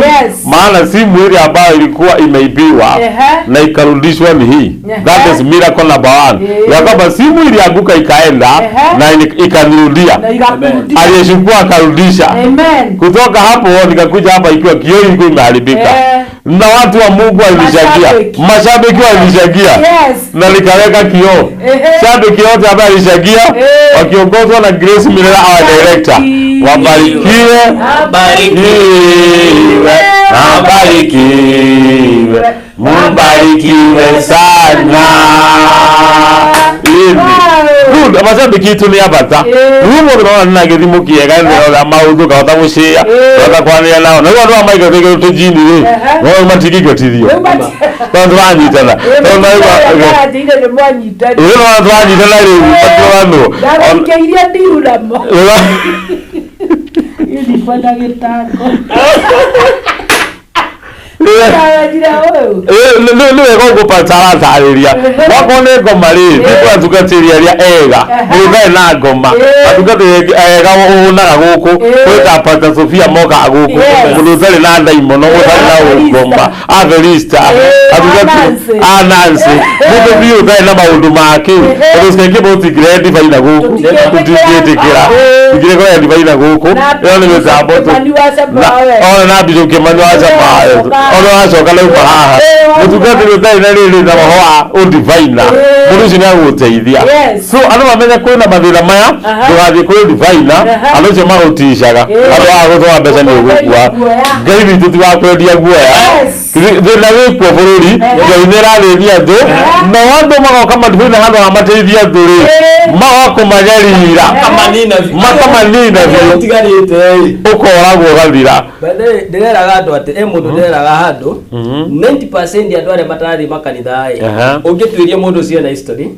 Maana simu ile ambayo ilikuwa imeibiwa na ikarudishwa ni hii. That is miracle number 1. Ya kwamba simu ilianguka ikaenda na ikanirudia. Aliyeshukua akarudisha. Kutoka hapo nikakuja hapa ikiwa kioo ilikuwa imeharibika. Na watu wa Mungu walishagia. Mashabiki walishagia. Na nikaweka kioo. Shabiki wote ambao walishagia wakiongozwa na Grace Mirela our director. Wabarikiwe, mubarikiwe sana. Good, mashabiki tu ni abata. Rumo tunaona nina githimu kiega ndio maudhu kaota mushia. Kaota kwania nao. Na watu wa Michael tege tujini wao matikiko tithio. Tondu wanyitana. Tondu wa ndire ni mwanyitana. Wewe watu wanyitana leo patwano. Ndakeiria ndiura mo. Ili fanya gitako. Nä wega gå pataratarä wakone ngoma rä nä tũgatũgatĩria ria ega nä na ngoma atũgatĩria ega ũnaga gũkũ gwĩta Pata Sofia moka gũkũ mũndũ ũtarĩ na ndaimono ũtarĩ na ngoma Avelista atũgatĩria Nancy mũndũ biũ ũtarĩ na maũndũ make ũndũ ũcio mũtigire ndibaina gũkũ tũtingĩtĩkĩra tũtingĩkora ndibaina gũkũ ĩyo nĩ mĩtambo ona na Bishop Kimani wa Chapa ona acoka leo haha mutugati rutai na riri na roho undivaina mundu ucio ni aguteithia so andu bamenya kwina mathira maya tugathie kuri divaina andu ucio magutishaga andu agutwa mbeca ni ugukua ngai witu tigakwendia guoya thina wikwo bururi ngai ni rathithia andu na wandu magoka madivaina handu ha mateithia andu ri magoko magerira makamanina tigarite ukoragwo gathira ndireraga andu ati mundu ndireraga handu 90% andu aria matarathi makanitha ungitwiria mundu ucio na history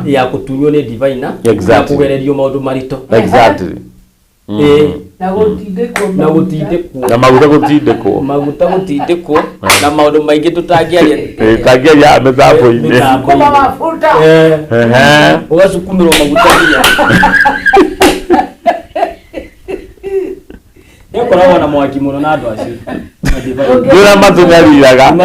ya kutunywo ni divina na kugererio maundu marito na gutindikwo na maguta gutindikwo na maundu maingi tutangiaria tangiaria methapo-ini kuma mafuta ugasukumirwo maguta Nĩkoragwo na mwaki mũno na andũ acio. Ndĩra matunyariraga andũ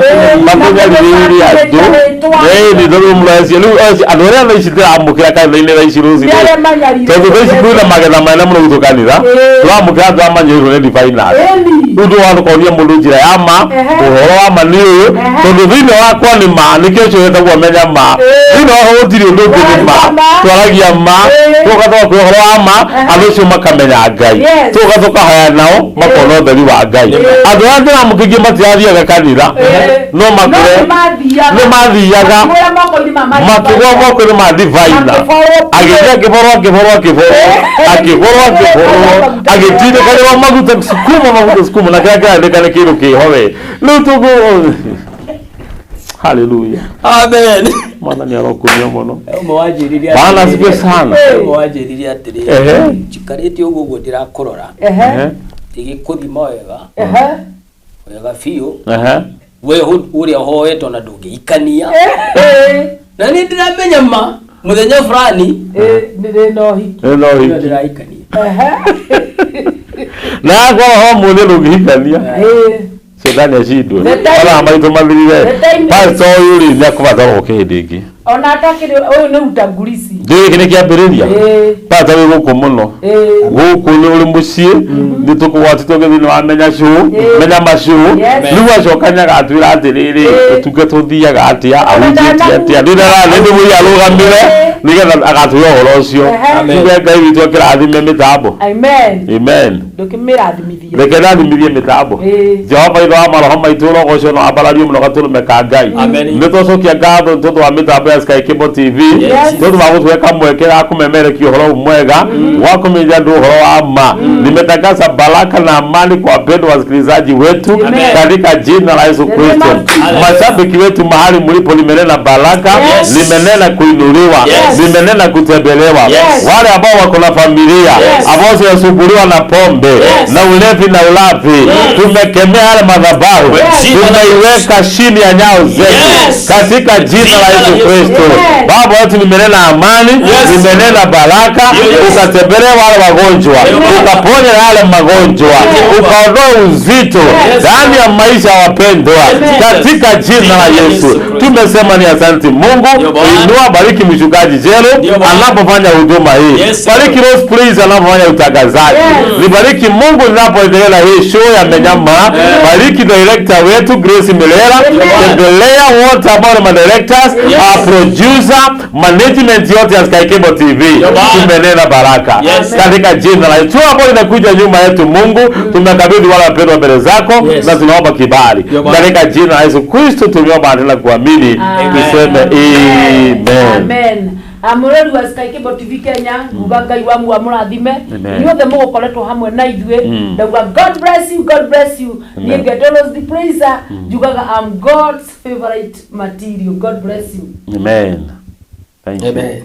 nĩ thũrũ muracio rĩu andũ arĩa thaa ici ndĩramũkĩra kanitha-inĩ thaa ici rũciinĩ tondũ thaa ici kwĩna magetha manene mũno gwitũ kanitha tũramũkĩra andũ amanyĩrĩirwo nĩ diviners rĩu ndĩwatũkonia mũndũ njĩra ya ma ũhoro wa ma nĩ ũyũ tondũ thĩinĩ wakwa nĩ ma nĩkĩo ũcio wetagwo menya ma thĩinĩ wakwa gũtirĩ ũndũ ũngĩ nĩ ma twaragia ma tũgacoka kwĩ ũhoro wa ma andũ acio makamenya Ngai tũgacoka tũkahaya nao makona ũtheri wa Ngai andũ arĩa ndĩramũkĩgie matirathiaga kanitha no makore nĩ mathiaga makĩgwa moko-inĩ ma divina agĩthiĩ akĩborwo agĩtindĩkanĩrwo maguta sukuma na kĩrĩa kĩrandĩka nĩ kĩndũ kĩho we rĩu tũgũ haleluya amen mwathani arokumia mũno bana asifiwe sana mwanjĩrĩria atĩrĩ njikarĩte ũguo ndĩrakũrora tigĩkũthima wega wega fiyo we uria hoetwo na ndungiikania na ni ndiramenya ma muthenya fulani no hiki ndiraikania na kwa ho muthi ndungihikania Shetani ashindwe. Wala maitho mathirire. Pastor yuri ni akubatha okindingi. Ona atakire uyu ni utangulisi. Ndiki ni kiambiriria. Pastor wi guku muno. Guku ni uri mucie ni tukwatitwo githini wa menya show, menya mashow. Riu acokanyaga atwira atiriri tuke tuthiaga atia awujiti atia. Ndira ndi muri arugamire nigetha agatuya uhoro ucio. Tuge Ngai witu akirathime mitambo. Amen. Ndukimirathimithie. Rekerathimithie mitambo. Jehova itho wa maroho maitu rogoco no abarario muno gaturume ka Ngai. Ni tucokia ngatho tondu wa mitambo ya Sky Cable TV. Tondu wa gutweka mwekera kumemerekia uhoro mwega wa kumeja ndu uhoro wa ma. Nimetangaza baraka na amani kwa wapendwa wasikilizaji wetu katika jina la Yesu Kristo. Mashabiki wetu mahali mlipo limenena baraka, limenena kuinuliwa, limenena kutembelewa. Wale ambao wako na familia, ambao wanasumbuliwa na pombe na ulevi na ulafi, tumekemea yale madhabahu, tumeiweka chini ya nyao zetu katika jina la Yesu Kristo. Baba wetu, limenena amani, limenena baraka, ukatembelee wale wagonjwa, ukaponya yale magonjwa, ukaondoa uzito ndani ya maisha ya wapendwa katika jina la Yesu. Tumesema ni asante Mungu. Inua, bariki mchungaji Jero anapofanya huduma hii. Bariki Rose Please anapofanya utangazaji. Nibariki Mungu ninapoendelea hii show ya Menyama. Bariki director wetu Grace Milera, tembelea wote ambao ni directors, producer, management yote ya Sky Cable TV. Tumenena baraka katika jina la Yesu. Hapo inakuja nyuma yetu Mungu, tumekabidhi wale wapendwa mbele zako na tunaomba kibali katika jina la Yesu Kristo. Tumeomba na kuamini, tuseme amen. Amurori wa Sky Cable TV Kenya, Ngai wa murathime ni othe mugokoretwo hamwe na ithue. Ndauga God bless you. Ni Getolos the praiser, jugaga I'm God's favorite material. God bless you. Amen. Thank you. Amen.